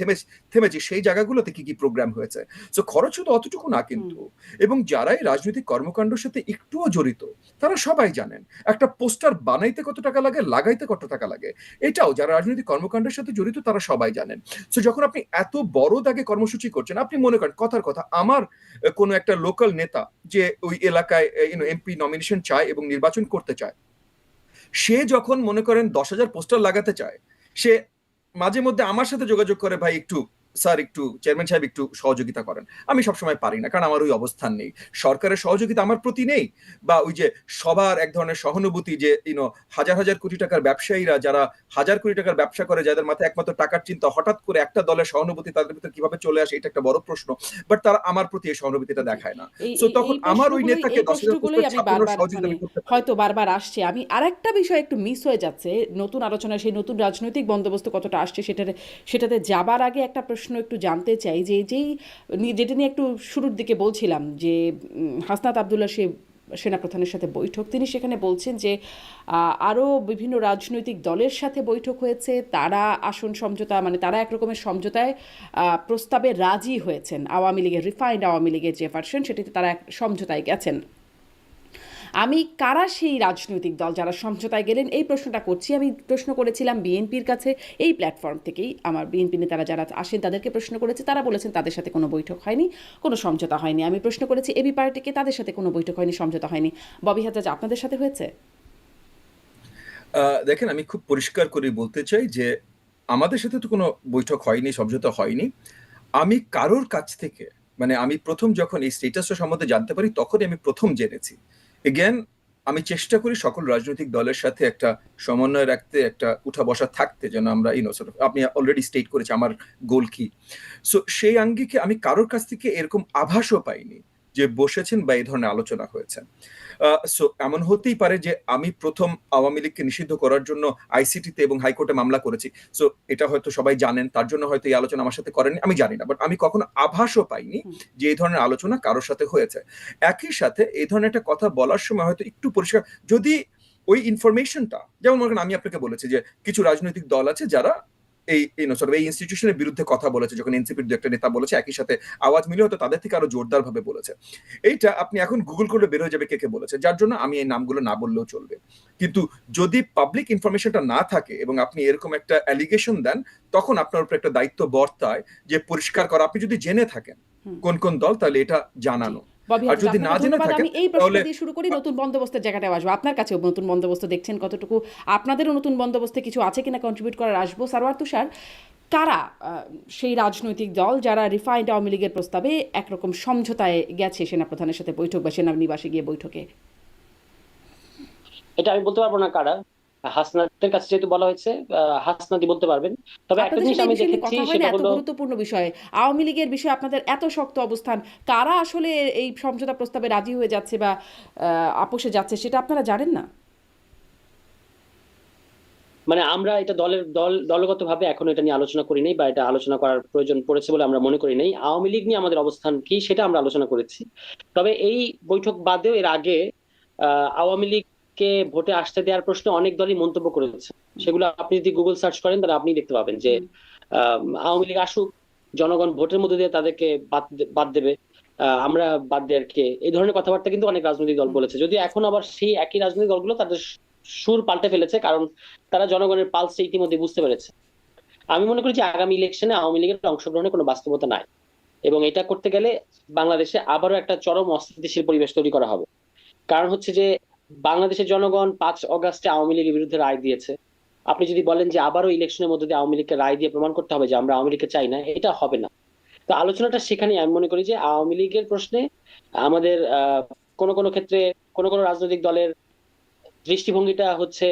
থেমেছি সেই জায়গাগুলোতে কি কি প্রোগ্রাম হয়েছে। তো খরচ শুধু অতটুকু না হুম। কিন্তু। এবং যারাই রাজনৈতিক কর্মকাণ্ডের সাথে একটুও জড়িত, তারা সবাই জানেন একটা পোস্টার বানাইতে কত টাকা লাগে, লাগাইতে কত টাকা লাগে। এটাও যারা রাজনৈতিক কর্মকাণ্ডের সাথে জড়িত তারা সবাই জানেন। তো যখন আপনি এত বড় দাগে কর্মসূচি করছেন, আপনি মনে করেন কথার কথা, আমার কোনো একটা লোকাল নেতা যে ওই এলাকায় এমপি নমিনেশন চায় এবং নির্বাচন করতে চায়, সে যখন মনে করেন 10,000 পোস্টার লাগাতে চায়, সে মাঝে মধ্যে আমার সাথে যোগাযোগ করে, ভাই একটু স্যার, একটু চেয়ারম্যান সাহেব একটু সহযোগিতা করেন। আমি সবসময় পারি না, কারণ আমার ওই অবস্থান নেই, সরকারের সহযোগিতা আমার প্রতি নেই, বা ওই যে সবার এক ধরনের সহানুভূতি, যে হাজার হাজার কোটি টাকার ব্যবসায়ীরা যারা হাজার কোটি টাকার ব্যবসা করে, যাদের মাথায় একমাত্র টাকার চিন্তা, হঠাৎ করে একটা দলের সহানুভূতি তাদের ভিতরে কিভাবে চলে আসে, এটা একটা বড় প্রশ্ন। বাট তারা আমার প্রতি এই সহানুভূতিটা জি। দেখায় না। এই সো এই তখন এই আমার ওই প্রশ্নগুলোই নেতাকে এই 10,000 প্রশ্নগুলোই পোস্টার আমি ছাপানোর বারবার সহযোগিতা মানে আমি করতে পারি। হয়তো বারবার আসছে। আমি আরেকটা বিষয় একটু মিস হয়ে যাচ্ছে। নতুন আলোচনা, সেই নতুন রাজনৈতিক বন্দোবস্ত কতটা আসছে সেটাতে যাবার আগে একটা প্রশ্ন একটু জানতে চাই, যে যেটা নিয়ে একটু শুরুর দিকে বলছিলাম, যে হাসনাত আবদুল্লাহ সে সেনাপ্রধানের সাথে বৈঠক, তিনি সেখানে বলছেন যে আরও বিভিন্ন রাজনৈতিক দলের সাথে বৈঠক হয়েছে, তারা আসন সমঝোতা, মানে তারা একরকমের সমঝোতায় প্রস্তাবে রাজি হয়েছেন। আওয়ামী লীগের, রিফাইন্ড আওয়ামী লীগের যে ভার্সন, সেটিতে তারা এক সমঝোতায় গেছেন। আমি কারা সেই রাজনৈতিক দল যারা সমঝোতায় গেলেন, এই প্রশ্নটা করছি। আমি প্রশ্ন করেছিলাম বিএনপির কাছে, এই প্ল্যাটফর্ম থেকেই আমার বিএনপি নেতারা যারা আসেন তাদেরকে প্রশ্ন করেছে, তারা বলেছেন তাদের সাথে কোনো বৈঠক হয়নি, কোনো সমঝোতা হয়নি। আমি প্রশ্ন করেছি এবি পার্টিকে, তাদের সাথে কোনো বৈঠক হয়নি, সমঝোতা হয়নি। ববি হাজরা, আপনাদের সাথে হয়েছে? দেখেন, আমি খুব পরিষ্কার করে বলতে চাই যে আমাদের সাথে তো কোনো বৈঠক হয়নি, সমঝোতা হয়নি। আমি কারোর কাছ থেকে, মানে আমি প্রথম যখন এই স্টেটাসটা সম্বন্ধে জানতে পারি, তখনই আমি প্রথম জেনেছি। এগেন, আমি চেষ্টা করি সকল রাজনৈতিক দলের সাথে একটা সমন্বয় রাখতে, একটা উঠা বসা থাকতে, যেন আমরা আপনি অলরেডি স্টেট করেছে আমার গোল কি। সো সেই আঙ্গিকে আমি কারোর কাছ থেকে এরকম আভাসও পাইনি যে বসেছেন বা এই ধরনের আলোচনা হয়েছে। সো এমন হতেই পারে যে আমি প্রথম আওয়ামী লীগকে নিষিদ্ধ করার জন্য আইসিটিতে এবং হাইকোর্টে মামলা করেছি। সো এটা হয়তো সবাই জানেন, তার জন্য হয়তো এই আলোচনা আমার সাথে করেনি, আমি জানি না। বাট আমি কখনো আভাসও পাইনি হুম। যে এই ধরনের আলোচনা কারোর সাথে হয়েছে। একই সাথে এই ধরনের একটা কথা বলার সময় হয়তো একটু পরিষ্কার, যদি ওই ইনফরমেশনটা, যেমন মনে করেন আমি আপনাকে বলেছি যে কিছু রাজনৈতিক দল আছে যারা এই ইনস্টিটিউশনের বিরুদ্ধে কথা বলেছে, যখন এনসিপির দু একটা নেতা বলেছে, একই সাথে আওয়াজ মিলে হয়তো তাদের থেকে আরো জোরদার ভাবে বলেছে। এইটা আপনি এখন গুগল করলে বের হয়ে যাবে কে কে বলেছে, যার জন্য আমি এই নামগুলো না বললেও চলবে। কিন্তু যদি পাবলিক ইনফরমেশনটা না থাকে এবং আপনি এরকম একটা অ্যালিগেশন দেন, তখন আপনার উপর একটা দায়িত্ব বর্তায় যে পরিষ্কার করা, আপনি যদি জেনে থাকেন হুম। কোন কোন দল, তাহলে এটা জি। জানানো। ববি আর হাজরা, যদি না আপনাকে জেনে ধন্যবাদ। থাকেন আমি এই তাহলে প্রশ্নটা দিয়ে শুরু করি, নতুন বন্দোবস্তের জায়গাটায় আসবো। আপনার কাছেও নতুন বন্দোবস্ত দেখছেন কতটুকু, আপনাদেরও নতুন বন্দোবস্তে কিছু আছে কিনা কন্ট্রিবিউট করার আসবো। সারওয়ার তুষার, কারা সেই রাজনৈতিক দল যারা রিফাইন্ড আওয়ামী লীগের প্রস্তাবে একরকম সমঝোতায় গেছে সেনাপ্রধানের সাথে বৈঠক বা সেনানিবাসে গিয়ে বৈঠকে? এটা আমি বলতে পারবো না কারা, হাসনাতের কাছে যেহেতু বলা হয়েছে, হাসনাতি বলতে পারবেন। তবে একটা আপনাদের জিনিস সাথে এই আমি বিষয় নিয়ে দেখেছি, কথা হয় না? সেটা এত হলো গুরুত্বপূর্ণ বিষয়ে আওয়ামী লীগের বিষয়ে আপনাদের এত শক্ত অবস্থান, কারা আসলে এই সমঝোতা প্রস্তাবে রাজি হয়ে যাচ্ছে বা আপোষে যাচ্ছে সেটা আপনারা জানেন না? মানে আমরা এটা দলগতভাবে এখনো এটা নিয়ে আলোচনা করি নাই, বা এটা আলোচনা করার প্রয়োজন পড়েছে বলে আমরা মনে করি নাই। আওয়ামী লীগ নিয়ে আমাদের অবস্থান কি সেটা আমরা আলোচনা করেছি। তবে এই বৈঠক বাদেও এর আগে আওয়ামী লীগকে ভোটে আসতে দেওয়ার প্রশ্নে অনেক দলই মন্তব্য করেছে। সেগুলো আপনি যদি গুগল সার্চ করেন তাহলে আপনি দেখতে পাবেন যে হুম। আওয়ামী লীগ আসুক, জনগণ ভোটের মধ্যে দিয়ে তাদেরকে বাদ দেবে, আমরা বাদ দেওয়ার কে, এই ধরনের কথাবার্তা কিন্তু অনেক রাজনৈতিক দল হুম। বলেছে। যদিও এখন আবার সেই একই রাজনৈতিক দলগুলো তাদের সুর পাল্টে ফেলেছে, কারণ তারা জনগণের পালসটা ইতিমধ্যে বুঝতে পেরেছে। আমি মনে করি যে আগামী ইলেকশনে আওয়ামী লীগের অংশগ্রহণের কোনো বাস্তবতা নাই, এবং এটা করতে গেলে বাংলাদেশে আবারও একটা চরম অস্থিতিশীল পরিবেশ তৈরি করা হবে। কারণ হচ্ছে যে বাংলাদেশের জনগণ 5 অগাস্টে আওয়ামী লীগের বিরুদ্ধে রায় দিয়েছে। আপনি যদি বলেন যে আবারও ইলেকশনের মধ্যে দিয়ে আওয়ামী লীগকে রায় দিয়ে প্রমাণ করতে হবে যে আমরা আওয়ামী লীগকে চাই না, এটা হবে না। তো আলোচনাটা সেখানে আমি মনে করি যে আওয়ামী লীগের প্রশ্নে আমাদের কোন কোন ক্ষেত্রে কোন কোন রাজনৈতিক দলের দৃষ্টিভঙ্গিটা হচ্ছে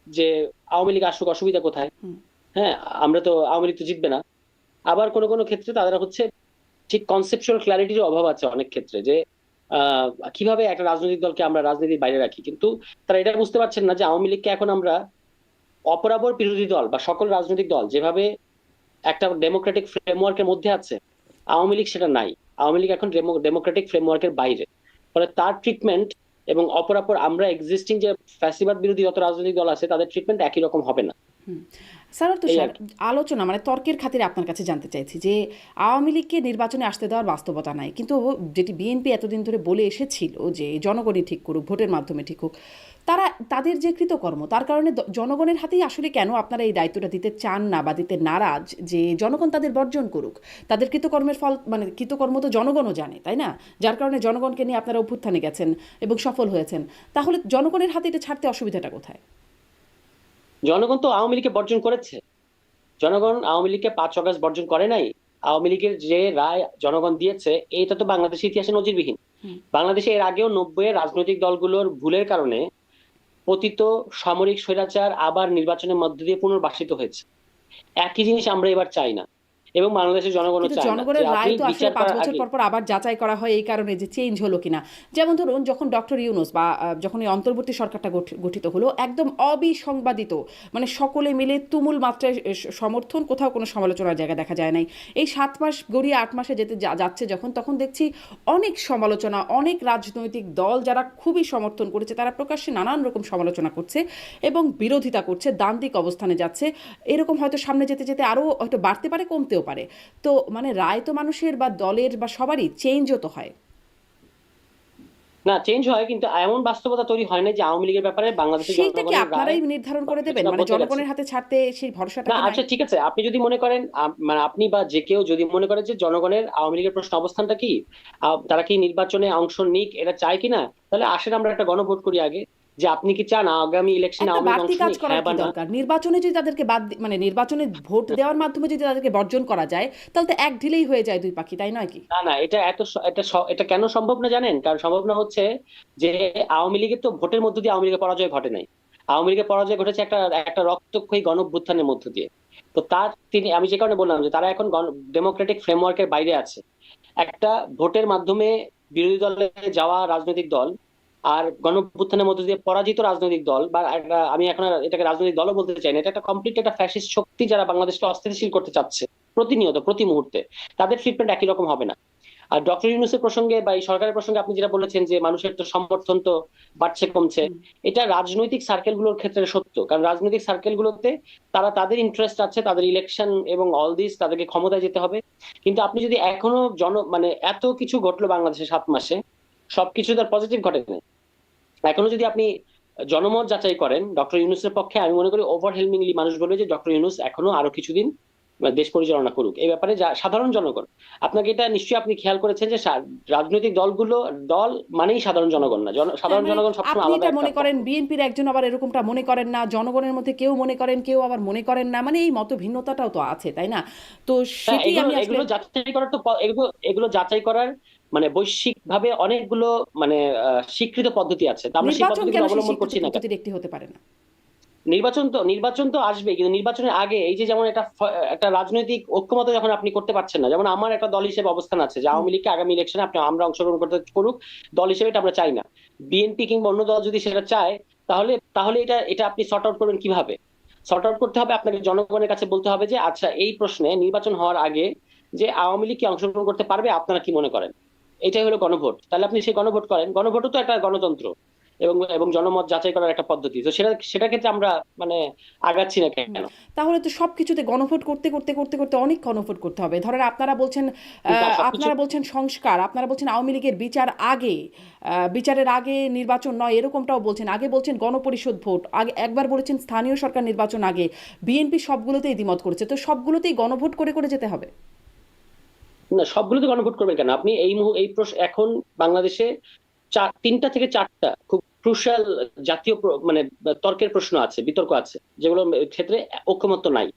যে আওয়ামী লীগ আসুক, অসুবিধা কোথায়, হুম। হ্যাঁ, আমরা তো আওয়ামী লীগ তো জিতবে না। আবার কোন কোন ক্ষেত্রে তাদের হচ্ছে ঠিক কনসেপচুয়াল ক্ল্যারিটির অভাব আছে অনেক ক্ষেত্রে, যে আহ কিভাবে একটা রাজনৈতিক দলকে আমরা রাজনীতির বাইরে রাখি। কিন্তু তারা এটা বুঝতে পারছেন না যে আওয়ামী লীগকে এখন আমরা অপরাপর বিরোধী দল বা সকল রাজনৈতিক দল যেভাবে একটা ডেমোক্রেটিক ফ্রেমওয়ার্কের মধ্যে আছে, আওয়ামী লীগ সেটা নাই। আওয়ামী লীগ এখন ডেমোক্রেটিক ফ্রেমওয়ার্কের বাইরে। ফলে তার ট্রিটমেন্ট এবং অপরাপর আমরা এক্সিস্টিং যে ফ্যাসিবাদ বিরোধী যত রাজনৈতিক দল আছে তাদের ট্রিটমেন্ট একই রকম হবে না। হুম। স্যার এই তুষার, আর কি। আলোচনা মানে তর্কের খাতিরে আপনার কাছে জানতে চাইছি যে আওয়ামী লীগকে নির্বাচনে আসতে দেওয়ার বাস্তবতা নাই, কিন্তু যেটি বিএনপি এতদিন ধরে বলে এসেছিল যে জনগণই ঠিক করুক, ভোটের মাধ্যমে ঠিক হোক, তারা তাদের যে কৃতকর্ম তার কারণে জনগণের হাতেই আসলে কেন আপনারা এই দায়িত্বটা দিতে চান না বা দিতে নারাজ যে জনগণ তাদের বর্জন করুক? তাদের কৃতকর্মের ফল মানে কৃতকর্ম তো জনগণও জানে, তাই না? যার কারণে জনগণকে নিয়ে আপনারা অভ্যুত্থানে গেছেন এবং সফল হয়েছেন। তাহলে জনগণের হাতে এটা ছাড়তে অসুবিধাটা কোথায়? জনগণ তো আওয়ামী লীগকে বর্জন করেছে। জনগণ আওয়ামী লীগকে 5 অগাস্ট বর্জন করে নাই। আওয়ামী লীগের যে রায় জনগণ দিয়েছে এটা তো বাংলাদেশের ইতিহাসে নজিরবিহীন। হুম। বাংলাদেশে এর আগেও 90-এর রাজনৈতিক দলগুলোর ভুলের কারণে পতিত সামরিক স্বৈরাচার আবার নির্বাচনের মধ্য দিয়ে পুনর্বাসিত হয়েছে। একই জিনিস আমরা এবার চাই না, এবং বাংলাদেশের জনগণও কিন্তু চায় না যে জনগণের আপনি রায় তো আসলে বিচার ৫ করার বছর আগে। পর পর আবার যাচাই করা হয় এই কারণে যে চেঞ্জ হলো কিনা। যেমন ধরুন যখন ডক্টর ইউনূস বা যখন এই অন্তর্বর্তী সরকারটা গঠিত হলো, একদম অবিসংবাদিত মানে সকলে মিলে তুমুল মাত্রায় সমর্থন, কোথাও কোনো সমালোচনার জায়গা দেখা যায় নাই। এই ৭ মাস গড়িয়ে ৮ মাসে যেতে যাচ্ছে যখন, তখন দেখছি অনেক সমালোচনা, অনেক রাজনৈতিক দল যারা খুবই সমর্থন করেছে তারা প্রকাশ্যে নানান রকম সমালোচনা করছে এবং বিরোধিতা করছে, দ্বান্দ্বিক অবস্থানে যাচ্ছে। এরকম হয়তো সামনে যেতে যেতে আরও হয়তো বাড়তে পারে, কমতেও পারে। তো মানে রায় তো মানুষের বা দলের বা সবারই চেঞ্জও তো হয়। না, চেঞ্জ হয়, কিন্তু এমন বাস্তবতা তৈরি হয় না যে আওয়ামী লীগের ব্যাপারে বাংলাদেশের সেইটা কি জনগণের রায় আপনারাই নির্ধারণ করে দেবেন? বাংলাদেশিরা মানে বদলে গেছে। জনগণের হাতে ছাড়তে সেই ভরসাটা না, কি নাই? আচ্ছা ঠিক আছে, আপনি যদি মনে করেন মানে আপনি বা যে কেউ যদি মনে করেন যে জনগণের আওয়ামী লীগের প্রশ্ন অবস্থানটা কি, তারা কি নির্বাচনে অংশ নিক এটা চায় কিনা, তাহলে আসেন আমরা একটা গণভোট করি আগে, যে আপনি কি চান আগামী ইলেকশনে একটা আওয়ামী লীগ বাড়তি অংশ কাজ নিক, করার হ্যাঁ কি বা না? দরকার? নির্বাচনে যদি তাদেরকে মানে নির্বাচনে ভোট দেওয়ার মাধ্যমে যদি তাদেরকে বর্জন করা যায়, তাহলে তো এক ঢিলেই হয়ে যায় দুই পাখি, তাই নয় কি? না না, এটা এটা কেন সম্ভব না জানেন? কারণ সম্ভব না হচ্ছে যে আওয়ামী লীগের তো ভোটের মধ্য দিয়ে আওয়ামী লীগের পরাজয় ঘটে নাই। আওয়ামী লীগের পরাজয় ঘটেছে একটা একটা রক্তক্ষয়ী গণঅভ্যুত্থানের মধ্য দিয়ে। তো আমি যে কারণে বললাম যে তারা এখন ডেমোক্রেটিক ফ্রেমওয়ার্কের বাইরে আছে। একটা ভোটের মাধ্যমে বিরোধী দলে যাওয়া রাজনৈতিক দল আর গণঅভ্যুত্থানের মধ্য দিয়ে পরাজিত রাজনৈতিক দল, বা আমি এখন আর এটাকে রাজনৈতিক দলও বলতে চাই না, এটা একটা কমপ্লিট একটা ফ্যাসিস্ট শক্তি যারা বাংলাদেশকে অস্থিতিশীল করতে চাচ্ছে প্রতিনিয়ত প্রতি মুহূর্তে, তাদের ট্রিটমেন্ট একই রকম হবে না। আর ডক্টর ইউনূসের প্রসঙ্গে বা এই সরকারের প্রসঙ্গে আপনি যেটা বলেছেন যে মানুষের তো সমর্থন তো বাড়ছে কমছে, হুম। এটা রাজনৈতিক সার্কেলগুলোর ক্ষেত্রে সত্য, কারণ রাজনৈতিক সার্কেলগুলোতে তারা তাদের ইন্টারেস্ট আছে, তাদের ইলেকশন এবং অল দিস, তাদেরকে ক্ষমতায় যেতে হবে। কিন্তু আপনি যদি এখনো মানে এত কিছু ঘটলো বাংলাদেশে 7 মাসে, সবকিছু তার পজিটিভ ঘটে না। এখনো যদি আপনি জনমত যাচাই করেন ডক্টর ইউনূসের পক্ষে, আমি মনে করি ওভারহেলমিংলি মানুষ বলবে যে ডক্টর ইউনূস এখনো আরো কিছুদিন দেশ পরিচালনা করুক। এই ব্যাপারে যা সাধারণ জনগণ, আপনাকে এটা নিশ্চয়ই আপনি খেয়াল করেছেন যে রাজনৈতিক দল মানেই সাধারণ জনগণ না, হ্যাঁ, সাধারণ মানে জনগণ সবসময় আপনি আলাদা এটা একটা মনে করেন, পক্ষ। বিএনপির একজন আবার এরকমটা মনে করেন না, জনগণের মধ্যে কেউ মনে করেন, কেউ আবার মনে করেন না, মানে এই মত ভিন্নতাটাও তো আছে, তাই না? তো হ্যাঁ, সেটি এগুলো আমি আসলে এগুলো যাচাই করার তো এগুলো যাচাই করার মানে বৈশ্বিক ভাবে অনেকগুলো মানে স্বীকৃত পদ্ধতি আছে, তো আমরা সেই নির্বাচন পদ্ধতিগুলো কেন সেই অবলম্বন স্বীকৃত করছি না কেন? পদ্ধতির একটি হতে পারে না? নির্বাচন তো আসবে, কিন্তু নির্বাচনের আগে এই যে যেমন একটা রাজনৈতিক ঐক্যমত যখন আপনি করতে পারছেন না, যেমন আমার একটা দল হিসেবে অবস্থান আছে যে হুম। আওয়ামী লীগকে আগামী ইলেকশনে আমরা অংশগ্রহণ করতে করুক, দল হিসেবে এটা আমরা চাই না। বিএনপি কিংবা অন্য দল যদি সেটা চায়, তাহলে তাহলে এটা এটা আপনি সর্ট আউট করবেন কিভাবে? সর্ট আউট করতে হবে, আপনাকে জনগণের কাছে বলতে হবে যে আচ্ছা, এই প্রশ্নে নির্বাচন হওয়ার আগে যে আওয়ামী লীগ কি অংশগ্রহণ করতে পারবে, আপনারা কি মনে করেন? এটাই হলো গণভোট। তাহলে আপনি সেই গণভোট করেন, গণভোটও তো একটা গণতন্ত্র এবং এবং জনমত যাচাই করার একটা পদ্ধতি। তো সেটার ক্ষেত্রে আমরা মানে আগাচ্ছি না হুম। কেন? তাহলে তো সবকিছুতে গণভোট করতে করতে করতে করতে অনেক গণভোট করতে হবে। ধরেন আপনারা বলছেন কিন্তু সবকিছু আপনারা বলছেন সংস্কার, আপনারা বলছেন আওয়ামী লীগের বিচার আগে, বিচারের আগে নির্বাচন নয় এরকমটাও বলছেন। আগে বলছেন গণপরিষদ ভোট, আগে একবার বলেছেন স্থানীয় সরকার নির্বাচন আগে। বিএনপি সবগুলোতেই দ্বিমত করেছে, তো সবগুলোতেই গণভোট করে করে যেতে হবে। না, সবগুলোতে গণভোট করবেন কেন আপনি? এই প্রশ্ন এখন বাংলাদেশে তিনটা থেকে চারটা খুব ক্রুশাল জাতীয় মানে তর্কের প্রশ্ন আছে, বিতর্ক আছে, যেগুলো ক্ষেত্রে ঐকমত্য নাই।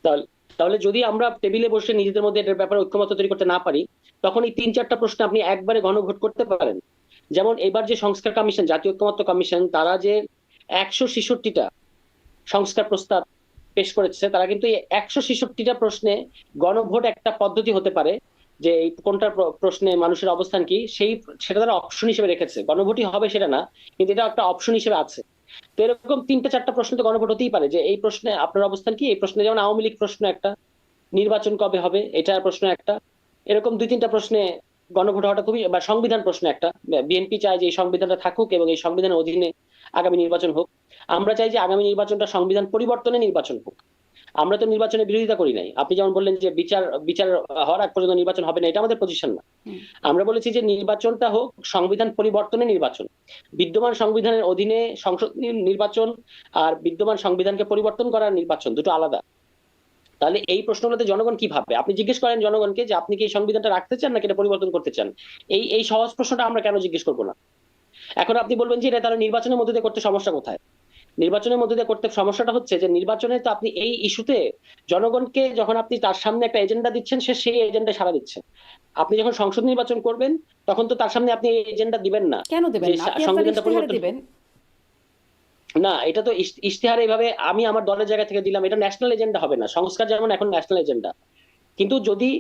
তাহলে তাহলে যদি আমরা টেবিলে বসে নিজেদের মধ্যে এটার ব্যাপারে ঐকমত্য তৈরি করতে না পারি, তখন এই তিন চারটা প্রশ্ন আপনি একবারে গণভোট করতে পারেন। যেমন এবার যে সংস্কার কমিশন, জাতীয় ঐকমত্য কমিশন, তারা যে 166টা সংস্কার প্রস্তাব পেশ করেছে, তারা কিন্তু এই 166টা প্রশ্নে গণভোট একটা পদ্ধতি হতে পারে, যে এই কোনটা প্রশ্নে মানুষের অবস্থান কি, সেটা তারা অপশন হিসেবে রেখেছে। গণভোটই হবে সেটা না, কিন্তু এটা একটা অপশন হিসেবে আছে। তো এরকম তিনটা চারটা প্রশ্ন তো গণভোট হতেই পারে, যে এই প্রশ্নে আপনার অবস্থান কি। এই প্রশ্নে যেমন আওয়ামী লীগ প্রশ্ন একটা, নির্বাচন কবে হবে এটা প্রশ্ন একটা, এরকম দুই তিনটা প্রশ্নে গণভোট হওয়াটা খুবই, বা সংবিধান প্রশ্ন একটা, বিএনপি চায় যে এই সংবিধানটা থাকুক এবং এই সংবিধানের অধীনে আগামী নির্বাচন হোক। আমরা চাই যে আগামী নির্বাচনটা সংবিধান পরিবর্তনে নির্বাচন হোক। আমরা তো নির্বাচনের বিরোধিতা করি নাই। আপনি যেমন বললেন যে বিচার বিচার হওয়ার আগ পর্যন্ত নির্বাচন হবে না, এটা আমাদের পজিশন না। হুম। আমরা বলেছি যে নির্বাচনটা হোক সংবিধান পরিবর্তনে নির্বাচন। বিদ্যমান সংবিধানের অধীনে সংসদ নির্বাচন আর বিদ্যমান সংবিধানকে পরিবর্তন করার নির্বাচন দুটো আলাদা। তাহলে এই প্রশ্নগুলোতে জনগণ কি ভাববে? আপনি জিজ্ঞেস করেন জনগণকে যে আপনি কি এই সংবিধানটা রাখতে চান নাকি এটা পরিবর্তন করতে চান। এই সহজ প্রশ্নটা আমরা কেন জিজ্ঞেস করবো না? এখন আপনি বলবেন যে এটা তাহলে নির্বাচনের মধ্যে দিয়ে করতে সমস্যা কোথায়? নির্বাচনের মধ্যে দিয়ে করতে সমস্যাটা হচ্ছে যে নির্বাচনে তো আপনি এই ইস্যুতে জনগণকে যখন আপনি তার সামনে একটা এজেন্ডা দিচ্ছেন, সে সেই এজেন্ডা সাড়া দিচ্ছে। আপনি যখন সংসদ নির্বাচন করবেন, তখন তো তার সামনে আপনি এই এজেন্ডা দিবেন না কেন দেবেন যে না? আপনি আপনার সংবিধানটা ইশতেহারে পরিবর্তন। দেবেন। না, এটা তো ইশতেহারে এইভাবে আমি আমার দলের জায়গা থেকে দিলাম, এটা ন্যাশনাল এজেন্ডা হবে না। সংস্কার যেমন এখন ন্যাশনাল এজেন্ডা, কিন্তু যদি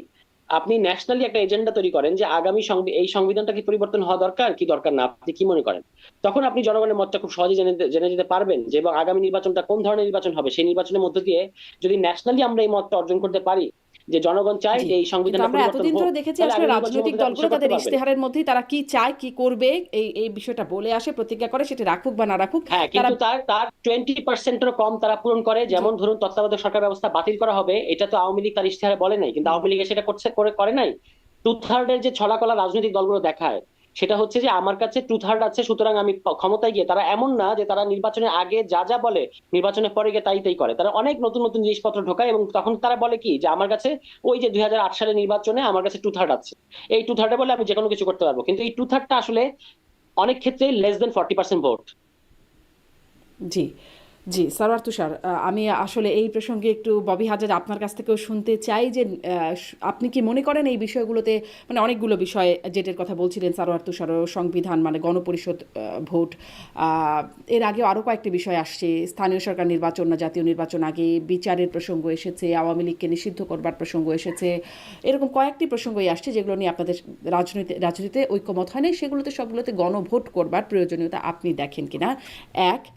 আপনি ন্যাশনালি একটা এজেন্ডা তৈরি করেন যে আগামী এই সংবিধানটা কি পরিবর্তন হওয়া দরকার কি দরকার না, আপনি কি মনে করেন, তখন আপনি জনগণের মতটা খুব সহজে জেনে যেতে পারবেন যে এবং আগামী নির্বাচনটা কোন ধরনের নির্বাচন হবে। সেই নির্বাচনের মধ্য দিয়ে যদি ন্যাশনালি আমরা এই মতটা অর্জন করতে পারি যে জনগণ চায় জি, যে এই কিন্তু সংবিধানটা আমরা পরিবর্তন এতদিন হোক, ধরে দেখেছি তাহলে আসলে আগামী নির্বাচনের রাজনৈতিক মধ্যে আপনি দলগুলো সেটা করতে তাদের পারবেন। ইশতেহারের মধ্যেই তারা কি চায় কি করবে এই এই বিষয়টা বলে আসে, প্রতিজ্ঞা করে, সেটা রাখুক বা না রাখুক হ্যাঁ, তারা। কিন্তু তার তার 20%-এরও কম তারা পূরণ করে। জি। যেমন ধরুন তত্ত্বাবধায়ক সরকার ব্যবস্থা বাতিল করা হবে, এটা তো আওয়ামী লীগ তার ইশতেহারে বলে নাই, কিন্তু হুম। আওয়ামী লীগ সেটা করে নাই। 2/3 যে ছলাকলা রাজনৈতিক দলগুলো দেখায়, সেটা হচ্ছে যে আমার কাছে 2/3 আছে, সুতরাং আমি ক্ষমতায় গিয়ে, তারা এমন না যে তারা নির্বাচনের আগে যা যা বলে নির্বাচনের পরে গিয়ে তাই তাই করে। তারা অনেক নতুন নতুন জিনিসপত্র ঢোকায় এবং তখন তারা বলে কি যে আমার কাছে ওই যে 2008 সালের নির্বাচনে আমার কাছে 2/3 আছে, এই 2/3 বলে আমি যে কোনো কিছু করতে পারবো। কিন্তু এই 2/3টা আসলে অনেক ক্ষেত্রে লেস দেন 40% ভোট। জি, জি, সারোয়ার তুষার, আমি আসলে এই প্রসঙ্গে একটু ববি হাজাজ আপনার কাছ থেকেও শুনতে চাই যে আপনি কি মনে করেন এই বিষয়গুলোতে, মানে অনেকগুলো বিষয় যেটার কথা বলছিলেন সারোয়ার তুষারও, সংবিধান মানে গণপরিষদ ভোট, এর আগেও আরও কয়েকটি বিষয় আসছে, স্থানীয় সরকার নির্বাচন না জাতীয় নির্বাচন আগে, বিচারের প্রসঙ্গ এসেছে, আওয়ামী লীগকে নিষিদ্ধ করবার প্রসঙ্গ এসেছে, এরকম কয়েকটি প্রসঙ্গই আসছে যেগুলো নিয়ে আপনাদের রাজনীতিতে ঐক্যমত হয় না। সেগুলোতে সবগুলোতে গণভোট করবার প্রয়োজনীয়তা আপনি দেখেন কিনা?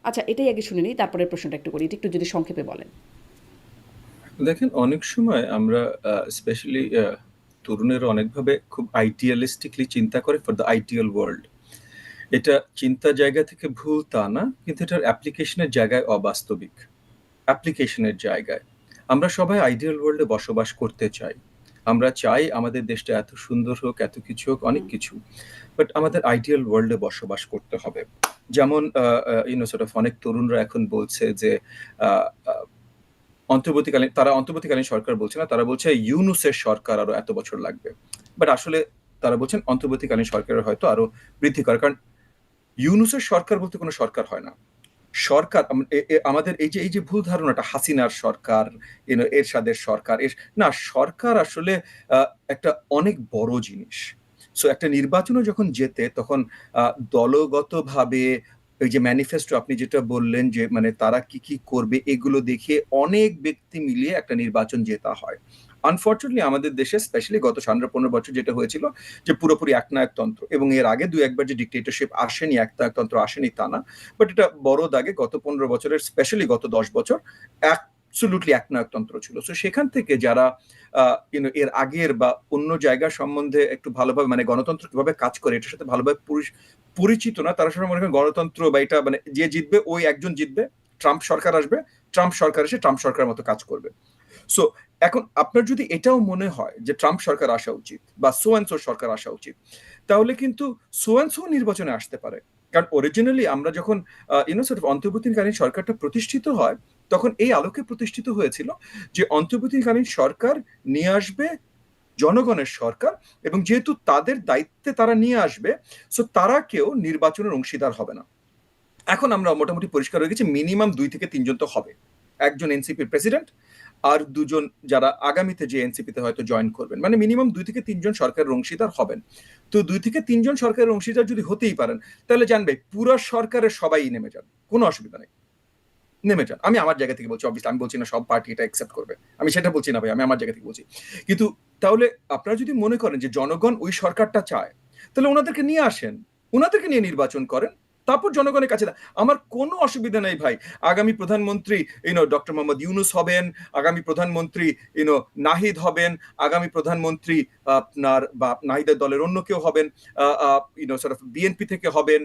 আচ্ছা, এটাই আগে শুনে নিই, তারপরে প্রশ্নটা একটু করি, এটা একটু যদি সংক্ষেপে বলেন। দেখেন, অনেক সময় আমরা স্পেশালি তরুণেরা অনেকভাবে খুব আইডিয়ালিস্টিকলি চিন্তা করে ফর দ্য আইডিয়াল ওয়ার্ল্ড। এটা চিন্তার জায়গা থেকে ভুল তা না, কিন্তু এটার অ্যাপ্লিকেশনের জায়গায় অবাস্তবিক। অ্যাপ্লিকেশনের জায়গায় আমরা সবাই আইডিয়াল ওয়ার্ল্ডে বসবাস করতে চাই। আমরা চাই আমাদের দেশটা এত সুন্দর হোক, এত কিছু হোক, অনেক হুম। কিছু। বাট আমাদের আইডিয়াল ওয়ার্ল্ডে বসবাস করতে হবে। যেমন অনেক তরুণরা এখন বলছে যে আহ, আহ, তারা অন্তর্বর্তীকালীন সরকার বলছে না, তারা বলছে ইউনূসের সরকার আরো এত বছর লাগবে। বাট আসলে তারা বলছেন অন্তর্বর্তীকালীন সরকারের হয়তো আরো বৃদ্ধি করে, কারণ ইউনূসের সরকার বলতে কোনো সরকার হয় না। সরকার আমাদের এই যে ভুল ধারণাটা, হাসিনার সরকার, এরশাদের সরকার, না, সরকার আসলে একটা অনেক বড় জিনিস। সো একটা নির্বাচনে যখন যেতে, তখন দলগতভাবে ওই যে ম্যানিফেস্টো আপনি যেটা বললেন যে মানে তারা কি কি করবে এগুলো দেখে অনেক ব্যক্তি মিলিয়ে একটা নির্বাচন জেতা হয়। আনফর্চুনেটলি আমাদের দেশে স্পেশালি গত 15-15 বছর যেটা হয়েছিল যে পুরোপুরি একনায়কতন্ত্র, এবং এর আগে দু একবার যে ডিক্টেটরশিপ আসেনি, একনায়কতন্ত্র আসেনি তা না, বাট এটা বড় দাগে গত 15 বছরের, স্পেশালি গত 10 বছর অ্যাবসলিউটলি একনায়কতন্ত্র ছিল। সো সেখান থেকে যারা এর আগের বা অন্য জায়গার সম্বন্ধে একটু ভালোভাবে মানে গণতন্ত্র কিভাবে কাজ করে এটার সাথে ভালোভাবে পরিচিত না, তারা সবাই মনে করেন গণতন্ত্র বা এটা মানে যে জিতবে ওই একজন জিতবে, ট্রাম্প সরকার আসবে, ট্রাম্প সরকার এসে ট্রাম্প সরকারের মতো কাজ করবে। সো এখন আপনার যদি এটাও মনে হয় যে ট্রাম্প সরকার আসা উচিত বা সো অ্যান্ড সো সরকার আসা উচিত, তাহলে কিন্তু সো অ্যান্ড সো নির্বাচনে আসতে পারে। কারণ অরিজিনালি আমরা যখন অন্তর্বর্তীকালীন সরকারটা প্রতিষ্ঠিত হয় তখন এই আলোকে প্রতিষ্ঠিত হয়েছিল যে অন্তর্বর্তীকালীন সরকার নিয়ে আসবে জনগণের সরকার, এবং যেহেতু তাদের দায়িত্বে তারা নিয়ে আসবে, সো তারা কেউ নির্বাচনের অংশীদার হবে না। এখন আমরা মোটামুটি পরিষ্কার হয়ে গেছি মিনিমাম 2 থেকে 3 জন তো হবে, একজন এনসিপির প্রেসিডেন্ট আর দুজন যারা আগামীতে যে এনসিপিতে হয়তো জয়েন করবেন, মানে মিনিমাম 2 থেকে 3 জন সরকারের অংশীদার হবেন। তো 2 থেকে 3 জন সরকারের অংশীদার যদি হতেই পারেন, তাহলে জানবে পুরো সরকারের সবাই নেমে যান, কোনো অসুবিধা নেই, নেমে যান। আমি আমার জায়গা থেকে বলছি, অবভিয়াসলি আমি বলছি না সব পার্টি এটা অ্যাকসেপ্ট করবে, আমি সেটা বলছি না ভাই, আমি আমার জায়গা থেকে বলছি। কিন্তু তাহলে আপনারা যদি মনে করেন যে জনগণ ওই সরকারটা চায়, তাহলে ওনাদেরকে নিয়ে আসেন, ওনাদেরকে নিয়ে নির্বাচন করেন, তারপর জনগণের কাছে আমার কোনো অসুবিধা নেই ভাই। আগামী প্রধানমন্ত্রী ডক্টর মোহাম্মদ ইউনুস হবেন, আগামী প্রধানমন্ত্রী নাহিদ হবেন, আগামী প্রধানমন্ত্রী আপনার বা নাহিদের দলের অন্য কেউ হবেন, বিএনপি থেকে হবেন,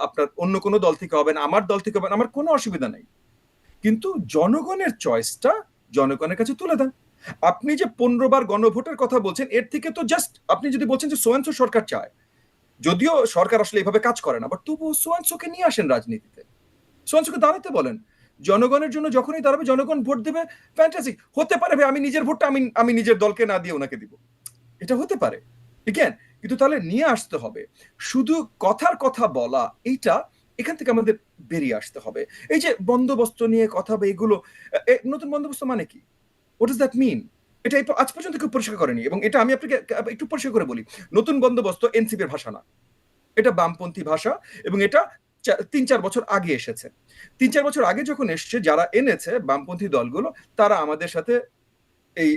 আপনার অন্য কোনো দল থেকে হবেন, আমার দল থেকে হবেন, আমার কোনো অসুবিধা নেই। কিন্তু জনগণের চয়েসটা জনগণের কাছে তুলে দেন। আপনি যে 15 বার গণভোটের কথা বলছেন, এর থেকে তো জাস্ট আপনি যদি বলছেন যে সোয়ানসো সরকার চায়, যদিও সরকার আসলে এইভাবে কাজ করে না, বাট তবুও সোয়ানসোকে নিয়ে আসেন রাজনীতিতে, সোয়ানসোকে দাঁড়াতে বলেন। জনগণের জন্য যখনই দাঁড়াবে জনগণ ভোট দেবে, ফ্যান্টাসি হতে পারে ভাই, আমি নিজের ভোটটা আমি নিজের দলকে না দিয়ে ওনাকে দিব, এটা হতে পারে, ঠিক আছে, কিন্তু তাহলে নিয়ে আসতে হবে। শুধু কথার কথা বলা এইটা, এখান থেকে আমাদের বেরিয়ে আসতে হবে। এই যে বন্দোবস্ত নিয়ে কথা বা এগুলো, নতুন বন্দোবস্ত মানে কি, হোয়াট ডাজ দ্যাট মিন, এটা আজ পর্যন্ত কেউ পরিষ্কার করেনি, এবং এটা আমি আপনাকে একটু পরিষ্কার করে বলি, নতুন বন্দোবস্ত এনসিপির ভাষা না, এটা বামপন্থী ভাষা, এবং এটা 3-4 বছর আগে এসেছে। 3-4 বছর আগে যখন এসছে, যারা এনেছে বামপন্থী দলগুলো, তারা আমাদের সাথে এই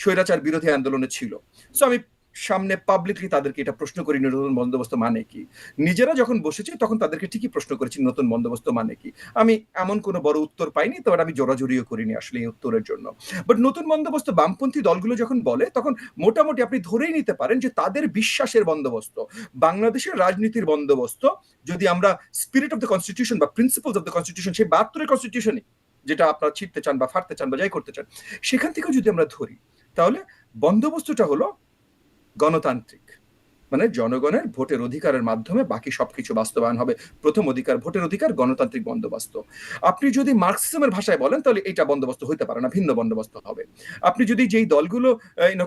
স্বৈরাচার বিরোধী আন্দোলনে ছিল। সো আমি সামনে পাবলিকলি তাদেরকে এটা প্রশ্ন করি, নতুন বন্দোবস্ত মানে কি। নিজেরা যখন বসেছি তখন তাদেরকে ঠিকই প্রশ্ন করেছি নতুন বন্দোবস্ত মানে কি। আমি এমন কোনো বড় উত্তর পাইনি, তবে আমি জোরাজুরিও করিনি আসলে এই উত্তরের জন্য। বাট নতুন বন্দোবস্ত বামপন্থী দলগুলো যখন বলে, তখন মোটামুটি আপনি ধরেই নিতে পারেন যে তাদের বিশ্বাসের বন্দোবস্ত, বাংলাদেশের রাজনীতির বন্দোবস্ত, যদি আমরা স্পিরিট অফ দ্য কনস্টিটিউশন বা প্রিন্সিপালস অফ দ্য কনস্টিটিউশন, সেই 72-এর কনস্টিটিউশনই যেটা আপনারা ছিঁড়তে চান বা ফাটতে চান বা যাই করতে চান, সেখান থেকেও যদি আমরা ধরি, তাহলে বন্দোবস্তটা হলো গণতান্ত্রিক, মানে জনগণের ভোটের অধিকারের মাধ্যমে বাকি সবকিছু বাস্তবায়ন হবে। প্রথম অধিকার ভোটের অধিকার, গণতান্ত্রিক বন্দোবস্ত। আপনি যদি মার্কসিজমের ভাষায় বলেন, তাহলে এটা বন্দোবস্ত হইতে পারে না, ভিন্ন বন্দোবস্ত হবে। আপনি যদি যেই দলগুলো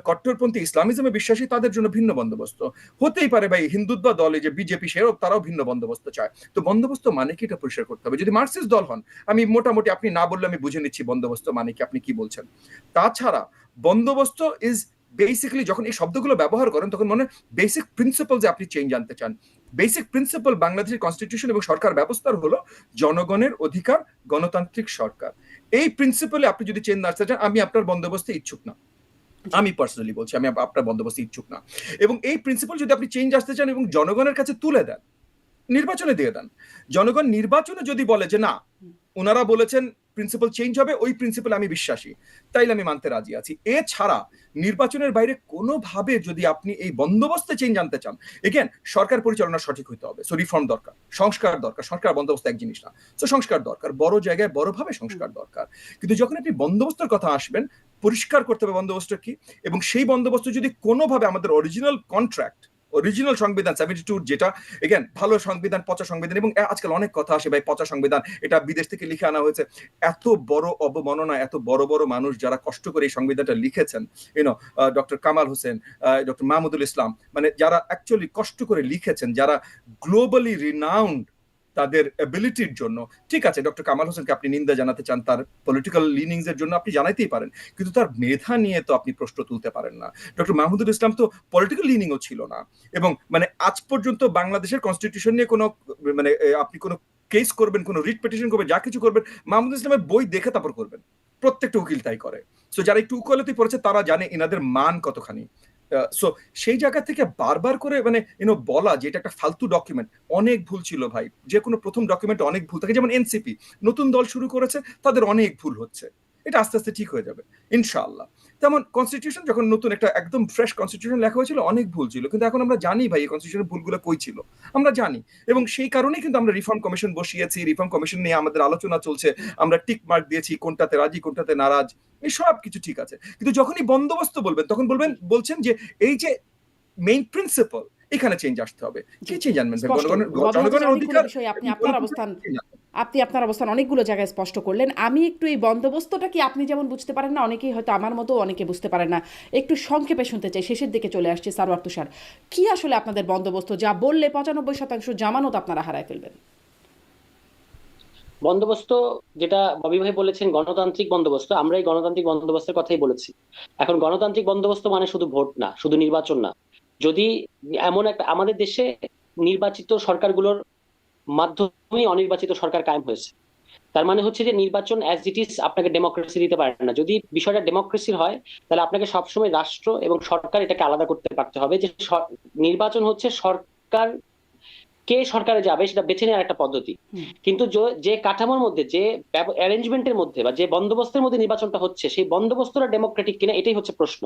কট্টরপন্থী ইসলামিজমে বিশ্বাসী, তাদের জন্য ভিন্ন বন্দোবস্ত হতেই পারে ভাই। হিন্দুত্ব দলে যে বিজেপি, সেও তারাও ভিন্ন বন্দোবস্ত চায়। তো বন্দোবস্ত মানে কি, এটা পরিষ্কার করতে হবে। যদি মার্কসিস্ট দল হন, আমি মোটামুটি, আপনি না বললে আমি বুঝে নিচ্ছি বন্দোবস্ত মানে কি, আপনি কি বলছেন। তাছাড়া বন্দোবস্ত ইজ বেসিক্যালি, যখন এই শব্দগুলো ব্যবহার করেন তখন মনে বেসিক প্রিন্সিপাল যে আপনি চেঞ্জ আনতে চান। বেসিক প্রিন্সিপাল বাংলাদেশের কনস্টিটিউশন এবং সরকার ব্যবস্থার হলো জনগণের অধিকার, গণতান্ত্রিক সরকার। এই প্রিন্সিপালে আপনি যদি চেঞ্জ আনতে চান, আমি আপনার বন্দোবস্তে ইচ্ছুক না, আমি পার্সোনালি বলছি, আমি আপনার বন্দোবস্তে ইচ্ছুক না। এবং এই প্রিন্সিপাল যদি আপনি চেঞ্জ আসতে চান এবং জনগণের কাছে তুলে দেন, নির্বাচনে দিয়ে দেন, জনগণ নির্বাচনে যদি বলে যে না, ওনারা বলেছেন প্রিন্সিপাল চেঞ্জ হবে, ওই প্রিন্সিপাল আমি বিশ্বাসী, তাইলে আমি মানতে রাজি আছি। এছাড়া নির্বাচনের বাইরে কোনোভাবে যদি আপনি এই বন্দোবস্তে চেঞ্জ আনতে চান, এগেন সরকার পরিচালনা সঠিক হইতে হবে। সো রিফর্ম দরকার, সংস্কার দরকার, সরকার বন্দোবস্ত এক জিনিস না। সো সংস্কার দরকার, বড় জায়গায় বড়ভাবে সংস্কার দরকার। কিন্তু যখন আপনি বন্দোবস্তের কথা আসবেন, পরিষ্কার করতে হবে বন্দোবস্ত কি, এবং সেই বন্দোবস্ত যদি কোনোভাবে আমাদের অরিজিনাল কন্ট্রাক্ট, অরিজিনাল সংবিধান 72, যেটা এগেন ভালো সংবিধান, পচা সংবিধান, এবং আজকাল অনেক কথা আসে ভাই পচা সংবিধান, এটা বিদেশ থেকে লিখে আনা হয়েছে। এত বড় অবমাননা, এত বড় বড় মানুষ যারা কষ্ট করে এই সংবিধানটা লিখেছেন, ডক্টর কামাল হোসেন, ডক্টর মাহমুদুল ইসলাম, মানে যারা অ্যাকচুয়ালি কষ্ট করে লিখেছেন, যারা গ্লোবালি রিনাউন্ড তাদের এবিলিটির জন্য। ঠিক আছে, ডক্টর কামাল হোসেনকে আপনি নিন্দা জানাতে চান তার পলিটিক্যাল লিনিংস এর জন্য, আপনি জানাইতেই পারেন, কিন্তু তার মেধা নিয়ে তো আপনি প্রশ্ন তুলতে পারেন না। ডক্টর মাহমুদুল ইসলাম তো পলিটিক্যাল লিনিংও ছিল না, এবং মানে আজ পর্যন্ত বাংলাদেশের কনস্টিটিউশন নিয়ে কোনো মানে আপনি কোনো কেস করবেন, কোনো রিট পিটিশন করবেন, যা কিছু করবেন, মাহমুদুল ইসলামের বই দেখে তারপর করবেন। প্রত্যেকটা উকিল তাই করে। সো যারা একটু উকালতি পড়েছে তারা জানে এনাদের মান কতখানি। সো সেই জায়গা থেকে বারবার করে মানে বলা যে এটা একটা ফালতু ডকুমেন্ট, অনেক ভুল ছিল ভাই। যে কোনো প্রথম ডকুমেন্টে অনেক ভুল থাকে, যেমন এনসিপি নতুন দল শুরু করেছে, তাদের অনেক ভুল হচ্ছে, এটা আস্তে আস্তে ঠিক হয়ে যাবে ইনশাআল্লাহ। তেমন কনস্টিটিউশন যখন নতুন একটা একদম ফ্রেশ কনস্টিটিউশন লেখা হয়েছিল, অনেক ভুল ছিল, কিন্তু এখন আমরা জানি ভাই এই কনস্টিটিউশনের ভুলগুলো কই ছিল, আমরা জানি। এবং সেই কারণেই কিন্তু আমরা রিফর্ম কমিশন বসিয়েছি, রিফর্ম কমিশন নিয়ে আমাদের আলোচনা চলছে, আমরা টিক মার্ক দিয়েছি কোনটাতে রাজি কোনটাতে নারাজ, এই সব কিছু ঠিক আছে। কিন্তু যখনই বন্দোবস্ত বলবেন তখন বলছেন যে এই যে মেইন প্রিন্সিপাল, এখানে চেঞ্জ আসতে হবে। জি, কি চেঞ্জ আনবেন ভাই? স্পষ্ট। জনগণের অনেকগুলো অধিকার বিষয় আপনি এবং আপনার অবস্থান অনেকগুলো জায়গায় স্পষ্ট করলেন। আমি একটু এই বন্দোবস্তটা কি আপনি যেমন বুঝতে পারেন না, অনেকেই হয়তো আমার মতো অনেকে বুঝতে পারেন না, একটু সংক্ষেপে শুনতে চাই। শেষের দিকে চলে আসছে সারওয়ার তুষার, কি আসলে আপনাদের বন্দোবস্ত, যা বললে 95% জামানত আপনারা হারায় ফেলবেন? বন্দোবস্ত যেটা ববি ভাই বলেছেন গণতান্ত্রিক বন্দোবস্ত, আমরা এই গণতান্ত্রিক বন্দোবস্তের কথাই বলেছি। এখন গণতান্ত্রিক বন্দোবস্ত মানে শুধু ভোট না, শুধু নির্বাচন না। যদি এমন একটা আমাদের দেশে নির্বাচিত সরকারগুলোর মাধ্যমেই অনির্বাচিত সরকার কায়েম হয়েছে, তার মানে হচ্ছে যে নির্বাচন অ্যাজ ইট ইজ আপনাকে ডেমোক্রেসি দিতে পারে না। যদি বিষয়টা ডেমোক্রেসির হয়, তাহলে আপনাকে সবসময় রাষ্ট্র এবং সরকার এটাকে আলাদা করতে পারতে হবে, যে নির্বাচন হচ্ছে সরকার কে সরকারে যাবে সেটা বেছে নেওয়ার একটা পদ্ধতি। কিন্তু যে কাঠামোর মধ্যে, যে অ্যারেঞ্জমেন্টের মধ্যে বা যে বন্দোবস্তের মধ্যে নির্বাচনটা হচ্ছে, সেই বন্দোবস্তটা ডেমোক্রেটিক কিনা, এটাই হচ্ছে প্রশ্ন।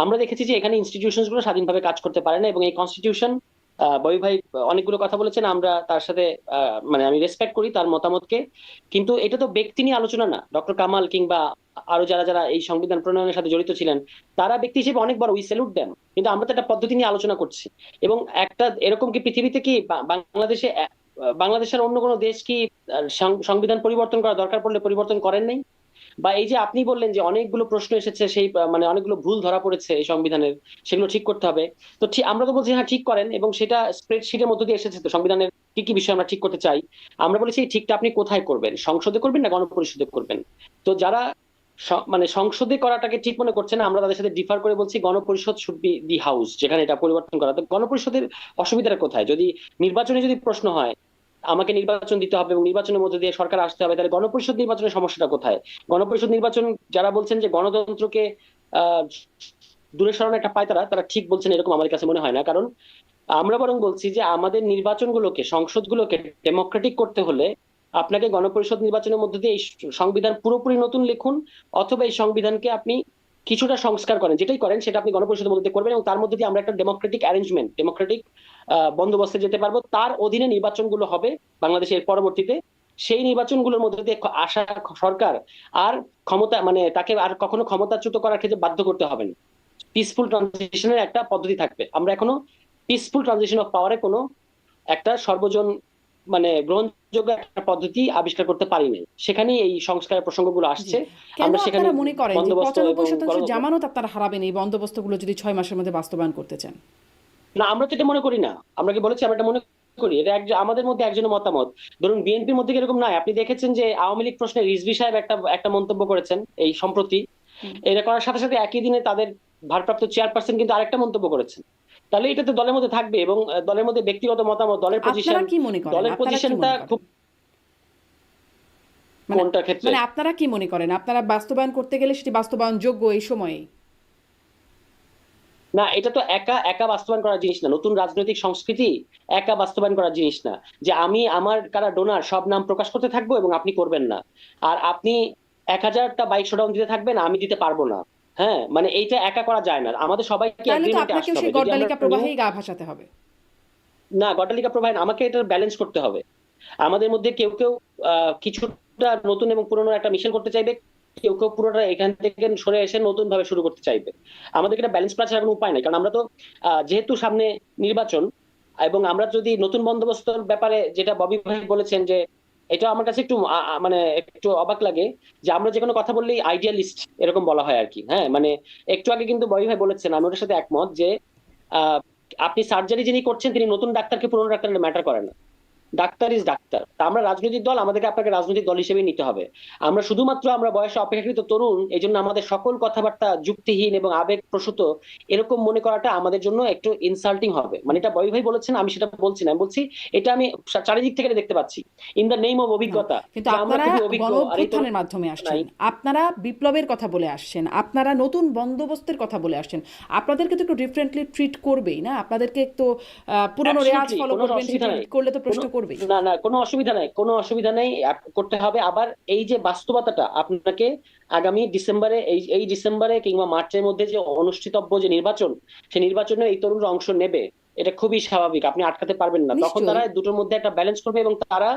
আমরা দেখেছি যে এখানে ইনস্টিটিউশন গুলো স্বাধীনভাবে কাজ করতে পারে না, এবং এই কনস্টিটিউশন, ববি ভাই অনেকগুলো কথা বলেছেন, আমরা তার সাথে মানে আমি রেসপেক্ট করি তার মতামতকে। কিন্তু এটা তো ব্যক্তি নিয়ে আলোচনা না। ডক্টর কামাল কিংবা আরো যারা যারা এই সংবিধান প্রণয়নের সাথে জড়িত ছিলেন, তারা ব্যক্তি হিসেবে অনেক বড়, উই স্যালুট দেন, কিন্তু আমরা তো একটা পদ্ধতি নিয়ে আলোচনা করছি। এবং একটা এরকম কি পৃথিবীতে কি বাংলাদেশে বাংলাদেশের অন্য কোনো দেশ কি সংবিধান পরিবর্তন করা দরকার পড়লে পরিবর্তন করেন নাই? বা এই যে আপনি বললেন যে অনেকগুলো প্রশ্ন এসেছে, সেই মানে অনেকগুলো ভুল ধরা পড়েছে এই সংবিধানের, সেগুলো ঠিক করতে হবে। তো ঠিক আমরা তো বলছি হ্যাঁ ঠিক করেন, এবং সেটা স্প্রেডশিটের মধ্যে দিয়ে এসেছে তো সংবিধানের কি কি বিষয় আমরা ঠিক করতে চাই। আমরা বলেছি এই ঠিকটা আপনি কোথায় করবেন, সংসদে করবেন না গণপরিষদে করবেন? তো যারা মানে সংসদে করাটাকে ঠিক মনে করছে না, আমরা তাদের সাথে ডিফার করে বলছি গণপরিষদ শুড বি দি হাউস যেখানে এটা পরিবর্তন করা। তো গণপরিষদের অসুবিধাটা কোথায়? যদি নির্বাচনে যদি প্রশ্ন হয়, আমাকে নির্বাচন দিতে হবে এবং নির্বাচনের মধ্যে দিয়ে সরকার আসতে হবে, তাহলে গণপরিষদ নির্বাচনের সমস্যাটা কোথায়? গণপরিষদ নির্বাচন, যারা বলছেন যে গণতন্ত্রকে আহ দূরে সরানো একটা পায়, তারা তারা ঠিক বলছেন এরকম আমাদের কাছে মনে হয় না। কারণ আমরা বরং বলছি যে আমাদের নির্বাচনগুলোকে, সংসদগুলোকে ডেমোক্রেটিক করতে হলে আপনাকে গণপরিষদ নির্বাচনের মধ্যে দিয়ে এই সংবিধান পুরোপুরি নতুন লিখুন, অথবা এই সংবিধানকে আপনি কিছুটা সংস্কার করেন, যেটাই করেন সেটা আপনি গণপরিষদের মধ্যে দিয়ে করবেন, এবং তার মধ্যে দিয়ে আমরা একটা ডেমোক্রেটিক অ্যারেঞ্জমেন্ট, ডেমোক্রেটিক বন্দোবস্তে যেতে পারবো। তার অধীনে নির্বাচনগুলো হবে বাংলাদেশের পরবর্তীতে। সেই নির্বাচনগুলোর মধ্যে দিয়ে আসা সরকার আর ক্ষমতা, মানে তাকে আর কখনো ক্ষমতাচ্যুত করার ক্ষেত্রে বাধ্য করতে হবে না। পিসফুল ট্রানজিশনের একটা পদ্ধতি থাকবে। আমরা এখনো পিসফুল ট্রানজিশন অফ পাওয়ারে কোনো একটা সর্বজন মানে গ্রহণযোগ্য একটা পদ্ধতি আবিষ্কার করতে পারি নাই, সেখানেই এই সংস্কারের প্রসঙ্গগুলো জি, আসছে। কেন আমরা সেখানে আপনারা মনে করেন যে বন্দোবস্ত এবং 95% জামানত আপনারা হারাবেন এই বন্দোবস্তগুলো যদি 6 মাসের মধ্যে বাস্তবায়ন করতে চান? না, আমরা তো এটা মনে করি না। আমরা কি বলেছি আমরা এটা মনে করি? এটা আমাদের মধ্যে একজনের মতামত। ধরুন বিএনপির মধ্যে এরকম নাই। আপনি দেখেছেন যে আওয়ামী লীগ প্রশ্নে রিজভী সাহেব একটা একটা মন্তব্য করেছেন এই সম্প্রতি। এটা করার সাথে সাথে একই দিনে তাদের ভারপ্রাপ্ত চেয়ারপারসন কিন্তু আরেকটা মন্তব্য করেছেন। তাহলে এটা তো দলের মধ্যে থাকবে, এবং দলের মধ্যে ব্যক্তিগত মতামত, দলের পজিশন, আপনারা কি মনে করেন? দলের আপনারা কি পজিশনটা মনে খুব করেন? মানে কোনটার ক্ষেত্রে। মানে আপনারা কি মনে করেন? আপনারা বাস্তবায়ন করতে গেলে সেটি বাস্তবায়নযোগ্য এই সময়ে? না, এটা তো একা একা বাস্তবায়ন করার জিনিস না। নতুন রাজনৈতিক সংস্কৃতি একা বাস্তবায়ন করার জিনিস না, যে আমি আমার কারা ডোনার সব নাম প্রকাশ করতে থাকবো এবং আপনি করবেন না, আর আপনি 1000টা বাইক শোডাউন দিতে থাকবেন, আমি দিতে পারবো না। হ্যাঁ, মানে এইটা একা করা যায় না, আমাদের সবাইকে তাহলে তো এগ্রিমেন্টে আপনাকেও আসতে হবে। সেই যদি আমরা গড্ডালিকা প্রবাহেই গা ভাসাতে হবে। না, গড্ডালিকা প্রভাইড, আমাকে এটা ব্যালেন্স করতে হবে। আমাদের মধ্যে কেউ কেউ কিছুটা নতুন এবং পুরনো একটা মিশেল করতে চাইবে, কেউ কেউ পুরোটা এখান থেকে সরে এসে নতুন ভাবে শুরু করতে চাইবে। আমাদেরকে এটা ব্যালেন্স করা ছাড়া কোনো উপায় নাই। কারণ আমরা তো যেহেতু সামনে নির্বাচন, এবং আমরা যদি নতুন বন্দোবস্তর ব্যাপারে যেটা ববি ভাই বলেছেন, যে এটা আমার কাছে একটু মানে একটু অবাক লাগে, যে আমরা যে কোনো কথা বললেই আইডিয়ালিস্ট এরকম বলা হয় আর কি। হ্যাঁ, মানে একটু আগে কিন্তু ববি ভাই বলেছেন, আমি ওটার সাথে একমত, যে আহ, আপনি সার্জারি যিনি করছেন তিনি নতুন ডাক্তারকে পুরনো ডাক্তার ম্যাটার করে না। Doctor is doctor. তা আমরা রাজনৈতিক দল, আমাদেরকে আপনাকে রাজনৈতিক দল হিসেবেই নিতে হবে। আমরা বয়সে অপেক্ষাকৃত তরুণ, এই জন্য আমাদের সকল কথাবার্তা যুক্তিহীন এবং আবেগ প্রসূত এরকম মনে করাটা আমাদের জন্য একটু ইনসাল্টিং হবে। মানে এটা ববি ভাই বলেছেন, আমি সেটা বলছি না, আমি বলছি এটা আমি চারিদিক থেকে দেখতে পাচ্ছি, ইন দ্য নেম অফ না, অভিজ্ঞতা, কিন্তু যে আমরা আপনারা খুবই অভিজ্ঞ গণ আর এই তরুণ অভ্যুত্থানের মাধ্যমে আসছেন, নাই। আপনারা বিপ্লবের কথা বলে আসছেন, আপনারা নতুন বন্দোবস্তের কথা বলে আসছেন, আপনাদেরকে তো একটু ডিফারেন্টলি ট্রিট করবেই না? আপনাদেরকে একটু পুরনো রেওয়াজ অ্যাবসলিউটলি ফলো কোনো করবেন, অসুবিধা সেটা নাই, করলে তো কোনো প্রশ্ন করবেই। না না কোনো অসুবিধা নাই, কোনো অসুবিধা নাই, করতে হবে। আবার এই যে বাস্তবতাটা আপনাকে আগামী ডিসেম্বরে, এই ডিসেম্বরে কিংবা মার্চের মধ্যে যে অনুষ্ঠিতব্য যে নির্বাচন, সেই নির্বাচনে এই তরুণরা অংশ নেবে, এটা খুবই স্বাভাবিক, আপনি আটকাতে পারবেন না। তখন নিশ্চয়ই। তারা দুটোর মধ্যে একটা ব্যালেন্স করবে, এবং তারা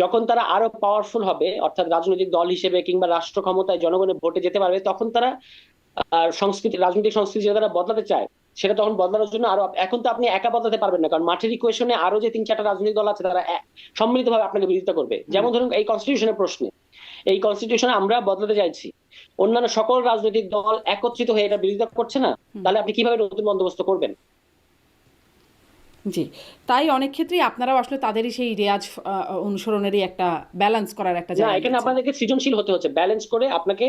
যখন তারা আরো পাওয়ারফুল হবে, অর্থাৎ রাজনৈতিক দল হিসেবে কিংবা রাষ্ট্র ক্ষমতায় জনগণের ভোটে যেতে পারবে, তখন তারা রাজনৈতিক সংস্কৃতি যেটা তারা বদলাতে চায়, সেটা তখন বদলানোর জন্য আরো, এখন তো আপনি একা বদলাতে পারবেন না, কারণ মাঠের ইকুয়েশনে আরো যে 3-4টা রাজনৈতিক দল আছে, তারা সম্মিলিতভাবে আপনাকে বিরোধিতা করবে। হুম। যেমন ধরুন এই কনস্টিটিউশনের প্রশ্নে, এই কনস্টিটিউশনে আমরা বদলাতে চাইছি, অন্যান্য সকল রাজনৈতিক দল একত্রিত হয়ে এটা বিরোধিতা করছে না, হুম। তাহলে আপনি কিভাবে নতুন বন্দোবস্ত করবেন? জি, তাই অনেক ক্ষেত্রেই আপনারাও আসলে তাদেরই সেই রেয়াজ অনুসরণেরই একটা ব্যালেন্স করার একটা না, জায়গা এখানে নিয়েছেন। আপনাদেরকে সৃজনশীল হতে হচ্ছে, ব্যালেন্স করে আপনাকে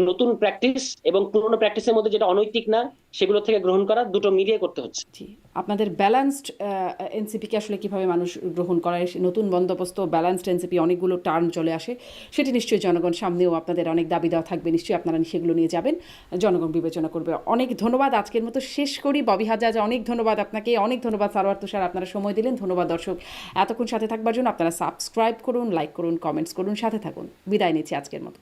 নতুন প্র্যাকটিস এবং পুরোনো প্র্যাকটিসের মধ্যে যেটা অনৈতিক না সেগুলো থেকে গ্রহণ করা, দুটো মিলিয়ে করতে হচ্ছে। জি, আপনাদের ব্যালেন্সড এনসিপিকে আসলে কিভাবে মানুষ গ্রহণ করে, সে নতুন বন্দোবস্ত ব্যালেন্সড এনসিপি অনেকগুলো টার্ম চলে আসে, সেটি নিশ্চয়ই জনগণ সামনেও আপনাদের অনেক দাবি দেওয়া থাকবে, নিশ্চয়ই আপনারা সেগুলো নিয়ে যাবেন, জনগণ বিবেচনা করবে। অনেক ধন্যবাদ, আজকের মতো শেষ করি। ববি হাজ্জাজ, অনেক ধন্যবাদ আপনাকে, অনেক ধন্যবাদ সারোয়ার তুষার, আপনারা সময় দিলেন। ধন্যবাদ দর্শক এতক্ষণ সাথে থাকবার জন্য। আপনারা সাবস্ক্রাইব করুন, লাইক করুন, কমেন্টস করুন, সাথে থাকুন। বিদায় নিচ্ছি আজকের মতো।